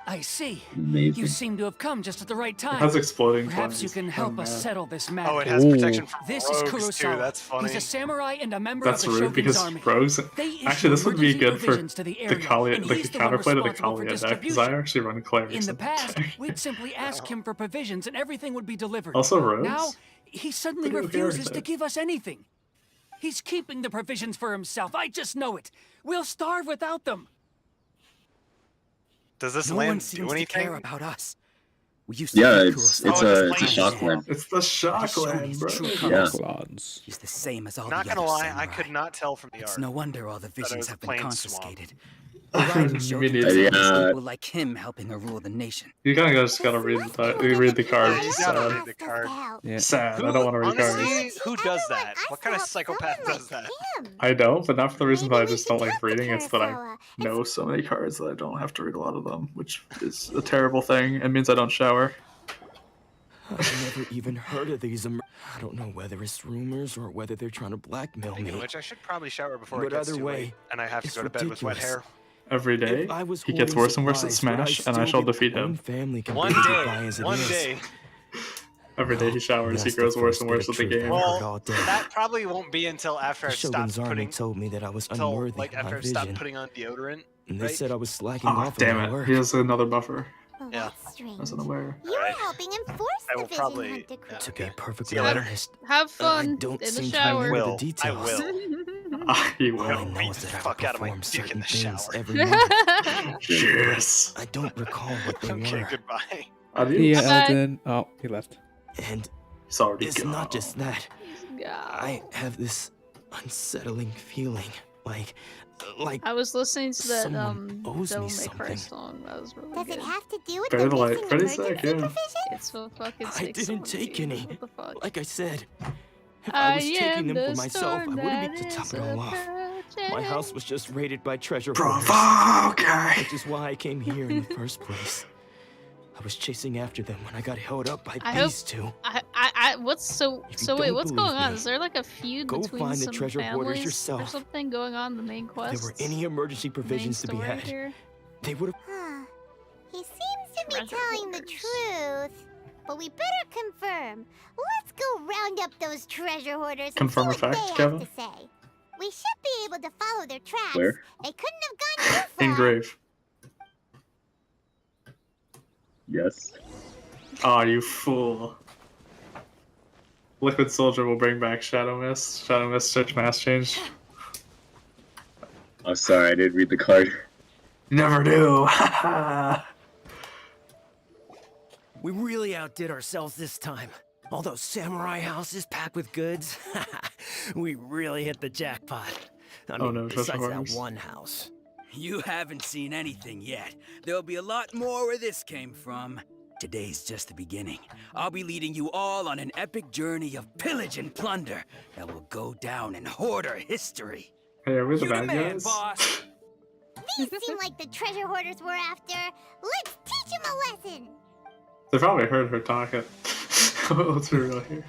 I see. Amazing. You seem to have come just at the right It time. has exploding Perhaps you flames. can help Oh, us man. settle this matter. Oh, it has protection from This is rogues Kurosawa. too. That's funny. He's a samurai and a member That's of the rude Shogun's because army. rogues. They issue Actually, this would be emergency good for provisions to the the area, Kalia, and the he's the one counterplay to the responsible for Kalia deck, because I distribution. actually run clerics. In the past, we'd simply ask him for provisions and everything would be delivered. Also rogues? Now, he suddenly Pretty okay refuses to archetype. give us anything. He's keeping the provisions for himself. I just know it. We'll starve without them. Does this No one land seems do to care anything? about us. We used to Yeah, think it's Kurosawa it's was a shock evil. land. It's the Shockland, bro. Yeah. Clans. He's the same as all Not the gonna other lie, samurai. I could not tell from the It's art. no wonder all the it visions was have plain been swamp. confiscated. Me neither. Yeah. People like him helping her rule the nation. You kind of just gotta read the cards. You It's gotta sad. read the card. Yeah. Sad. I don't want to read cards. Honestly, who does that? What kind of psychopath does that? I don't, but not for the reason that I Maybe we just should don't like talk to reading. It's that I Kurosawa. know so many cards that I don't have to read a lot of them, which is a terrible thing. It means I don't shower. I've never even heard of these. I don't know whether it's rumors or whether they're trying to blackmail me. Speaking of which, I should probably shower before But it gets either too way, late, and I have to it's go to bed with wet ridiculous. hair. Every day, If I was he gets hoarding worse and worse at supplies, would I Smash, and I still shall get defeat my own him. family can One barely buy day, as it one is. day. Every day he showers, he That's the grows worse first and bit worse of with the truth game. I've heard Well, all day. that probably won't be until after I The stop Shogun's army putting, told me that I was until unworthy like of after my I stopped vision. putting on deodorant. And they right? said I was slacking Oh, off on damn my it. work. He has another buffer. Well, Yeah. that's strange. I was unaware. You were helping enforce I the will Vision probably. Hunt Yeah, decree. To be okay. perfectly See you later. honest, Have I fun don't in the seem to shower. remember will. the I details. will. He All I will. know beat is the that I fuck out of my performed dick in certain the things shower. every month. Yes. I don't recall what they Okay, were. goodbye. Adios. Yeah, Bye-bye. Elden. Oh, he left. And He's already it's gone. not just that. God. I have this unsettling feeling, like I was listening to that someone owes Devil me May Cry something. song. That was really Does good. it have to do with Better the than, like, missing pretty emergency sick, yeah. provision? It's so fucking I sick. didn't take any. What the fuck? Like I said, if I was taking am them the for myself, I storm wouldn't be to that top is it all off. My house was just raided by treasure hoarders, Provoke! which is why I came here in the first place. I was chasing after them when I got held up by I hope- these two. What's so If you so? Wait, don't what's believe going on? me, Is there like a feud go between find the some treasure hoarders families or yourself. something going on in the main If quest? there were any emergency provisions to be had, Here? they would have. Huh. He seems to be Treasure telling the hoarders. truth. But we better confirm. Let's go round up those treasure hoarders and Confirm see or what fact, they Kevin? have to say. We should be able to follow their tracks. Where? They couldn't have gone too far. Engrave. Yes. Oh, you fool. Liquid Soldier will bring back Shadow Mist. Shadow Mist search mass change. I'm sorry, I didn't read the card. You never do. We really outdid ourselves this time. All those samurai houses packed with goods. We really hit the jackpot. I mean, Oh no, treasure besides hoarders. that one house. You haven't seen anything yet. There'll be a lot more where this came from. Today's just the beginning. I'll be leading you all on an epic journey of pillage and plunder that will go down in hoarder history. Hey, are we the You the bad man, guys? boss. These seem like the treasure hoarders we're after. Let's teach teach him a lesson. They probably heard her talking. Let's be real here.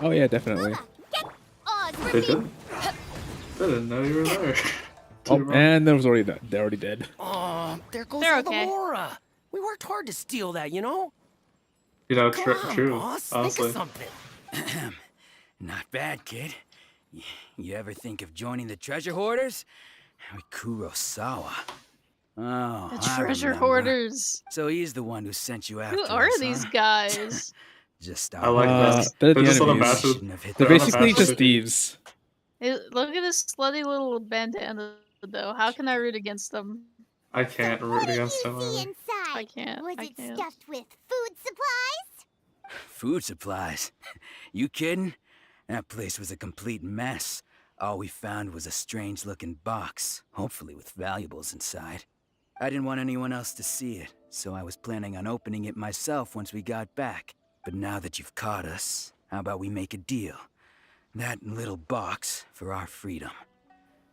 Oh yeah, definitely. They didn't. They didn't know you were there. Oh, and there was already that. They're already dead. Oh, there goes They're all okay. the Mora. We worked hard to steal that, you know? You know, Come on, true. boss. Honestly. Think of something. Not bad, kid. You ever think of joining the treasure hoarders? With Kurosawa. Oh, The I treasure remember. hoarders. So he's the one who sent you after Who are us, these huh? guys? Just I like that. They're They're the just enemies. unabashed. They're basically unabashed. just thieves. Look at this slutty little bandana, though. How can I root against them? I can't root against him. See either. inside. I can't. Was I it can't. stuffed with food supplies? Food supplies? You kidding? That place was a complete mess. All we found was a strange-looking box, hopefully with valuables inside. I didn't want anyone else to see it, so I was planning on opening it myself once we got back. But now that you've caught us, how about we make a deal? That little box for our freedom.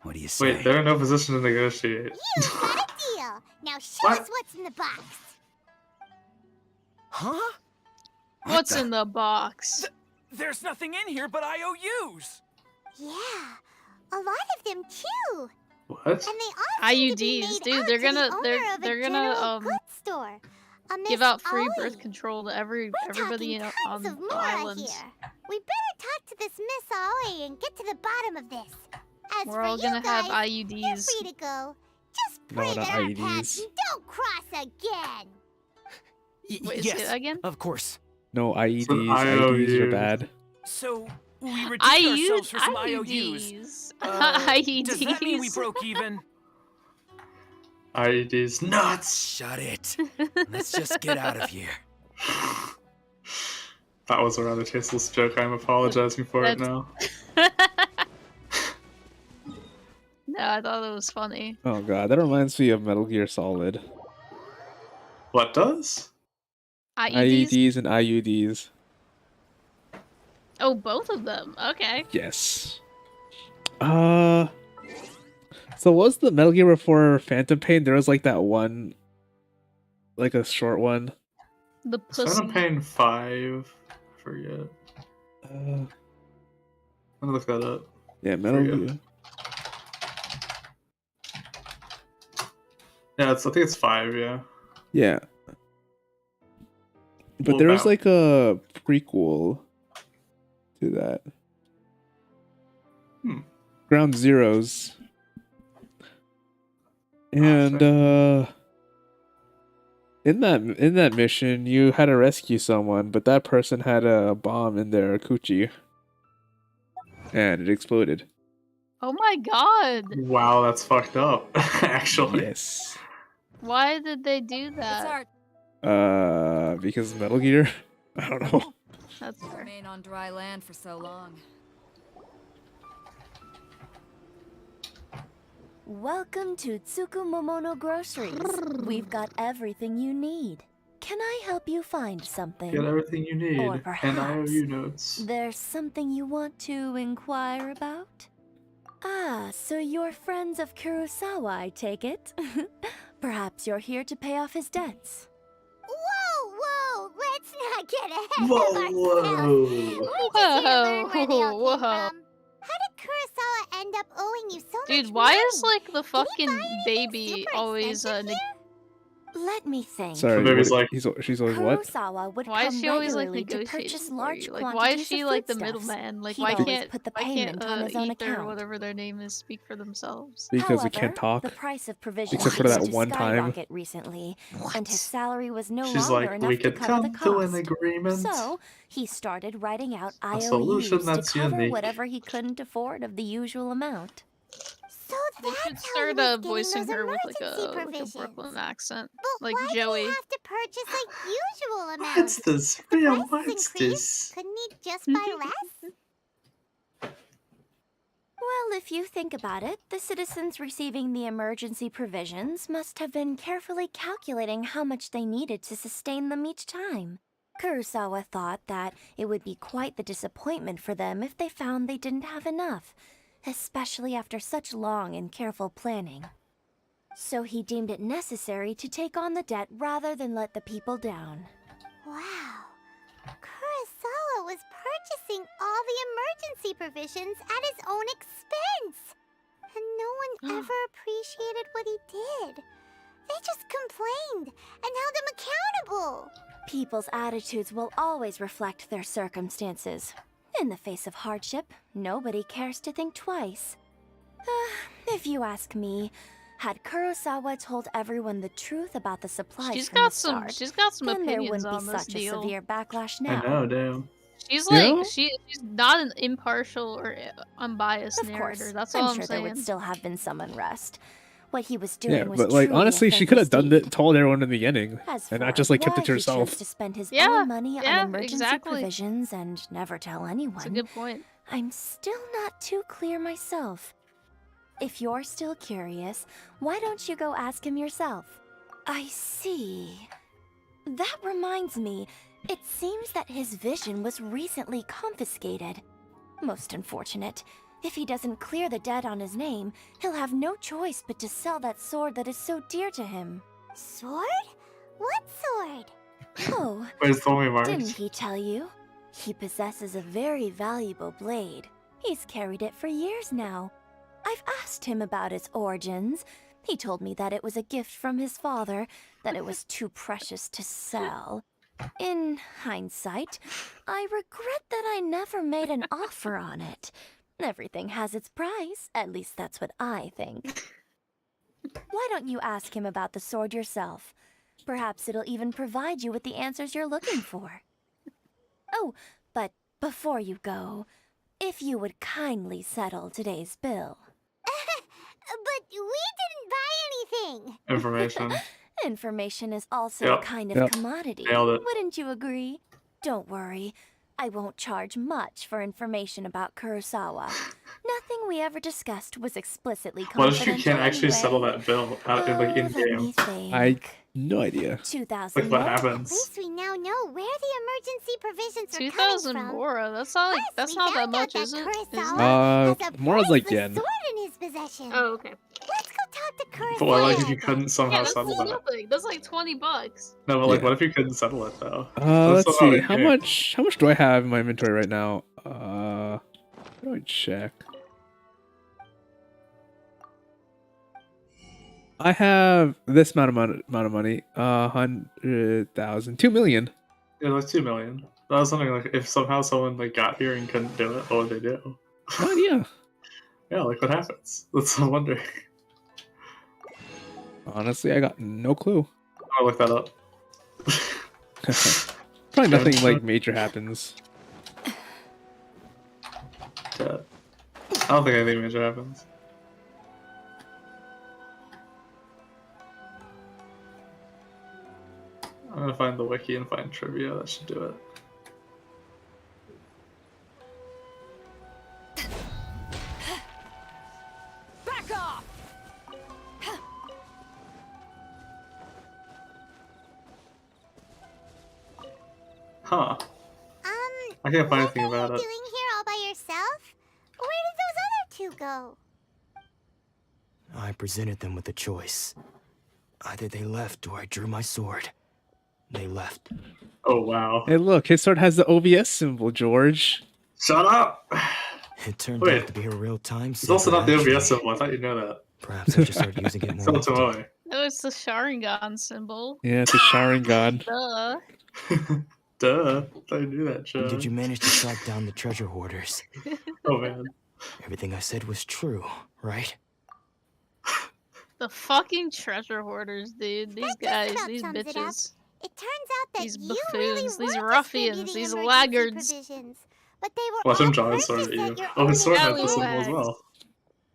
What do you say? Wait, they're in no position to negotiate. You got a deal. Now show us what's in the box. Huh? What's in the box? There's nothing in here but IOUs. Yeah, a lot of them too. What? And they all seem to be IUDs, made dude. out They're to the gonna owner they're of a they're general gonna goods store. A give Miss out free Ollie. birth control to everybody Talking on tons of the Mora islands. here. We better talk to this Miss Ollie and get to the bottom of this. As We're for all you gonna have guys, you're IUDs. free to go. Just No, pray not that our IUDs. paths don't cross again. Wait, say yes, that again? of course. No IEDs. It's an IEDs are IOU. bad. So we redeemed IU ourselves for some IOUs. IUDs. Does that mean we IUDs. broke even? IEDs nuts. Shut it. Let's just get out of here. That was a rather tasteless joke. I'm apologizing for it now. No, I thought it was funny. Oh god, that reminds me of Metal Gear Solid. What does? IEDs? IEDs and IUDs. Oh, both of them. Okay. Yes. So what was the Metal Gear before Phantom Pain? There was like that one, like a short one. The pussy. Phantom Pain 5. I forget. I'm gonna look that up. Yeah, Metal Forget. Gear. Yeah, I think it's 5. Yeah. Yeah. But What there was about? like a prequel to that. Ground Zeroes. And in that mission you had to rescue someone, but that person had a bomb in their coochie. And it exploded. Oh my god. Wow, that's fucked up. Actually. Yes. Why did they do that? Because Metal Gear? I don't know. That's fair. Remain on dry land for so long. Welcome to Tsukumomono Groceries. We've got everything you need. Can I help you find something? Get everything you need. Or And perhaps IOU notes. there's something you want to inquire about? Ah, so you're friends of Kurosawa, I take it. Perhaps you're here to pay off his debts. Whoa, let's not get ahead Whoa, of ourselves. whoa. We're just here to learn where they all Whoa. came from. How did Kurosawa end up owing you so much Dude, why money? is like the fucking baby always Let me think. Sorry, The baby's what- like- she's always what? Kurosawa would Why is come she always like regularly to negotiating purchase for large you? Like, quantities why is she of like the foodstuffs. middleman? Like, He'd why always can't put the why can't payment on his own Ether or account. whatever their name is speak for themselves? Because we However, can't talk. The price of provisions Except for that began to one time. skyrocket recently, and his salary was no She's longer like, enough we to could cover the come to an cost. agreement. So he started writing out IOUs solution to that's cover unique. whatever he couldn't afford of the usual amount. So They should that's how start he was voicing getting her those with emergency like a provisions. Brooklyn accent, But like why Joey. do he have to purchase like usual amounts? Monsters, The real prices monsters. increased. Couldn't he just buy less? Well, if you think about it, the citizens receiving the emergency provisions must have been carefully calculating how much they needed to sustain them each time. Kurosawa thought that it would be quite the disappointment for them if they found they didn't have enough, especially after such long and careful planning. So he deemed it necessary to take on the debt rather than let the people down. Wow. Kurosawa was purchasing all the emergency provisions at his own expense. And no one ever appreciated what he did. They just complained and held him accountable. People's attitudes will always reflect their circumstances. In the face of hardship, nobody cares to think twice. If you ask me, had Kurosawa told everyone the truth about the supplies She's from got the some. start, She's got some then there opinions wouldn't be on this such deal. a severe backlash I now. know, damn. She's You like know? she's not an impartial or unbiased Of narrator. course, That's all I'm sure there would saying. still have been some unrest. What he was doing Yeah, was but like truly a honestly, she could thankless have done deed. it, told everyone in the beginning, As and for not just like kept why it to he chose herself. to spend his Yeah, own money on yeah, emergency exactly. provisions and never tell anyone, That's a good point. I'm still not too clear myself. If you're still curious, why don't you go ask him yourself? I see. That reminds me, it seems that his vision was recently confiscated. Most unfortunate. If he doesn't clear the debt on his name, he'll have no choice but to sell that sword that is so dear to him. Sword? What sword? Oh, Where's Tommy Marks? didn't he tell you? He possesses a very valuable blade. He's carried it for years now. I've asked him about its origins. He told me that it was a gift from his father, that it was too precious to sell. In hindsight, I regret that I never made an offer on it. Everything has its price, at least that's what I think. Why don't you ask him about the sword yourself? Perhaps it'll even provide you with the answers you're looking for. Oh, but before you go, if you would kindly settle today's bill. But we didn't buy anything. Information. Information is also Yep. a kind of Yep. commodity. Nailed it. Wouldn't you agree? Don't worry. I won't charge much for information about Kurosawa. Nothing we ever discussed was explicitly What if confidential you can't actually anyway. settle that bill out like in Let me game? I think. no idea. 2,000 Like what more? At happens? least we now know where the emergency provisions are 2,000 coming from. Mora. That's not like, Plus, that's we not that found out much, that is it? Kurosawa has a Mora's like priceless yen. sword in his possession. Oh, okay. Let's go talk to Kurosawa. But what, like if you about couldn't it. somehow Yeah, that's settle that? nothing. That's like $20. No, but like Yeah. what if you couldn't settle it though? Let's That's see. not How okay. much do I have in my inventory right now? How do I check? I have this amount of money. 100,000. 2 million. Yeah, like 2 million. I was wondering like if somehow someone like got here and couldn't do it, what would they do? No idea. Yeah, like what happens? That's what I'm wondering. Honestly, I got no clue. I'll look that up. Probably nothing like major happens. Yeah. I don't think anything major happens. I'm gonna find the wiki and find trivia. That should do it. Back off! Huh. I can't find anything about What are it. you doing here all by yourself? Where did those other two go? I presented them with a choice. Either they left or I drew my sword. They left. Oh wow. Hey, look, his sword has the OBS symbol, George. Shut up! It turned Wait. out to be a real-time It's also not the actually. OBS symbol. I thought you'd know that. Perhaps I should start using it more Sell it often. to Moe. No, it's the Sharingan symbol. Yeah, it's a Sharingan. Duh. Duh. I thought you knew that, Joe. Did you manage to track down the treasure hoarders? Oh man. Everything I said was true, right? The fucking treasure hoarders, dude. These guys, about these sums it up. bitches. It turns out that These you really buffoons, these were ruffians, distributing these emergency laggards. provisions, but they were Watch him all draw his sword at purchased you. at your Oh, his own sword has the Scallywags. symbol as well.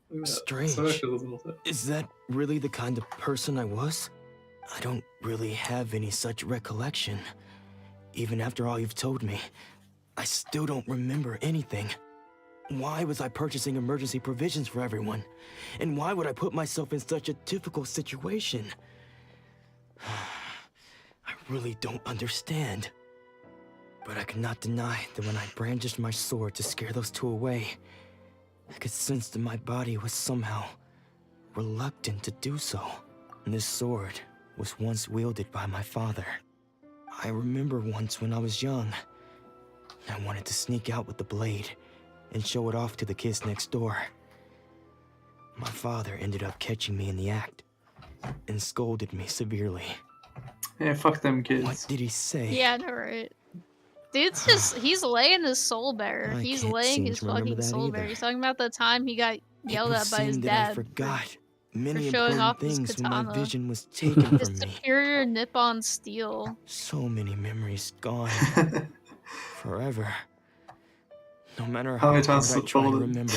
Look at that. Strange. Sword actually has a symbol too. Is that really the kind of person I was? I don't really have any such recollection. Even after all you've told me, I still don't remember anything. Why was I purchasing emergency provisions for everyone? And why would I put myself in such a difficult situation? I really don't understand. But I cannot deny that when I brandished my sword to scare those two away, I could sense that my body was somehow reluctant to do so. This sword was once wielded by my father. I remember once when I was young, I wanted to sneak out with the blade and show it off to the kids next door. My father ended up catching me in the act and scolded me severely. Yeah, fuck them kids. What did he say? Yeah, I know, right? Dude's just, he's laying his soul bare. I He's can't laying seem his to remember fucking that soul bare. either. He's talking about the time he got yelled It at by his seemed that I dad forgot for many showing off important his things when my katana. vision was taken His from me. superior Nippon steel. So many memories gone. Forever. No matter How how many hard times I it try to folded? remember,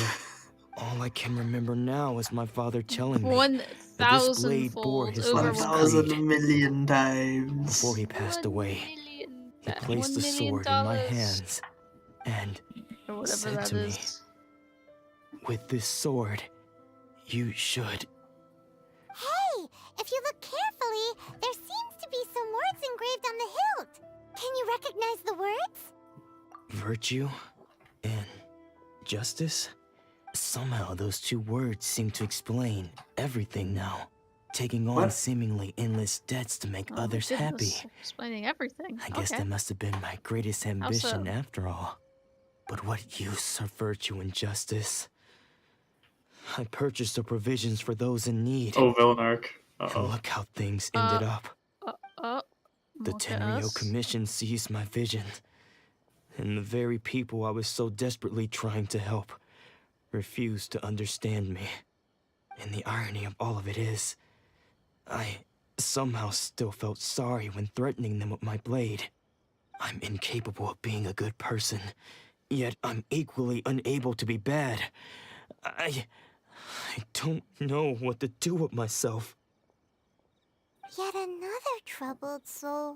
all I can remember now is my father telling me that this 1,000 blade bore fold his over life's 1,000 creed. million times. Before he passed away, he placed the $1 million sword in my hands and or whatever said that to me, is. "With this sword, you should." Hey, if you look carefully, there seems to be some words engraved on the hilt. Can you recognize the words? Virtue and justice? Somehow those two words seem to explain everything now. Taking on What? seemingly endless debts to make Oh my others happy. goodness, explaining everything. I guess Okay. that must have been my greatest How ambition so? after all. But what use are virtue and justice? I purchased the provisions for those in need. Oh, villain arc. And Uh-oh. look how things ended up. The Look at Tenryo us. Commission seized my vision. And the very people I was so desperately trying to help refused to understand me. And the irony of all of it is, I somehow still felt sorry when threatening them with my blade. I'm incapable of being a good person, yet I'm equally unable to be bad. I don't know what to do with myself. Yet another troubled soul.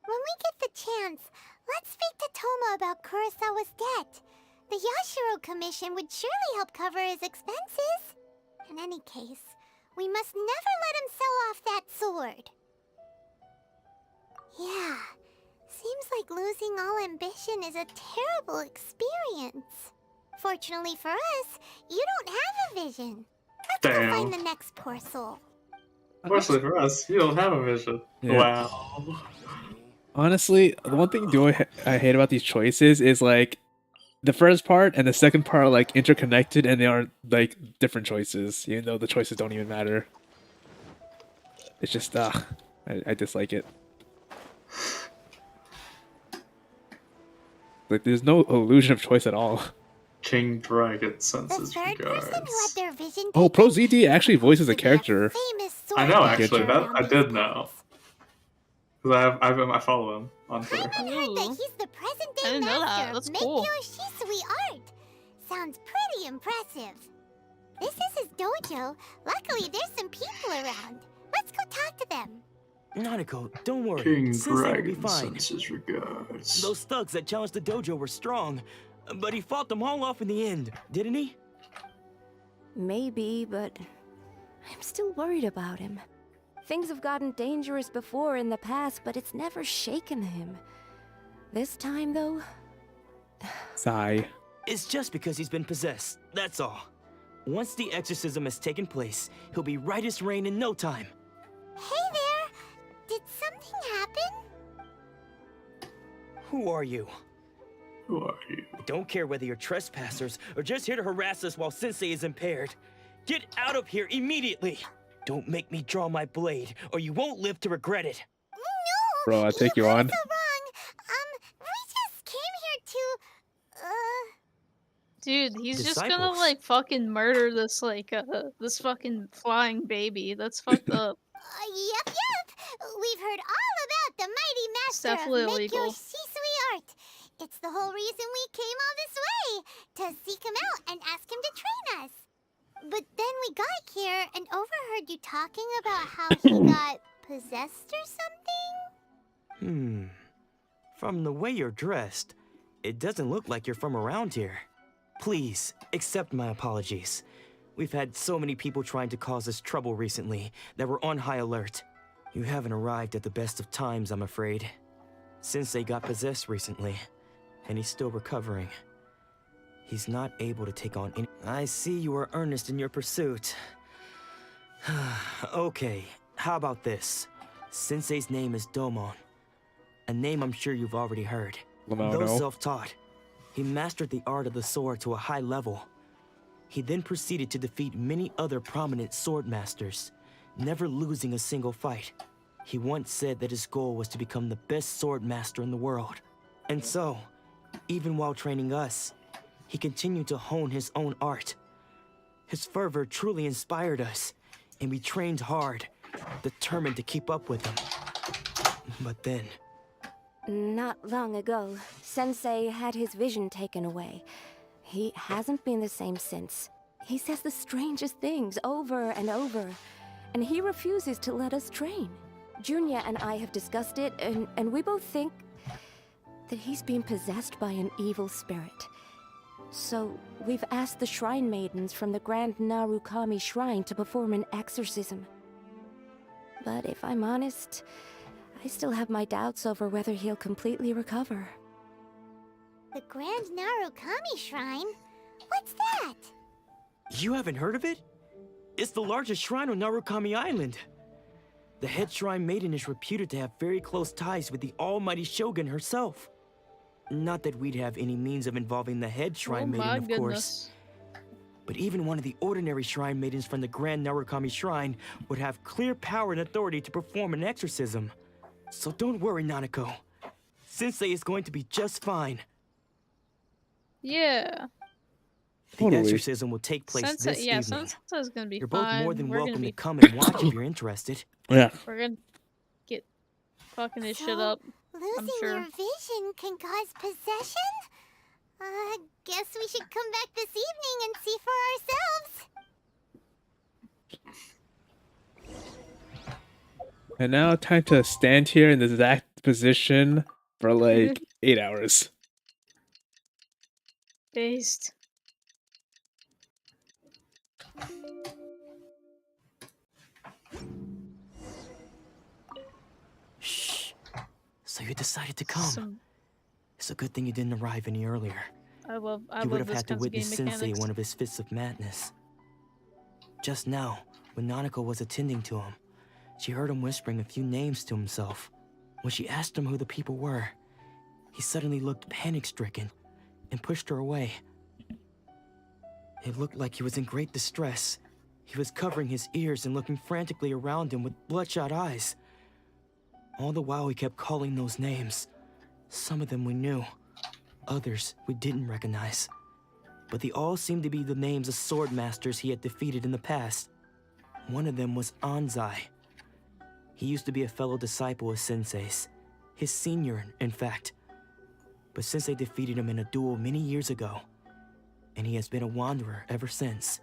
When we get the chance, let's speak to Toma about Kurosawa's debt. The Yashiro Commission would surely help cover his expenses. In any case, we must never let him sell off that sword. Yeah, seems like losing all ambition is a terrible experience. Fortunately for us, you don't have a vision. Let's go find the next poor soul. Fortunately for us, you don't have a vision. Yeah. Wow. Honestly, the one thing I hate about these choices is like the first part and the second part are like interconnected and they are like different choices, even though the choices don't even matter. It's just I dislike it. Like there's no illusion of choice at all. King Dragon sends The his third person who had regards. their vision Oh, Pro ZD actually voices a character. famous I sword know, master actually. That around I these did know. Because I follow him on Twitter. I heard that he's the present-day I didn't know that. master That's of cool. Meikyo Shisui art. Sounds pretty impressive. This is his dojo. Luckily, there's some people around. Let's go talk to them. Nanako, don't worry. King Sensei will be Dragon fine. sends his regards. Those thugs that challenged the dojo were strong, but he fought them all off in the end, didn't he? Maybe, but I'm still worried about him. Things have gotten dangerous before in the past, but it's never shaken him. This time, though, Sigh. It's just because he's been possessed, that's all. Once the exorcism has taken place, he'll be right as rain in no time. Hey there! Did something happen? Who are you? Who are you? I don't care whether you're trespassers or just here to harass us while Sensei is impaired. Get out of here immediately! Don't make me draw my blade, or you won't live to regret it. No! Bro, I'll take you on. So wrong. We just came here to, Dude, he's just gonna Disciples. like fucking murder this like this fucking flying baby. That's fucked up. Yep. We've heard all about the mighty It's master definitely of Meikyo illegal. Shisui art. It's the whole reason we came all this way, to seek him out and ask him to train us. But then we got here and overheard you talking about how he got possessed or something? From the way you're dressed, it doesn't look like you're from around here. Please, accept my apologies. We've had so many people trying to cause us trouble recently that we're on high alert. You haven't arrived at the best of times, I'm afraid. Sensei got possessed recently, and he's still recovering. He's not able to take on any... I see you are earnest in your pursuit. Okay, How about this? Sensei's name is Domon. A name I'm sure you've already heard. Though self-taught, he mastered the art of the sword to a high level. He then proceeded to defeat many other prominent sword masters, never losing a single fight. He once said that his goal was to become the best sword master in the world. And so, even while training us, he continued to hone his own art. His fervor truly inspired us, and we trained hard, determined to keep up with him. But then... Not long ago, Sensei had his vision taken away. He hasn't been the same since. He says the strangest things over and over, and he refuses to let us train. Junya and I have discussed it, and we both think that he's been possessed by an evil spirit. So, we've asked the Shrine Maidens from the Grand Narukami Shrine to perform an exorcism. But if I'm honest, I still have my doubts over whether he'll completely recover. The Grand Narukami Shrine? What's that? You haven't heard of it? It's the largest shrine on Narukami Island. The head shrine maiden is reputed to have very close ties with the almighty Shogun herself. Not that we'd have any means of involving the head shrine maiden, of course. But even one of the ordinary shrine maidens from the Grand Narukami Shrine would have clear power and authority to perform an exorcism. So don't worry, Nanako. Sensei is going to be just fine. Yeah. The exorcism will take place this evening. Sensei's gonna be You're fine. both more than We're welcome gonna to come and watch if you're interested. Yeah. We're gonna get fucking this shit up. Losing your vision can cause possession? Guess we should come back this evening and see for ourselves. And now time to stand here in the exact position for like 8 hours. Based. Shh. So you decided to come. It's a good thing you didn't arrive any earlier. I love you would have this had to kinds of game witness Sensei mechanics. one of his fits of madness. Just now, when Nanako was attending to him, she heard him whispering a few names to himself. When she asked him who the people were, he suddenly looked panic-stricken and pushed her away. It looked like he was in great distress. He was covering his ears and looking frantically around him with bloodshot eyes. All the while he kept calling those names. Some of them we knew, others we didn't recognize. But they all seemed to be the names of sword masters he had defeated in the past. One of them was Anzai. He used to be a fellow disciple of Sensei's, his senior, in fact. But Sensei defeated him in a duel many years ago, and he has been a wanderer ever since.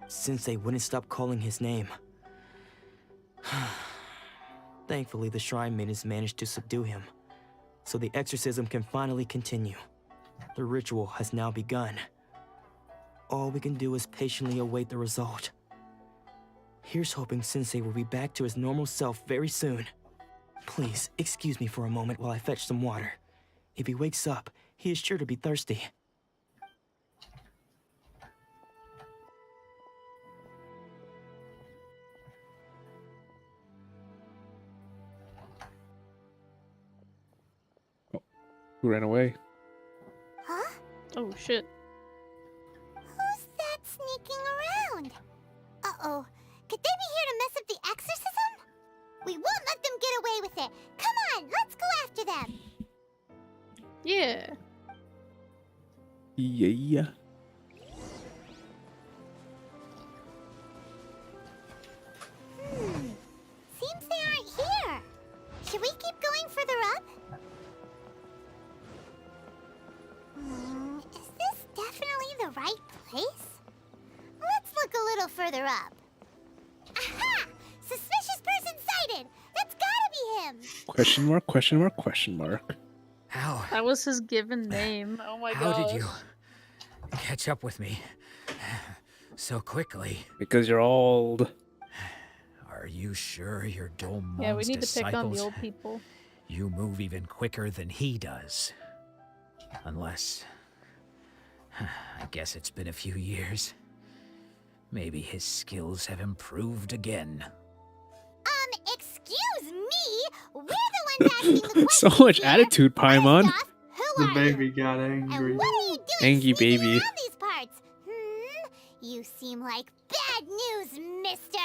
Sensei wouldn't stop calling his name. Thankfully, the Shrine Maidens managed to subdue him, so the exorcism can finally continue. The ritual has now begun. All we can do is patiently await the result. Here's hoping Sensei will be back to his normal self very soon. Please, excuse me for a moment while I fetch some water. If he wakes up, he is sure to be thirsty. Who ran away? Huh? Oh shit. Who's that sneaking around? Uh-oh. Could they be here to mess up the exorcism? We won't let them get away with it. Come on, let's go after them. Yeah. Yeah. Seems they aren't here. Should we keep going further up? Is this definitely the right place? Let's look a little further up. Aha! Suspicious person sighted! That's gotta be him! Question mark, question mark, question mark. How? That was his given name. Oh my god. How did you catch up with me so quickly? Because you're old. Are you sure you're Domon's Yeah, we need to pick on the disciples? old people. You move even quicker than he does. Unless... I guess it's been a few years. Maybe his skills have improved again. So much attitude, Paimon. The baby got angry. What are you doing Angry sneaking baby. around these parts? You seem like bad news, mister.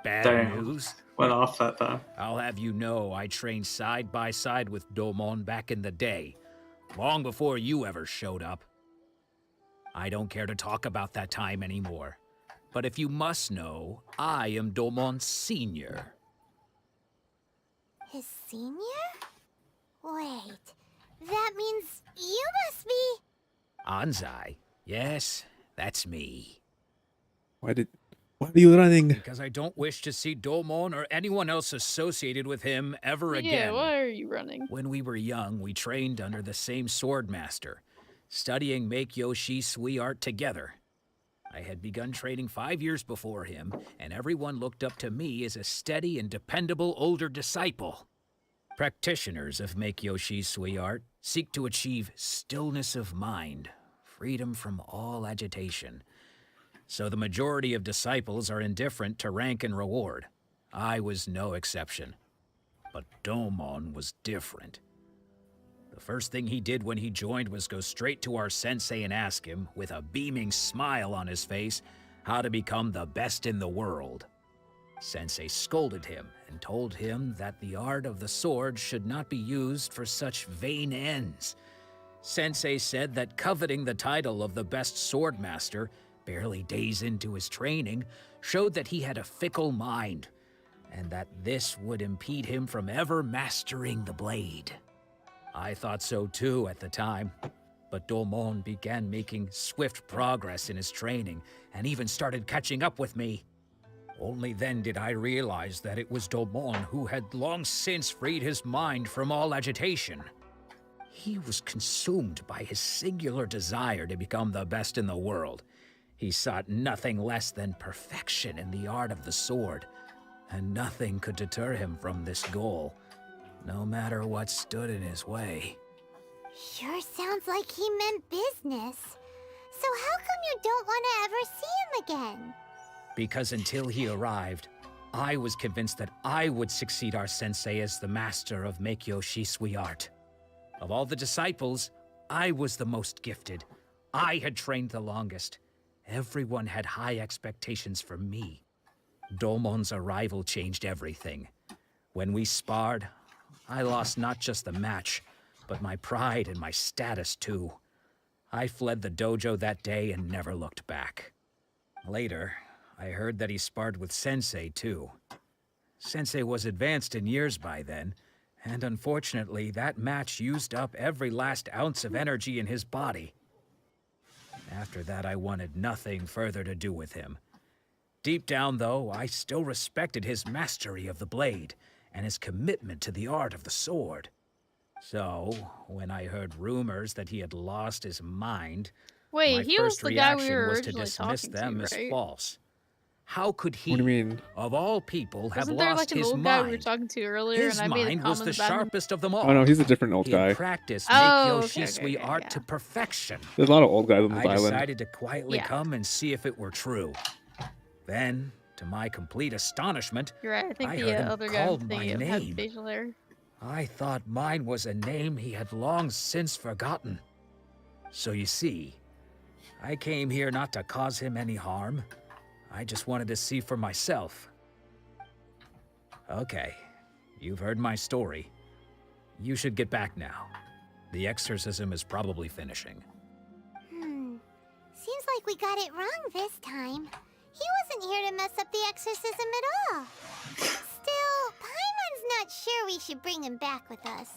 Bad Damn. news? Went off that time. I'll have you know I trained side by side with Domon back in the day, long before you ever showed up. I don't care to talk about that time anymore. But if you must know, I am Domon's senior. His senior? Wait, that means you must be... Anzai? Yes, that's me. Why are you running? Because I don't wish to see Domon or anyone else associated with him ever again. Yeah, why are you running? When we were young, we trained under the same sword master, studying Make-Yoshi Sui art together. I had begun training 5 years before him, and everyone looked up to me as a steady and dependable older disciple. Practitioners of Make-Yoshi Sui art seek to achieve stillness of mind, freedom from all agitation. So the majority of disciples are indifferent to rank and reward. I was no exception. But Domon was different. The first thing he did when he joined was go straight to our sensei and ask him, with a beaming smile on his face, how to become the best in the world. Sensei scolded him and told him that the art of the sword should not be used for such vain ends. Sensei said that coveting the title of the best sword master, barely days into his training, showed that he had a fickle mind, and that this would impede him from ever mastering the blade. I thought so too at the time, but Domon began making swift progress in his training and even started catching up with me. Only then did I realize that it was Domon who had long since freed his mind from all agitation. He was consumed by his singular desire to become the best in the world. He sought nothing less than perfection in the art of the sword, and nothing could deter him from this goal, no matter what stood in his way. Sure sounds like he meant business. So how come you don't want to ever see him again? Because until he arrived, I was convinced that I would succeed our sensei as the master of Make-Yoshi Sui art. Of all the disciples, I was the most gifted. I had trained the longest. Everyone had high expectations for me. Domon's arrival changed everything. When we sparred, I lost not just the match, but my pride and my status too. I fled the dojo that day and never looked back. Later, I heard that he sparred with Sensei too. Sensei was advanced in years by then, and unfortunately that match used up every last ounce of energy in his body. After that, I wanted nothing further to do with him. Deep down, though, I still respected his mastery of the blade and his commitment to the art of the sword. So, when I heard rumors that he had lost his mind, Wait, my he was first the guy we reaction were was to originally dismiss talking them to, as right? false. How could he, What do you mean? of all people, have Wasn't there lost like an his old guy we were mind? talking to earlier, His and I made a mind was comment the about him? sharpest of them all. Oh no, he's a different old He had guy. practiced Oh, Make-Yoshi okay, Sui okay, art yeah. to perfection. There's a lot of old guys on this I island. decided to quietly Yeah. come and see if it were true. Then, to my complete astonishment, You're right. I think I the heard him other guy called my had name. facial hair. I thought mine was a name he had long since forgotten. So you see, I came here not to cause him any harm. I just wanted to see for myself. Okay, you've heard my story. You should get back now. The exorcism is probably finishing. Seems like we got it wrong this time. He wasn't here to mess up the exorcism at all. Still, Paimon's not sure we should bring him back with us.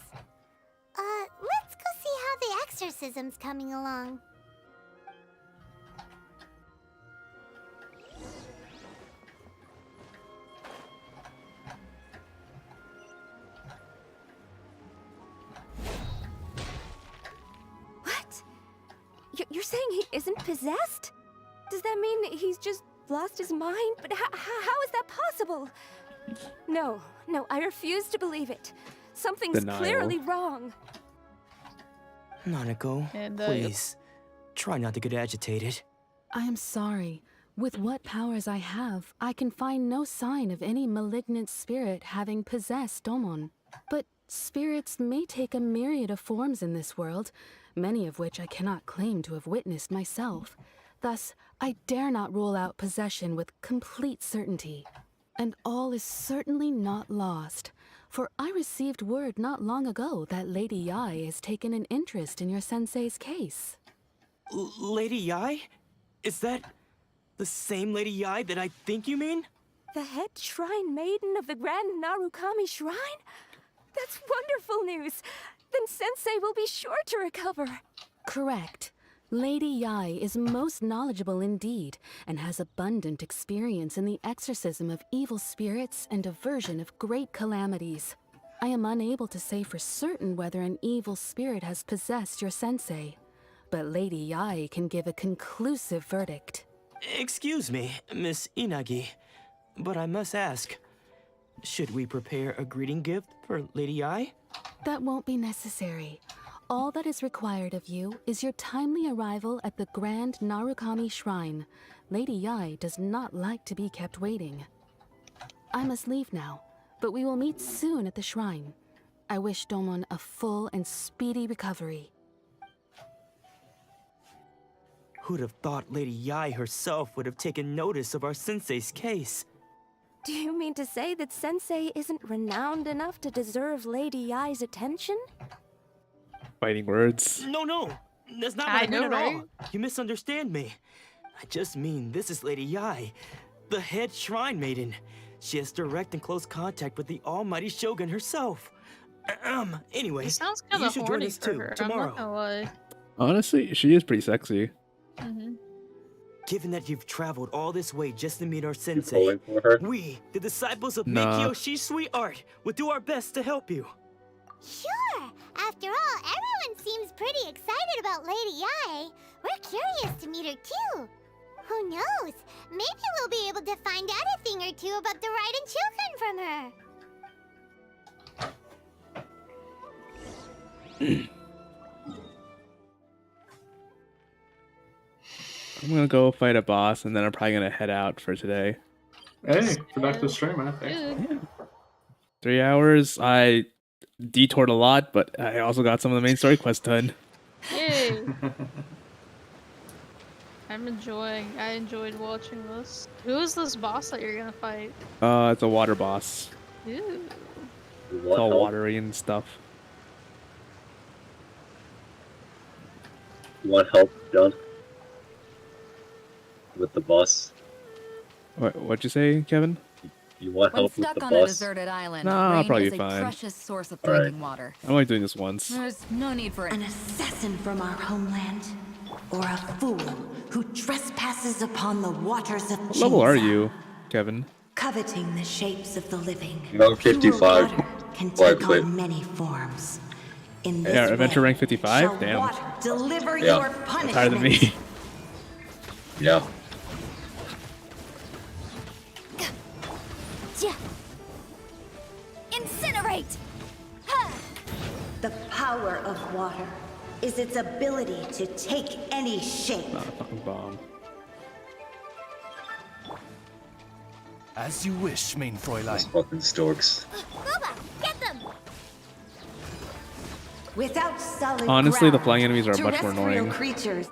Let's go see how the exorcism's coming along. What? You're saying he isn't possessed? Does that mean he's just lost his mind? But how is that possible? No, I refuse to believe it. Something's Denial. clearly wrong. Nanako, And, please, try not to get agitated. I am sorry. With what powers I have, I can find no sign of any malignant spirit having possessed Domon. But Spirits may take a myriad of forms in this world, many of which I cannot claim to have witnessed myself. Thus, I dare not rule out possession with complete certainty. And all is certainly not lost, for I received word not long ago that Lady Yai has taken an interest in your sensei's case. Lady Yai? Is that the same Lady Yai that I think you mean? The head shrine maiden of the Grand Narukami Shrine? That's wonderful news! Then Sensei will be sure to recover. Correct. Lady Yai is most knowledgeable indeed, and has abundant experience in the exorcism of evil spirits and aversion of great calamities. I am unable to say for certain whether an evil spirit has possessed your sensei, but Lady Yai can give a conclusive verdict. Excuse me, Miss Inagi, but I must ask, should we prepare a greeting gift for Lady Yai? That won't be necessary. All that is required of you is your timely arrival at the Grand Narukami Shrine. Lady Yai does not like to be kept waiting. I must leave now, but we will meet soon at the shrine. I wish Domon a full and speedy recovery. Who'd have thought Lady Yai herself would have taken notice of our sensei's case? Do you mean to say that Sensei isn't renowned enough to deserve Lady Yai's attention? Fighting words. No, that's not what I mean at all. You misunderstand me. I just mean this is Lady Yai, the head shrine maiden. She has direct and close contact with the almighty Shogun herself. Anyway, It sounds kind you of should join horny us for too her. tomorrow. I'm not gonna lie. Honestly, she is pretty sexy. Given that you've traveled all this way just to meet our sensei, we, the disciples of Nah. Meikyo Shisui Art, will do our best to help you. Sure! After all, everyone seems pretty excited about Lady Yai. We're curious to meet her too. Who knows? Maybe we'll be able to find out a thing or two about the Raiden children from her. I'm gonna go fight a boss, and then I'm probably gonna head out for today. Hey, productive stream, I think. 3 hours. I detoured a lot, but I also got some of the main story quests done. Yay! I enjoyed watching this. Who is this boss that you're gonna fight? It's a water boss. Ooh. It's all watery and stuff. You want help, John? With the boss? What'd you say, Kevin? You want When help with stuck the on a boss? deserted island, Nah, I'll rain probably is be a fine. precious source of All right. drinking water. I'm only doing this once. There's no need for it. An assassin from our homeland, or a fool who trespasses upon the waters of What level are Jinza, you, Kevin? coveting the shapes of the living. I'm 55. Pure water can Well, I take quit. on many forms. In this Yeah, adventure way, rank 55? shall Damn. water deliver Yeah. your That's punishment. higher than me. Yeah. Incinerate! The power of water is its ability to take any shape. Not a fucking bomb. As you wish, main Fräulein. Fucking storks. Booba, get them! Without solid Honestly, the ground, flying enemies are much more terrestrial annoying. creatures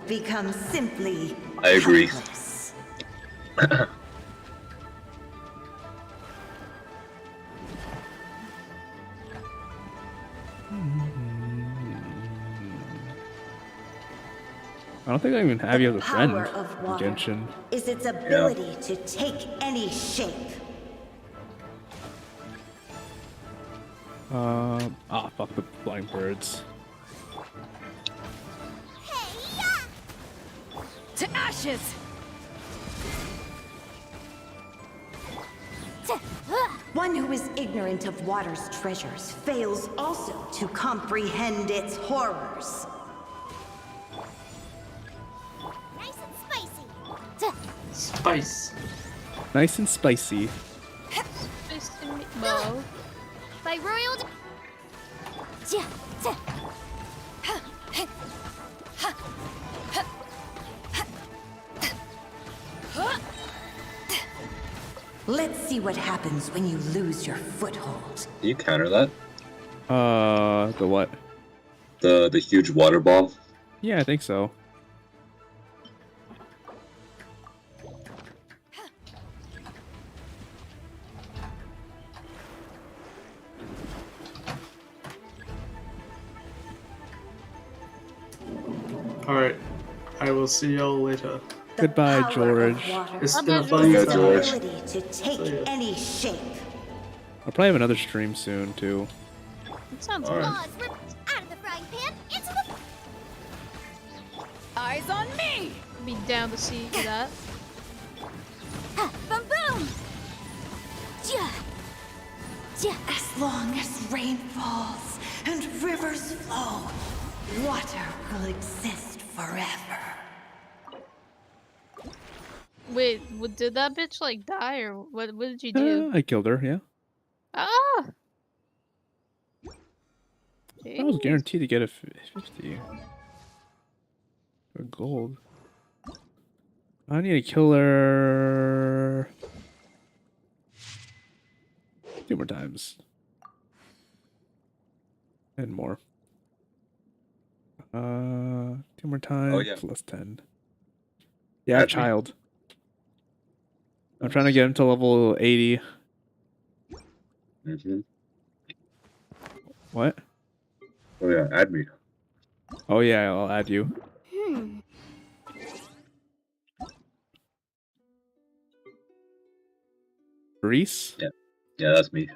become simply I agree. helpless. I don't think I even have you as a friend. Power of water Genshin. is its ability to take any shape. Fuck the flying birds. To ashes! One who is ignorant of water's treasures fails also to comprehend its horrors. Nice and spicy. Spice. Nice and spicy. Well, By royal... Let's see what happens when you lose your foothold. Can you counter that? The what? The huge water ball? Yeah, I think so. Alright. I will see y'all later. Goodbye, George. It's Bye-bye, been fun, George. George. Ability to take any shape. I'll probably have another stream soon too. That sounds All good. right. Claws ripped out of the frying pan into the... Eyes on me! Be down to see that. Boom boom! Yeah. Yeah. As long as rain falls and rivers flow, water will exist forever. Wait, did that bitch like die or what? What did you do? I killed her. Yeah, Ah! I was Jeez. guaranteed to get a 50 for gold. I need to kill her 2 more times and more. 2 more times. Oh, yeah. Plus 10. Yeah, I have Add me. child. I'm trying to get him to level 80. Mm-hmm. What? Oh yeah, add me. Oh yeah, I'll add you. Reese? Yeah. Yeah, that's me.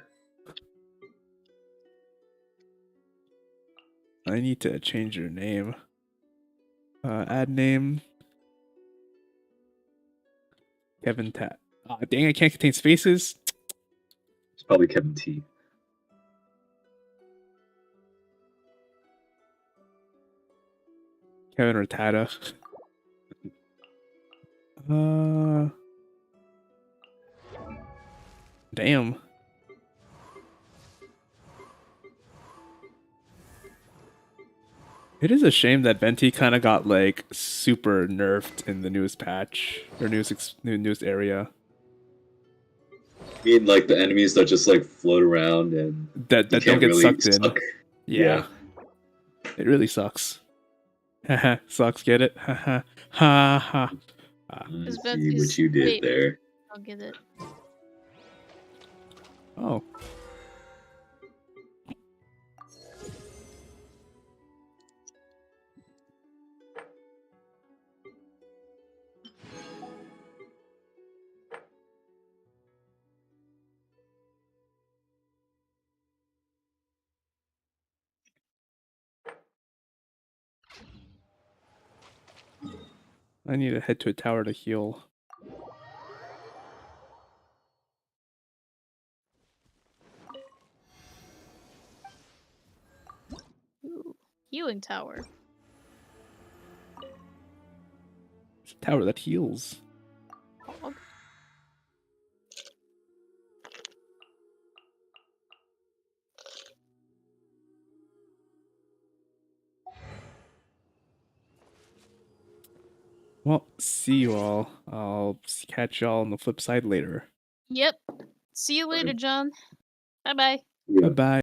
I need to change your name. Add name. Kevin Tat. Ah, dang, I can't contain spaces. It's probably Kevin T. Kevin Rattata. Damn. It is a shame that Venti kind of got like super nerfed in the newest patch or newest area. I mean, like the enemies that just like float around and That you don't can't get really sucked in. suck. Yeah. It really sucks. Haha, sucks. Get it? Haha, ha ha. Is See what you did wait, there. I'll get it. Oh. I need to head to a tower to heal. Ooh, healing tower. It's a tower that heals. Dog. Well, see you all. I'll catch y'all on the flip side later. Yep. See you later, John. Bye bye. Bye bye.